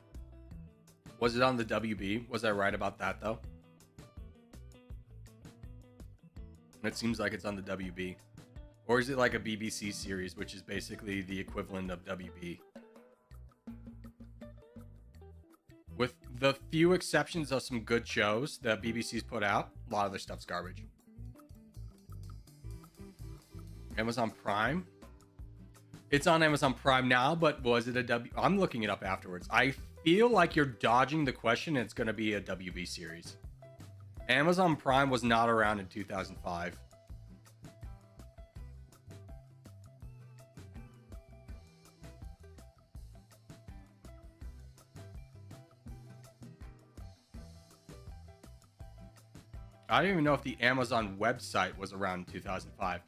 Was it on the WB? Was I right about that, though? It seems like it's on the WB. Or is it like a BBC series, which is basically the equivalent of WB? With the few exceptions of some good shows that BBC's put out, a lot of their stuff's garbage. Amazon Prime? It's on Amazon Prime now, but was it a W? I'm looking it up afterwards. I feel like you're dodging the question and it's going to be a WB series. Amazon Prime was not around in 2005. I don't even know if the Amazon website was around in 2005.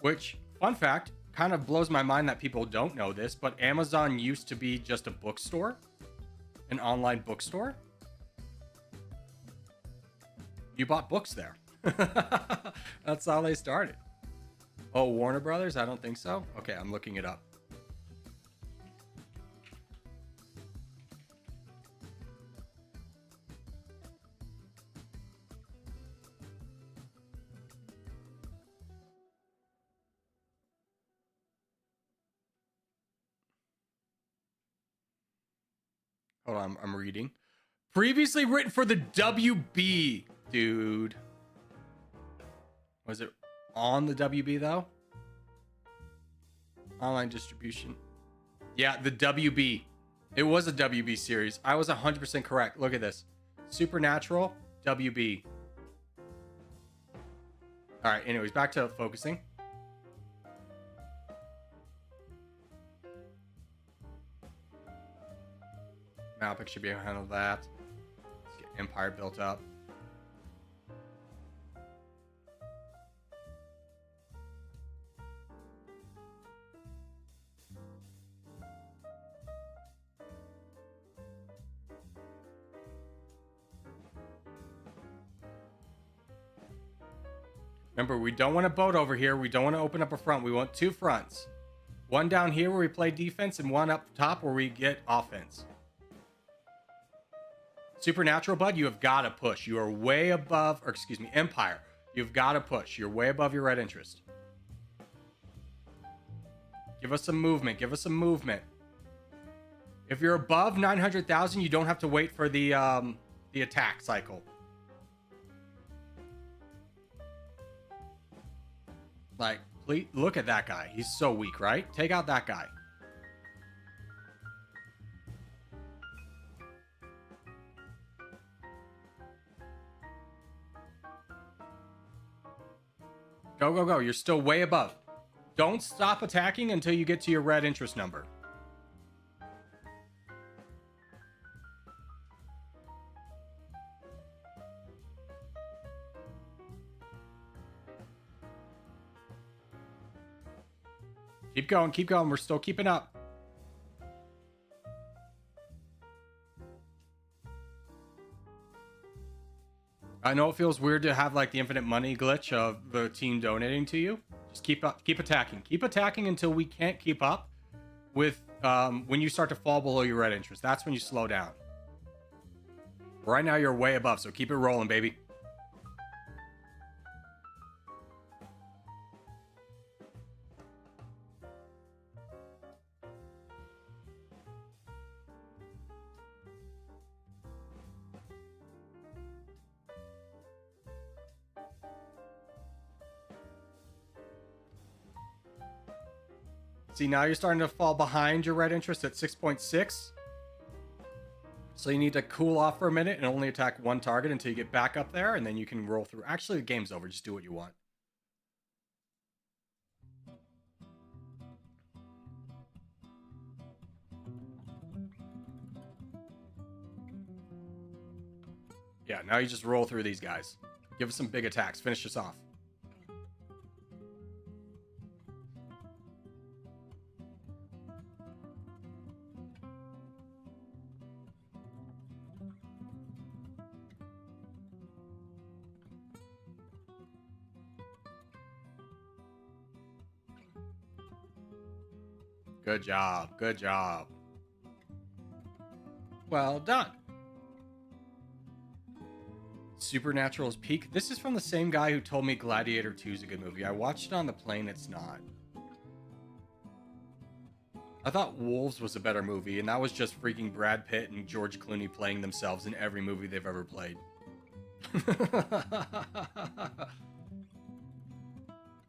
Which, fun fact, kind of blows my mind that people don't know this, but Amazon used to be just a bookstore, an online bookstore. You bought books there. That's how they started. Oh, Warner Brothers? I don't think so. Okay, I'm looking it up. Hold on, I'm reading. Previously written for the WB, dude. Was it on the WB though? Online distribution. Yeah, the WB. It was a WB series. I was 100% correct. Look at this. Supernatural, WB. All right, anyways, back to focusing. Malpic should be able to handle that. Let's get Empire built up. Remember, we don't want a boat over here. We don't want to open up a front. We want two fronts. One down here where we play defense and one up top where we get offense. Supernatural, bud, you have got to push. You are way above, or excuse me, Empire. You've got to push. You're way above your red interest. Give us some movement. Give us some movement. If you're above 900,000, you don't have to wait for the attack cycle. Like, please, look at that guy. He's so weak, right? Take out that guy. Go, go, go. You're still way above. Don't stop attacking until you get to your red interest number. Keep going, keep going. We're still keeping up. I know it feels weird to have like the infinite money glitch of the team donating to you. Just keep up, keep attacking. Keep attacking until we can't keep up with when you start to fall below your red interest. That's when you slow down. Right now you're way above, so keep it rolling, baby. See, now you're starting to fall behind your red interest at 6.6. So you need to cool off for a minute and only attack one target until you get back up there, and then you can roll through. Actually, the game's over. Just do what you want. Yeah, now you just roll through these guys. Give us some big attacks. Finish this off. Good job. Good job. Well done. Supernatural's Peak. This is from the same guy who told me Gladiator 2 is a good movie. I watched it on the plane. It's not. I thought Wolves was a better movie, and that was just freaking Brad Pitt and George Clooney playing themselves in every movie they've ever played.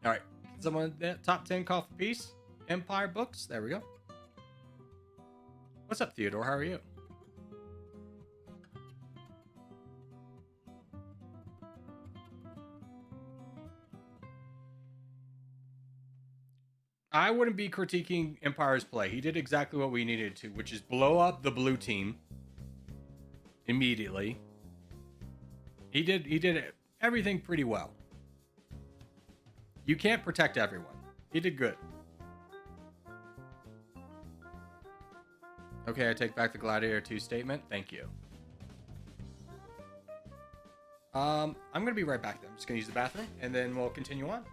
All right. Someone top 10 call for peace? Empire books. There we go. What's up, Theodore? How are you? I wouldn't be critiquing Empire's play. He did exactly what we needed to, which is blow up the blue team immediately. He did everything pretty well. You can't protect everyone. He did good. Okay, I take back the Gladiator 2 statement. Thank you. I'm gonna be right back then. I'm just gonna use the bathroom and then we'll continue on.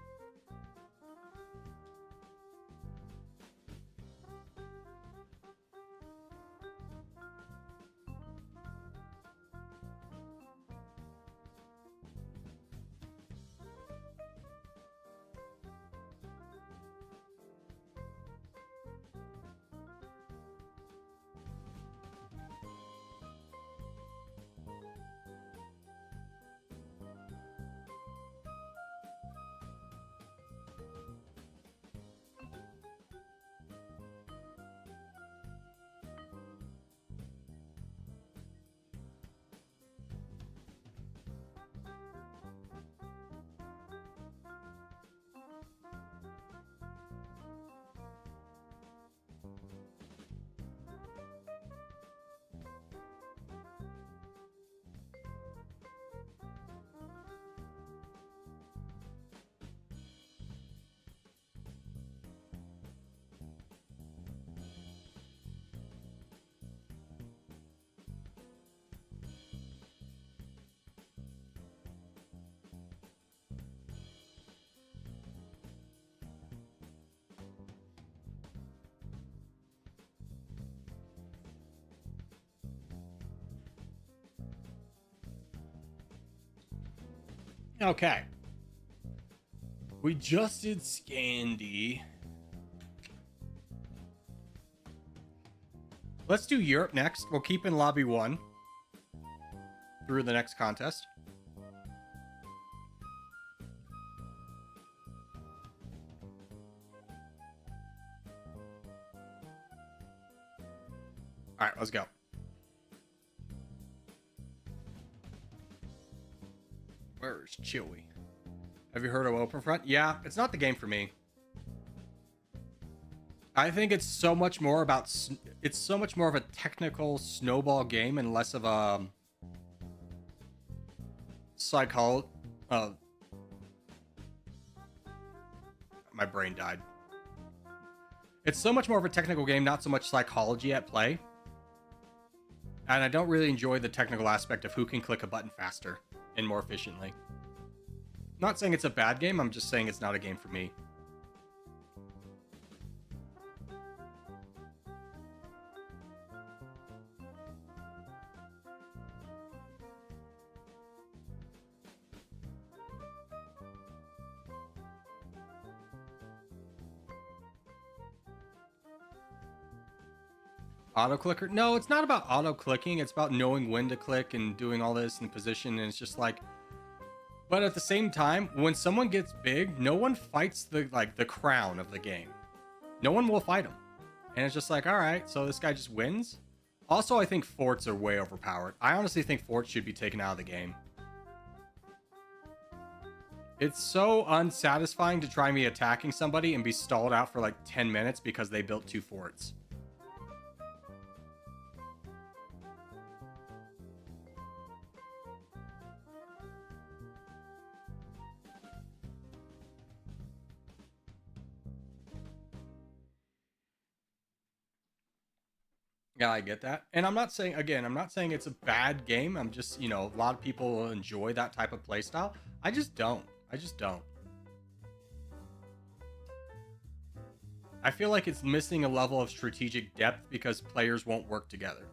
Okay. We just did Scandi. Let's do Europe next. We'll keep in lobby 1 through the next contest. All right, let's go. Where's Chewy? Have you heard of Openfront? Yeah, it's not the game for me. I think it's so much more about... It's so much more of a technical snowball game and less of a... psychology... my brain died. It's so much more of a technical game, not so much psychology at play. And I don't really enjoy the technical aspect of who can click a button faster and more efficiently. Not saying it's a bad game, I'm just saying it's not a game for me. Auto clicker? No, it's not about auto clicking. It's about knowing when to click and doing all this in position. And it's just like, but at the same time, when someone gets big, no one fights the crown of the game. No one will fight him. And it's just like, all right, so this guy just wins. Also, I think forts are way overpowered. I honestly think forts should be taken out of the game. It's so unsatisfying to try me attacking somebody and be stalled out for like 10 minutes because they built 2 forts. Yeah, I get that. And I'm not saying, again, I'm not saying it's a bad game. I'm just, you know, a lot of people enjoy that type of playstyle. I just don't. I just don't. I feel like it's missing a level of strategic depth because players won't work together.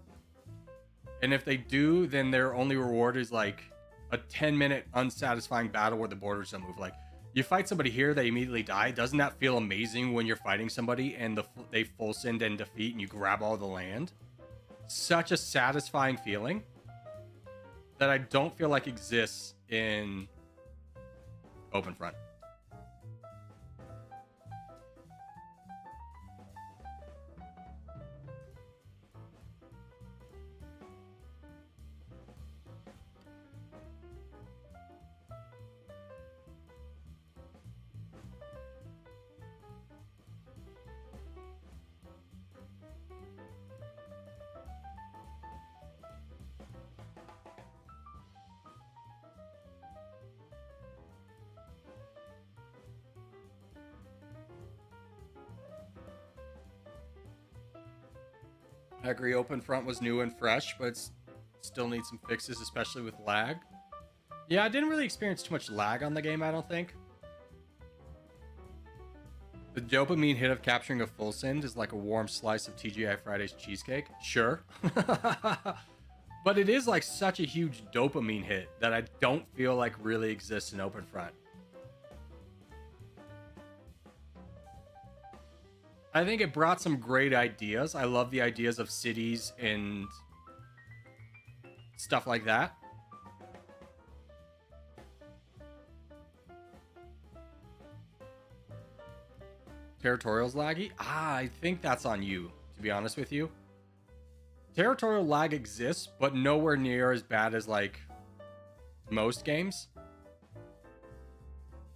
And if they do, then their only reward is like a 10-minute unsatisfying battle where the borders don't move. Like, you fight somebody here, they immediately die. Doesn't that feel amazing when you're fighting somebody and they full send and defeat and you grab all the land? Such a satisfying feeling that I don't feel like exists in Openfront. I agree, Openfront was new and fresh, but it still needs some fixes, especially with lag. Yeah, I didn't really experience too much lag on the game, I don't think. The dopamine hit of capturing a full send is like a warm slice of TGI Fridays cheesecake. Sure. But it is like such a huge dopamine hit that I don't feel like really exists in open front. I think it brought some great ideas. I love the ideas of cities and stuff like that. Territorial's laggy? I think that's on you, to be honest with you. Territorial lag exists, but nowhere near as bad as like most games.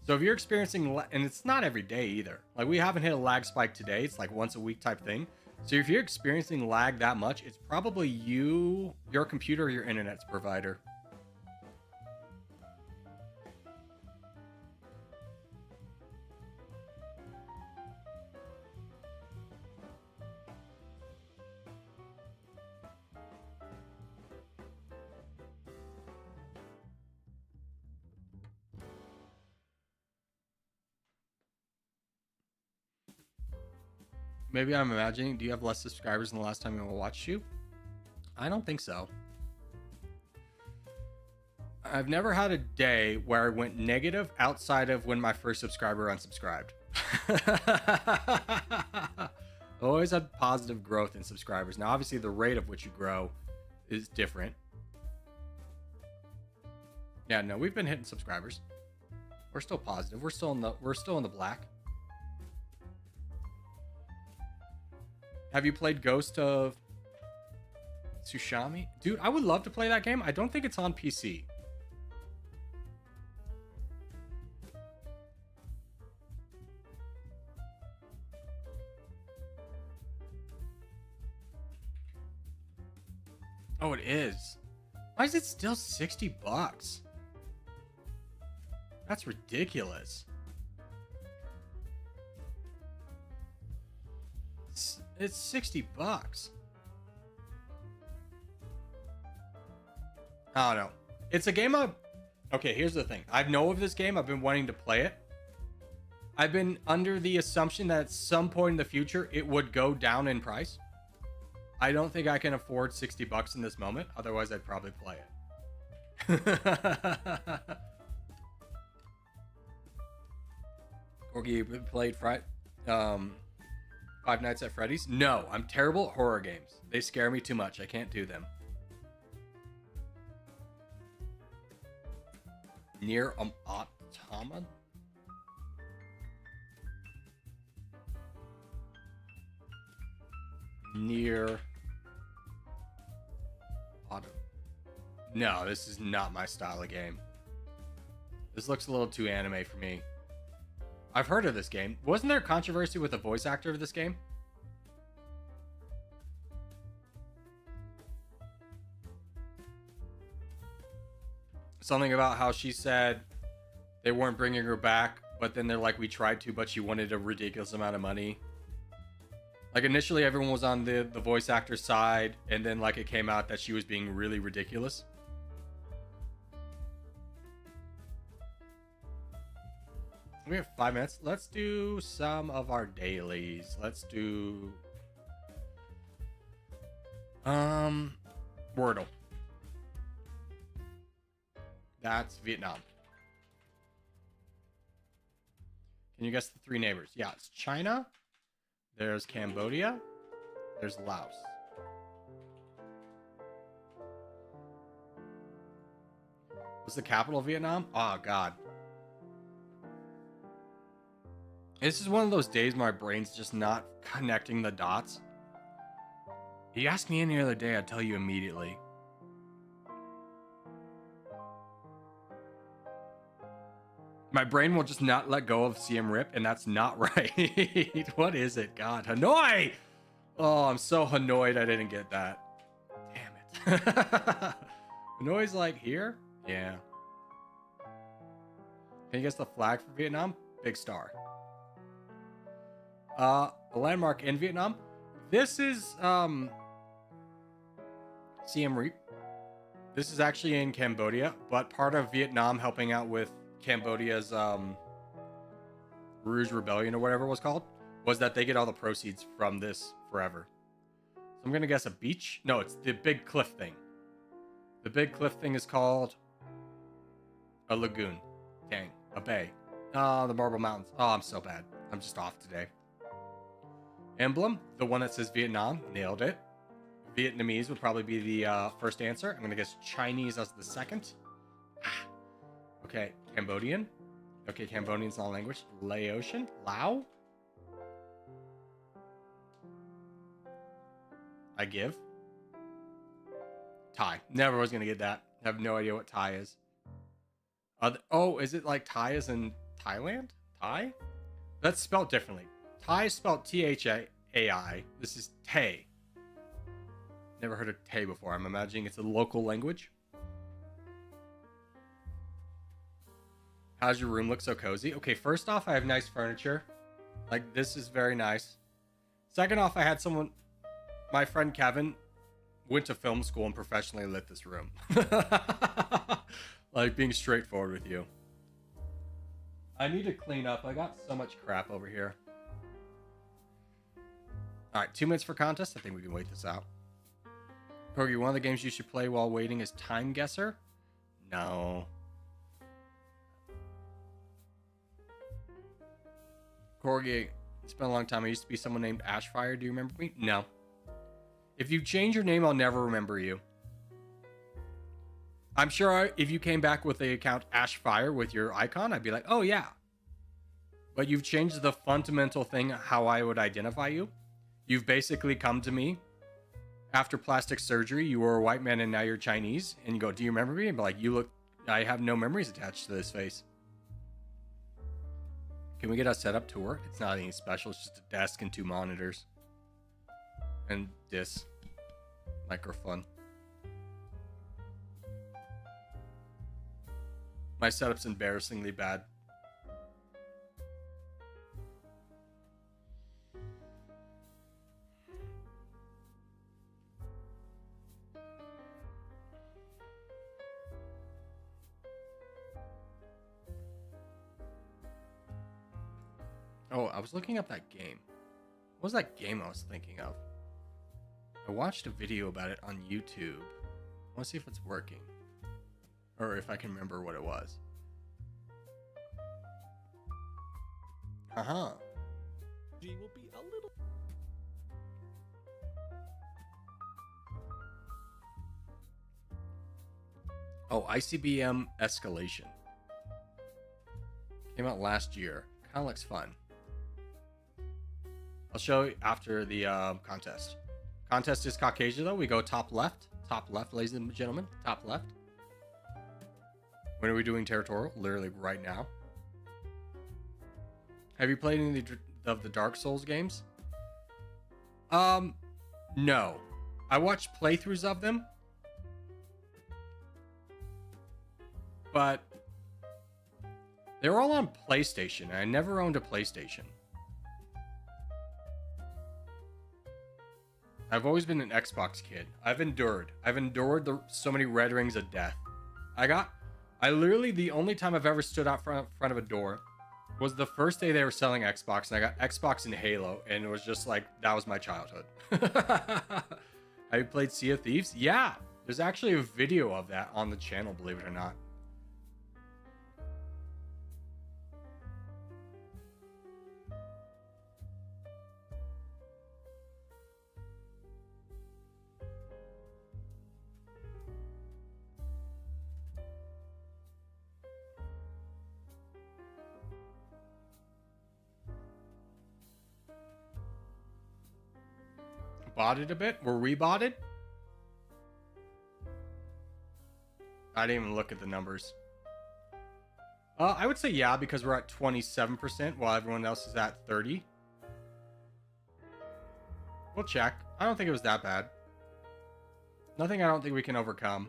So if you're experiencing, and it's not every day either. Like we haven't hit a lag spike today. It's like once a week type thing. So if you're experiencing lag that much, it's probably you, your computer, or your internet's provider. Maybe I'm imagining. Do you have less subscribers than the last time I watched you? I don't think so. I've never had a day where I went negative outside of when my first subscriber unsubscribed. Always had positive growth in subscribers. Now, obviously, the rate of which you grow is different. Yeah, no, we've been hitting subscribers. We're still positive. We're still in the black. Have you played Ghost of Tsushima? Dude, I would love to play that game. I don't think it's on PC. Oh, it is. Why is it still 60 bucks? That's ridiculous. It's 60 bucks. I don't know. It's a game okay, here's the thing. I know of this game. I've been wanting to play it. I've been under the assumption that at some point in the future, it would go down in price. I don't think I can afford 60 bucks in this moment. Otherwise, I'd probably play it. Corgi, you played Five Nights at Freddy's? No, I'm terrible at horror games. They scare me too much. I can't do them. Near Automata? Near Auto. No, this is not my style of game. This looks a little too anime for me. I've heard of this game. Wasn't there controversy with the voice actor of this game? Something about how she said they weren't bringing her back, but then they're like, we tried to, but she wanted a ridiculous amount of money. Like initially everyone was on the voice actor's side, and then like it came out that she was being really ridiculous. We have 5 minutes. Let's do some of our dailies. Let's do Wordle. That's Vietnam. Can you guess the three neighbors? Yeah, it's China. There's Cambodia. There's Laos. What's the capital of Vietnam? Oh, God. This is one of those days my brain's just not connecting the dots. If you asked me any other day, I'd tell you immediately. My brain will just not let go of Siem Reap, and that's not right. What is it? God, Hanoi! Oh, I'm so annoyed I didn't get that. Damn it. Hanoi's like here? Yeah. Can you guess the flag for Vietnam? Big star. A landmark in Vietnam. This is Siem Reap. This is actually in Cambodia, but part of Vietnam helping out with Cambodia's Rouge Rebellion or whatever it was called, was that they get all the proceeds from this forever. So I'm going to guess a beach. No, it's the big cliff thing. The big cliff thing is called a lagoon. Dang, a bay. The Marble Mountains. Oh, I'm so bad. I'm just off today. Emblem, the one that says Vietnam. Nailed it. Vietnamese would probably be the first answer. I'm going to guess Chinese as the second. Okay, Cambodian. Okay, Cambodian's not a language. Laotian? Lao? I give. Thai. Never was going to get that. I have no idea what Thai is. Oh, is it like Thai as in Thailand? Thai? That's spelled differently. Thai is spelled Thai. This is Tay. Never heard of Tay before. I'm imagining it's a local language. How's your room look so cozy? Okay, first off, I have nice furniture. Like, this is very nice. Second off, I had someone... My friend Kevin went to film school and professionally lit this room. Like, being straightforward with you. I need to clean up. I got so much crap over here. Alright, 2 minutes for contest. I think we can wait this out. Corgi, one of the games you should play while waiting is Time Guesser? No. Corgi, it's been a long time. I used to be someone named Ashfire. Do you remember me? No. If you change your name, I'll never remember you. I'm sure if you came back with the account Ashfire with your icon, I'd be like, oh yeah. But you've changed the fundamental thing how I would identify you. You've basically come to me after plastic surgery. You were a white man and now you're Chinese. And you go, do you remember me? And be like, you look, I have no memories attached to this face. Can we get a setup tour? It's not anything special. It's just a desk and 2 monitors. And this microphone. My setup's embarrassingly bad. Oh, I was looking up that game. What was that game I was thinking of? I watched a video about it on YouTube. I want to see if it's working. Or if I can remember what it was. Haha. G will be a little. Oh, ICBM Escalation. Came out last year. Kind of looks fun. I'll show you after the contest. Contest is Caucasia, though. We go top left. Top left, ladies and gentlemen. Top left. When are we doing Territorial? Literally right now. Have you played any of the Dark Souls games? No. I watched playthroughs of them. But they were all on PlayStation. I never owned a PlayStation. I've always been an Xbox kid. I've endured so many red rings of death. I literally, the only time I've ever stood out front of a door was the first day they were selling Xbox, and I got Xbox and Halo, and it was just like, that was my childhood. Have you played Sea of Thieves? Yeah, there's actually a video of that on the channel, believe it or not. Botted a bit? Were we botted? I didn't even look at the numbers. I would say yeah, because we're at 27% while everyone else is at 30. We'll check. I don't think it was that bad. Nothing I don't think we can overcome.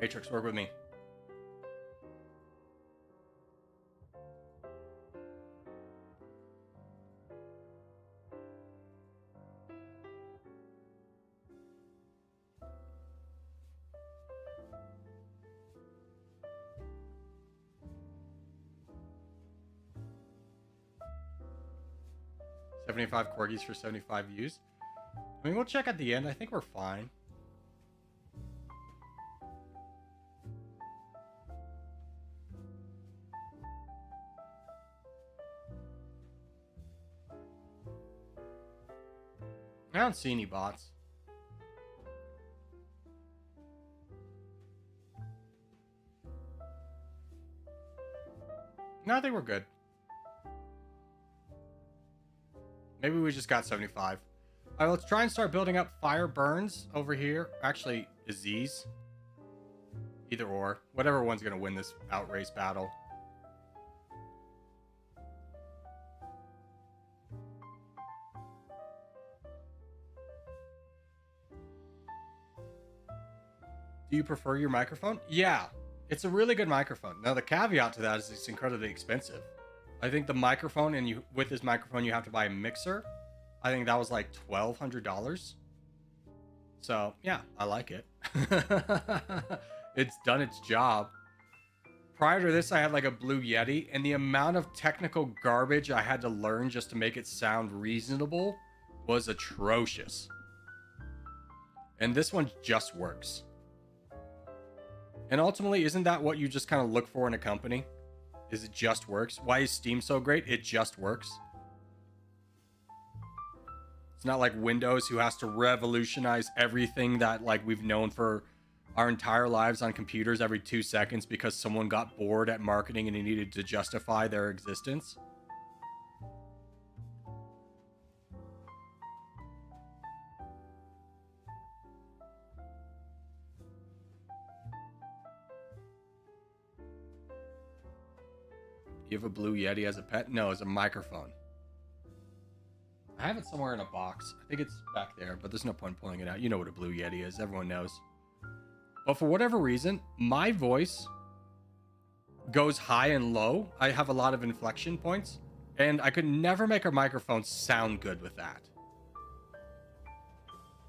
Matrix, work with me. $75 corgis for 75 views. I mean, we'll check at the end. I think we're fine. I don't see any bots. No, I think we're good. Maybe we just got 75. All right, let's try and start building up fire burns over here. Actually, Aziz. Either or. Whatever one's going to win this outrace battle. Do you prefer your microphone? Yeah, it's a really good microphone. Now, the caveat to that is it's incredibly expensive. I think the microphone, and with this microphone, you have to buy a mixer. I think that was like $1,200. So, yeah, I like it. It's done its job. Prior to this, I had like a Blue Yeti, and the amount of technical garbage I had to learn just to make it sound reasonable was atrocious. And this one just works. And ultimately, isn't that what you just kind of look for in a company? Is it just works? Why is Steam so great? It just works. It's not like Windows, who has to revolutionize everything that like we've known for our entire lives on computers every 2 seconds because someone got bored at marketing and they needed to justify their existence. You have a Blue Yeti as a pet? No, as a microphone. I have it somewhere in a box. I think it's back there, but there's no point pulling it out. You know what a Blue Yeti is. Everyone knows. But for whatever reason, my voice goes high and low. I have a lot of inflection points, and I could never make a microphone sound good with that.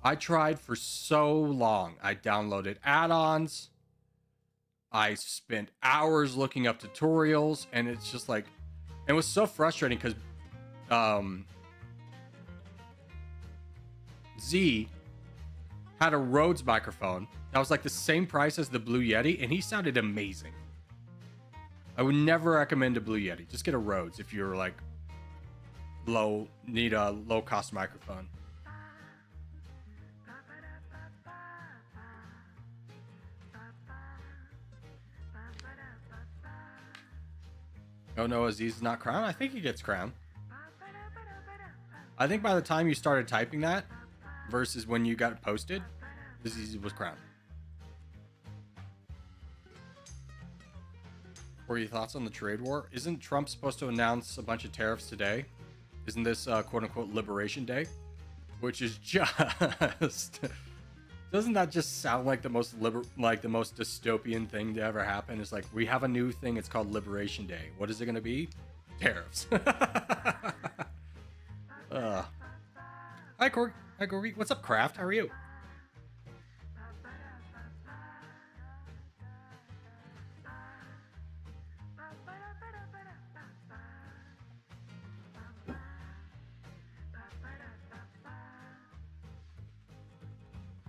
I tried for so long. I downloaded add-ons. I spent hours looking up tutorials, and it's just like, it was so frustrating because Z had a Rhodes microphone that was like the same price as the Blue Yeti, and he sounded amazing. I would never recommend a Blue Yeti. Just get a Rhodes if you're like need a low cost microphone. Oh no, Aziz is not crowned? I think he gets crowned. I think by the time you started typing that versus when you got it posted, Aziz was crowned. What are your thoughts on the trade war? Isn't Trump supposed to announce a bunch of tariffs today? Isn't this quote unquote Liberation Day? Which is just doesn't that just sound like the most dystopian thing to ever happen? It's like, we have a new thing, it's called Liberation Day. What is it gonna be? Tariffs. Hi Corey. What's up, Kraft? How are you?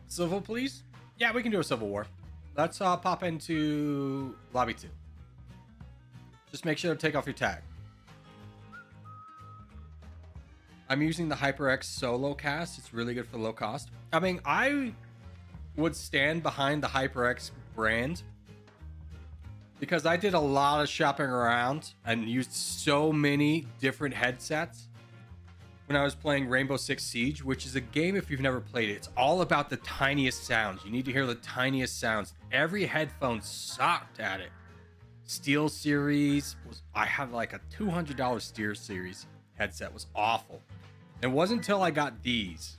Civil, please? Yeah, we can do a civil war. Let's pop into lobby 2. Just make sure to take off your tag. I'm using the HyperX Solo Cast. It's really good for low cost. I mean, I would stand behind the HyperX brand because I did a lot of shopping around and used so many different headsets when I was playing Rainbow Six Siege, which is a game, if you've never played it, it's all about the tiniest sounds. You need to hear the tiniest sounds. Every headphone sucked at it. Steel Series I have like a $200 Steel Series headset, was awful. It wasn't until I got these,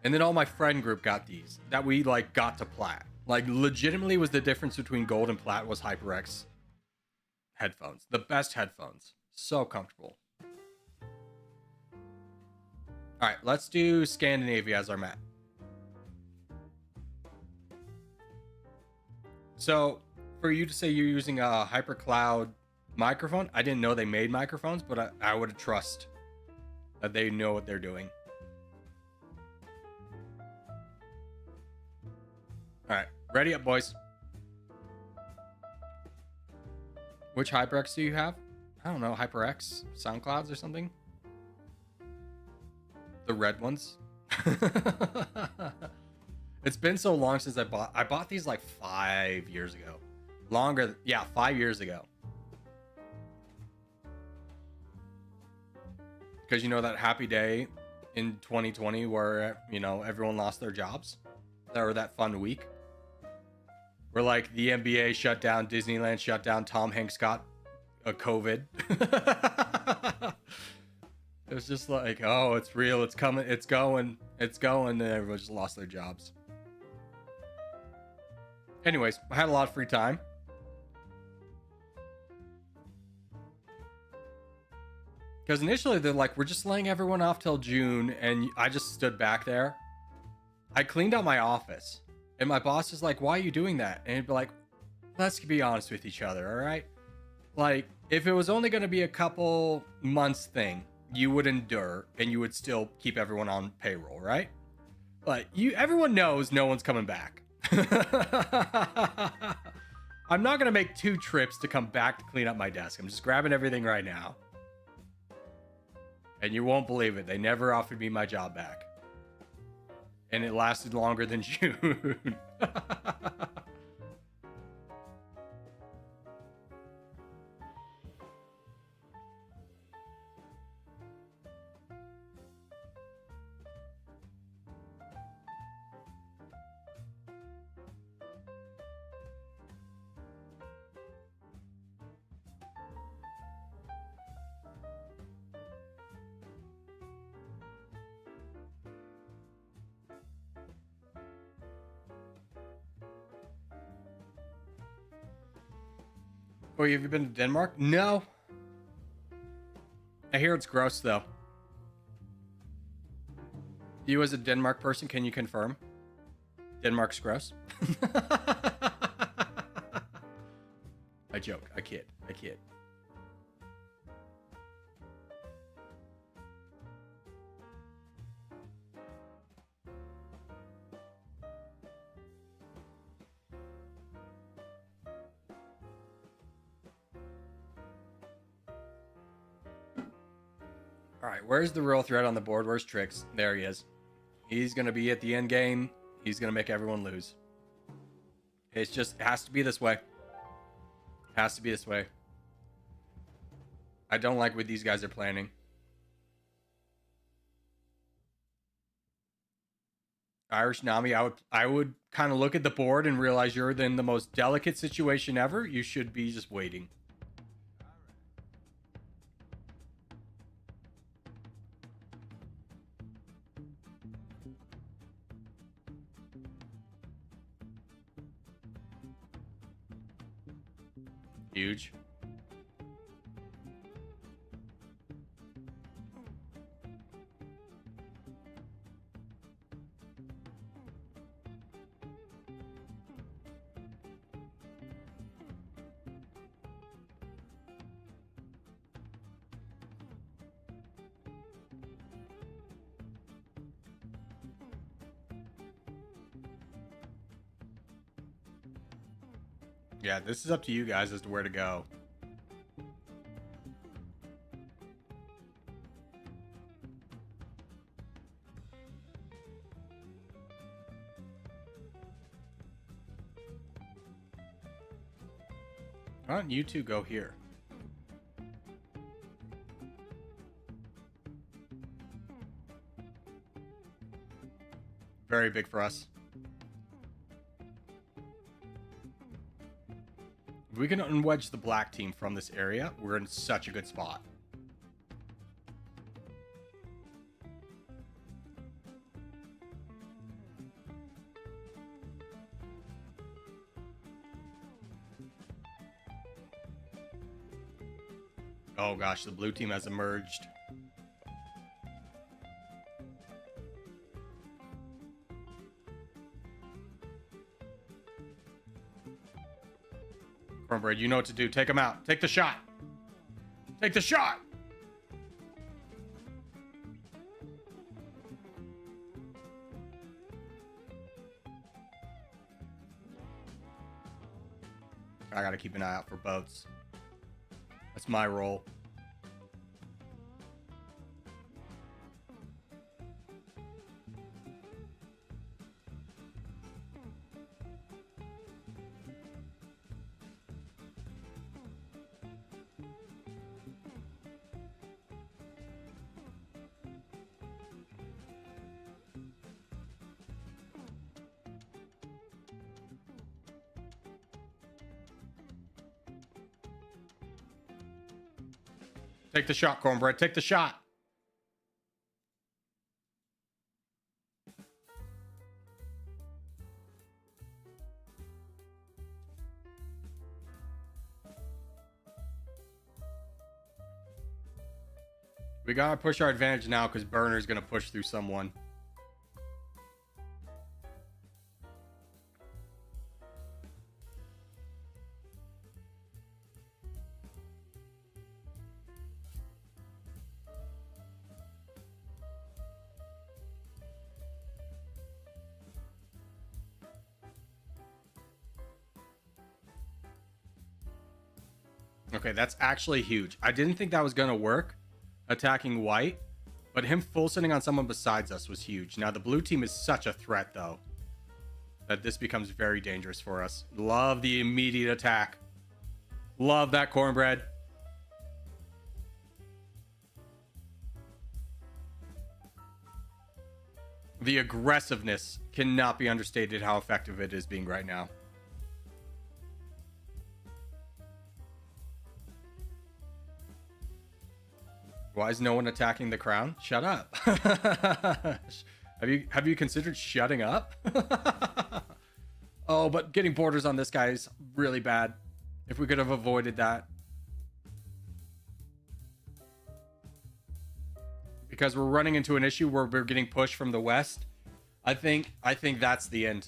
and then all my friend group got these, that we like got to plat. Like, legitimately was the difference between gold and plat was HyperX headphones. The best headphones. So comfortable. All right, let's do Scandinavia as our map. So, for you to say you're using a HyperCloud microphone, I didn't know they made microphones, but I would trust that they know what they're doing. All right, ready up, boys. Which HyperX do you have? I don't know, HyperX SoundClouds or something? The red ones? It's been so long since I bought these like 5 years ago. Longer, yeah, 5 years ago. Because you know that happy day in 2020 where, you know, everyone lost their jobs? Or that fun week? Where like the NBA shut down, Disneyland shut down, Tom Hanks got a COVID. It was just like, oh, it's real, it's coming, it's going, and everyone just lost their jobs. Anyways, I had a lot of free time. Because initially they're like, we're just laying everyone off till June, and I just stood back there. I cleaned out my office, and my boss is like, why are you doing that? And he'd be like, let's be honest with each other, all right? Like, if it was only going to be a couple months thing, you would endure, and you would still keep everyone on payroll, right? But everyone knows no one's coming back. I'm not going to make 2 trips to come back to clean up my desk. I'm just grabbing everything right now. And you won't believe it. They never offered me my job back. And it lasted longer than June. Oh, have you been to Denmark? No. I hear it's gross, though. You as a Denmark person, can you confirm? Denmark's gross? I joke. I kid. I kid. All right, where's the real threat on the board? Where's Trix? There he is. He's going to be at the end game. He's going to make everyone lose. It's just, it has to be this way. It has to be this way. I don't like what these guys are planning. Irish Nami, I would kind of look at the board and realize you're in the most delicate situation ever. You should be just waiting. Huge. Yeah, this is up to you guys as to where to go. Why don't you two go here? Very big for us. If we can unwedge the black team from this area, we're in such a good spot. Oh gosh, the blue team has emerged. Cornbread, you know what to do. Take him out. Take the shot. Take the shot. I gotta keep an eye out for boats. That's my role. Take the shot, Cornbread. Take the shot. We gotta push our advantage now because Burner's gonna push through someone. Okay, that's actually huge. I didn't think that was gonna work, attacking white, but him full sending on someone besides us was huge. Now the blue team is such a threat though, that this becomes very dangerous for us. Love the immediate attack. Love that, Cornbread. The aggressiveness cannot be understated how effective it is being right now. Why is no one attacking the crown? Shut up. Have you considered shutting up? Oh, but getting borders on this guy is really bad. If we could have avoided that. Because we're running into an issue where we're getting pushed from the west. I think that's the end.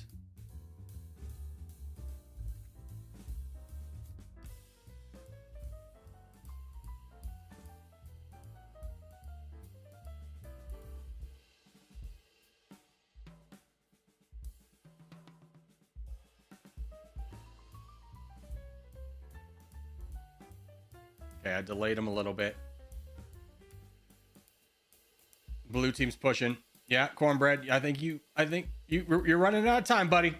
Okay, I delayed him a little bit. Blue team's pushing. Yeah, Cornbread. I think you're running out of time, buddy.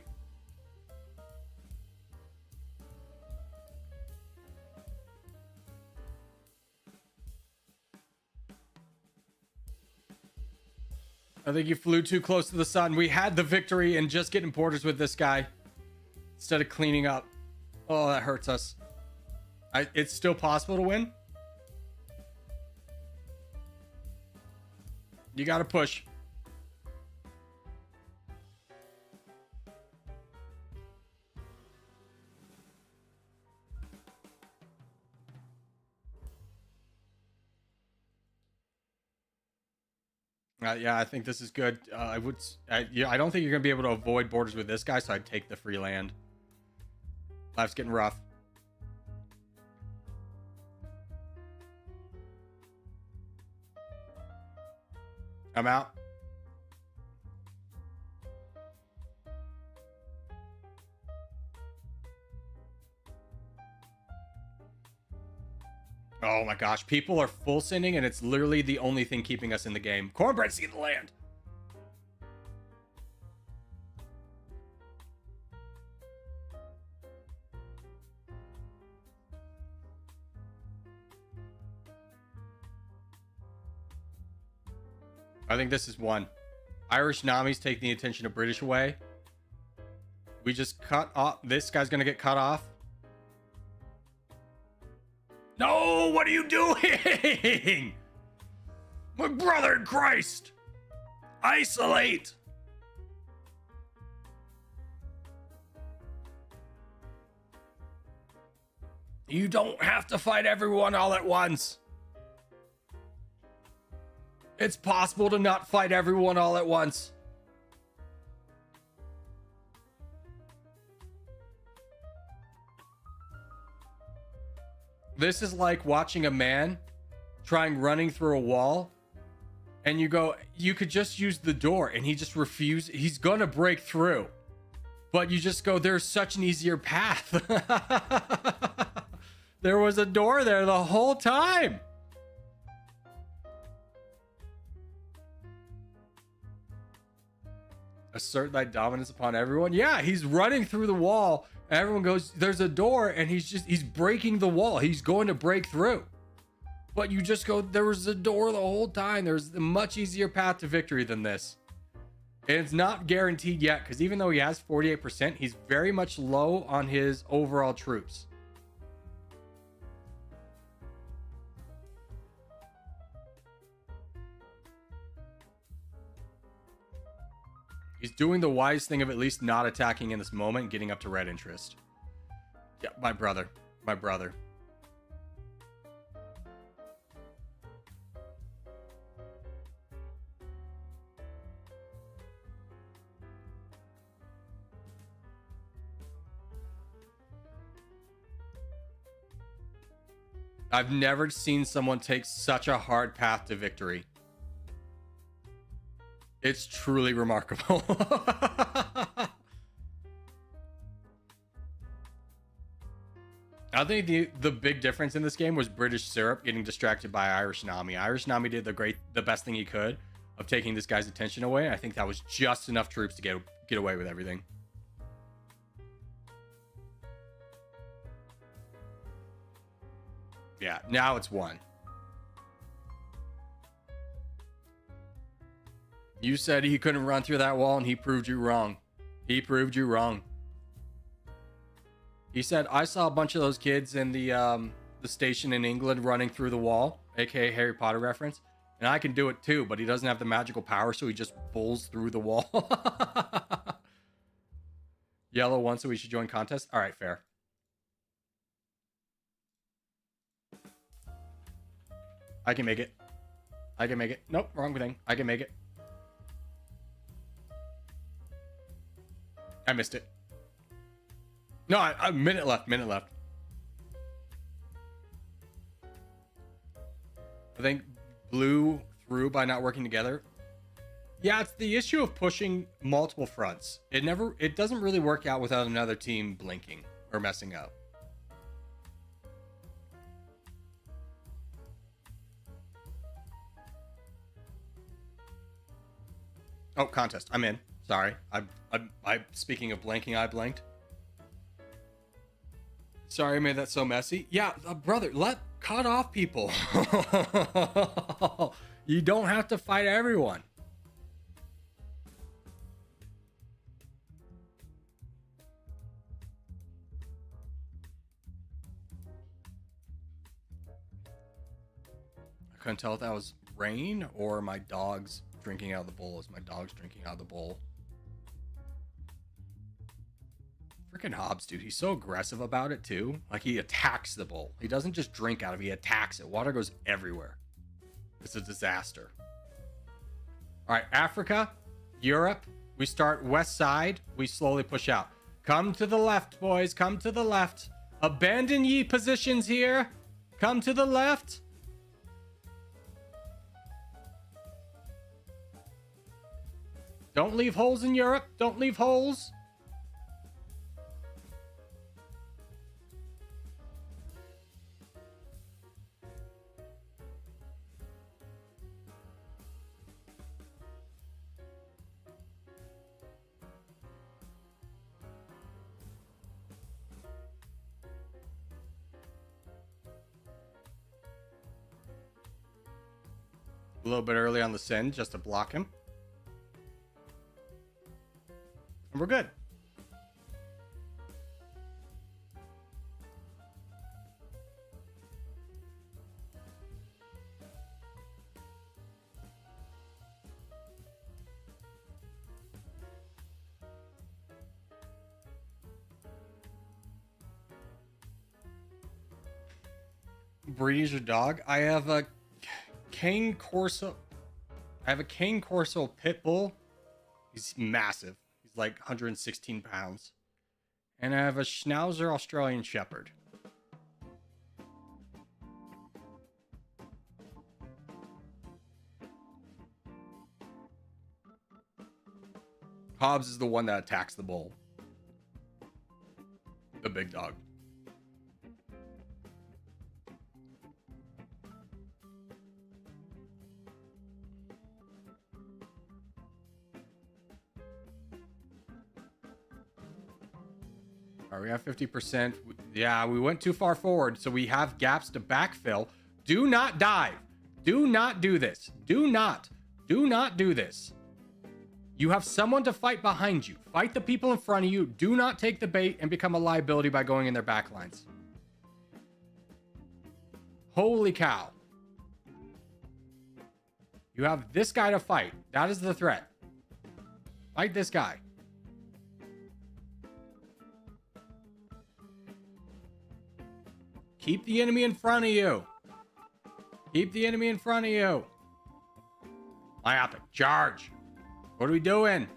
I think you flew too close to the sun. We had the victory and just getting borders with this guy instead of cleaning up. Oh, that hurts us. It's still possible to win. You gotta push. Yeah, I think this is good. I don't think you're gonna be able to avoid borders with this guy, so I'd take the free land. Life's getting rough. I'm out. Oh my gosh, people are full sending and it's literally the only thing keeping us in the game. Cornbread's getting the land. I think this is one. Irish Nami's taking the attention of British away. We just cut off. This guy's gonna get cut off. No, what are you doing? My brother in Christ. Isolate. You don't have to fight everyone all at once. It's possible to not fight everyone all at once. This is like watching a man running through a wall, and you could just use the door, and he just refused. He's gonna break through, but you just go, there's such an easier path. There was a door there the whole time. Assert thy dominance upon everyone. Yeah, he's running through the wall. Everyone goes, there's a door, and he's breaking the wall. He's going to break through. But you just go, there was a door the whole time. There's a much easier path to victory than this. And it's not guaranteed yet, because even though he has 48%, he's very much low on his overall troops. He's doing the wise thing of at least not attacking in this moment, getting up to red interest. Yeah, my brother. My brother. I've never seen someone take such a hard path to victory. It's truly remarkable. I think the big difference in this game was British Syrup getting distracted by Irish Nami. Irish Nami did the best thing he could of taking this guy's attention away. I think that was just enough troops to get away with everything. Yeah, now it's 1. You said he couldn't run through that wall, and he proved you wrong. He proved you wrong. He said, I saw a bunch of those kids in the station in England running through the wall, aka Harry Potter reference, and I can do it too, but he doesn't have the magical power, so he just bulls through the wall. Yellow won, so we should join contest? All right, fair. I can make it. I can make it. Nope, wrong thing. I can make it. I missed it. No, a minute left. I think blue through by not working together. Yeah, it's the issue of pushing multiple fronts. It doesn't really work out without another team blinking or messing up. Oh, contest. I'm in. Sorry. I speaking of blanking, I blanked. Sorry I made that so messy. Yeah, brother, cut off people. You don't have to fight everyone. I couldn't tell if that was rain or my dog's drinking out of the bowl. Is my dog's drinking out of the bowl? Freaking Hobbs, dude. He's so aggressive about it, too. Like, he attacks the bowl. He doesn't just drink out of it. He attacks it. Water goes everywhere. It's a disaster. All right, Africa, Europe. We start west side. We slowly push out. Come to the left, boys. Come to the left. Abandon ye positions here. Come to the left. Don't leave holes in Europe. Don't leave holes. A little bit early on the send just to block him. And we're good. breed is your dog? I have a Cane Corso. I have a Cane Corso pit bull. He's massive. He's like 116 pounds. And I have a Schnauzer Australian Shepherd. Hobbs is the one that attacks the bull. The big dog. All right, we have 50%. Yeah, we went too far forward, so we have gaps to backfill. Do not dive. Do not do this. Do not do this. You have someone to fight behind you. Fight the people in front of you. Do not take the bait and become a liability by going in their backlines. Holy cow. You have this guy to fight. That is the threat. Fight this guy. Keep the enemy in front of you. Keep the enemy in front of you. Myopic, charge. What are we doing?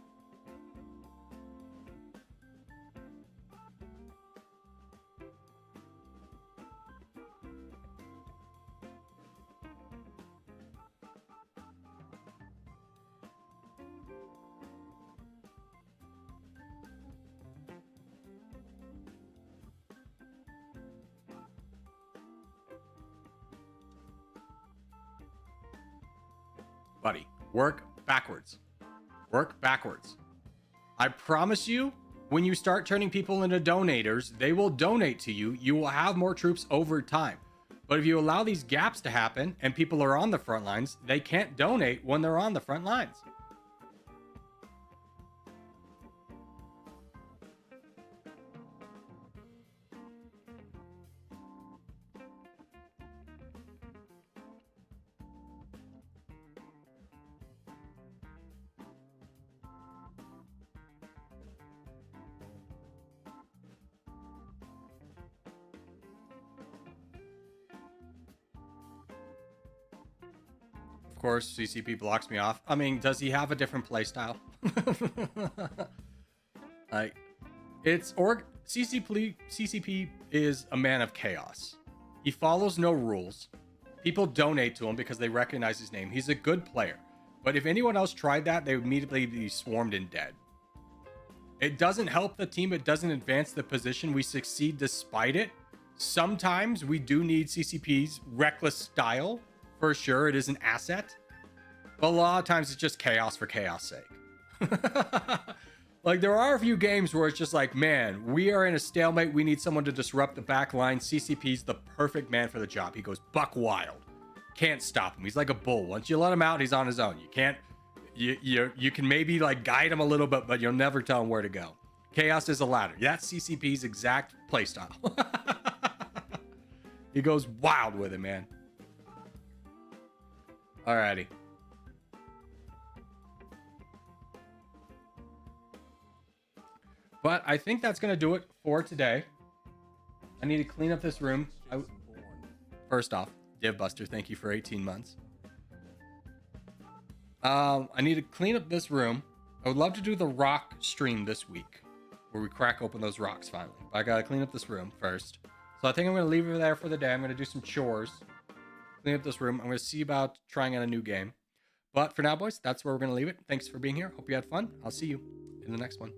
Buddy, work backwards. Work backwards. I promise you, when you start turning people into donators, they will donate to you. You will have more troops over time. But if you allow these gaps to happen and people are on the front lines, they can't donate when they're on the front lines. Of course, CCP blocks me off. I mean, does he have a different playstyle? Like, CCP is a man of chaos. He follows no rules. People donate to him because they recognize his name. He's a good player. But if anyone else tried that, they would immediately be swarmed and dead. It doesn't help the team. It doesn't advance the position. We succeed despite it. Sometimes we do need CCP's reckless style. For sure, it is an asset. But a lot of times it's just chaos for chaos sake. Like, there are a few games where it's just like, man, we are in a stalemate. We need someone to disrupt the back line. CCP's the perfect man for the job. He goes buck wild. Can't stop him. He's like a bull. Once you let him out, he's on his own. You can't... You can maybe like guide him a little bit, but you'll never tell him where to go. Chaos is a ladder. That's CCP's exact playstyle. He goes wild with it, man. Alrighty. But I think that's gonna do it for today. I need to clean up this room. First off, DivBuster, thank you for 18 months. I need to clean up this room. I would love to do the rock stream this week, where we crack open those rocks finally. But I gotta clean up this room first. So I think I'm gonna leave it there for the day. I'm gonna do some chores. Clean up this room. I'm going to see about trying out a new game. But for now, boys, that's where we're going to leave it. Thanks for being here. Hope you had fun. I'll see you in the next one.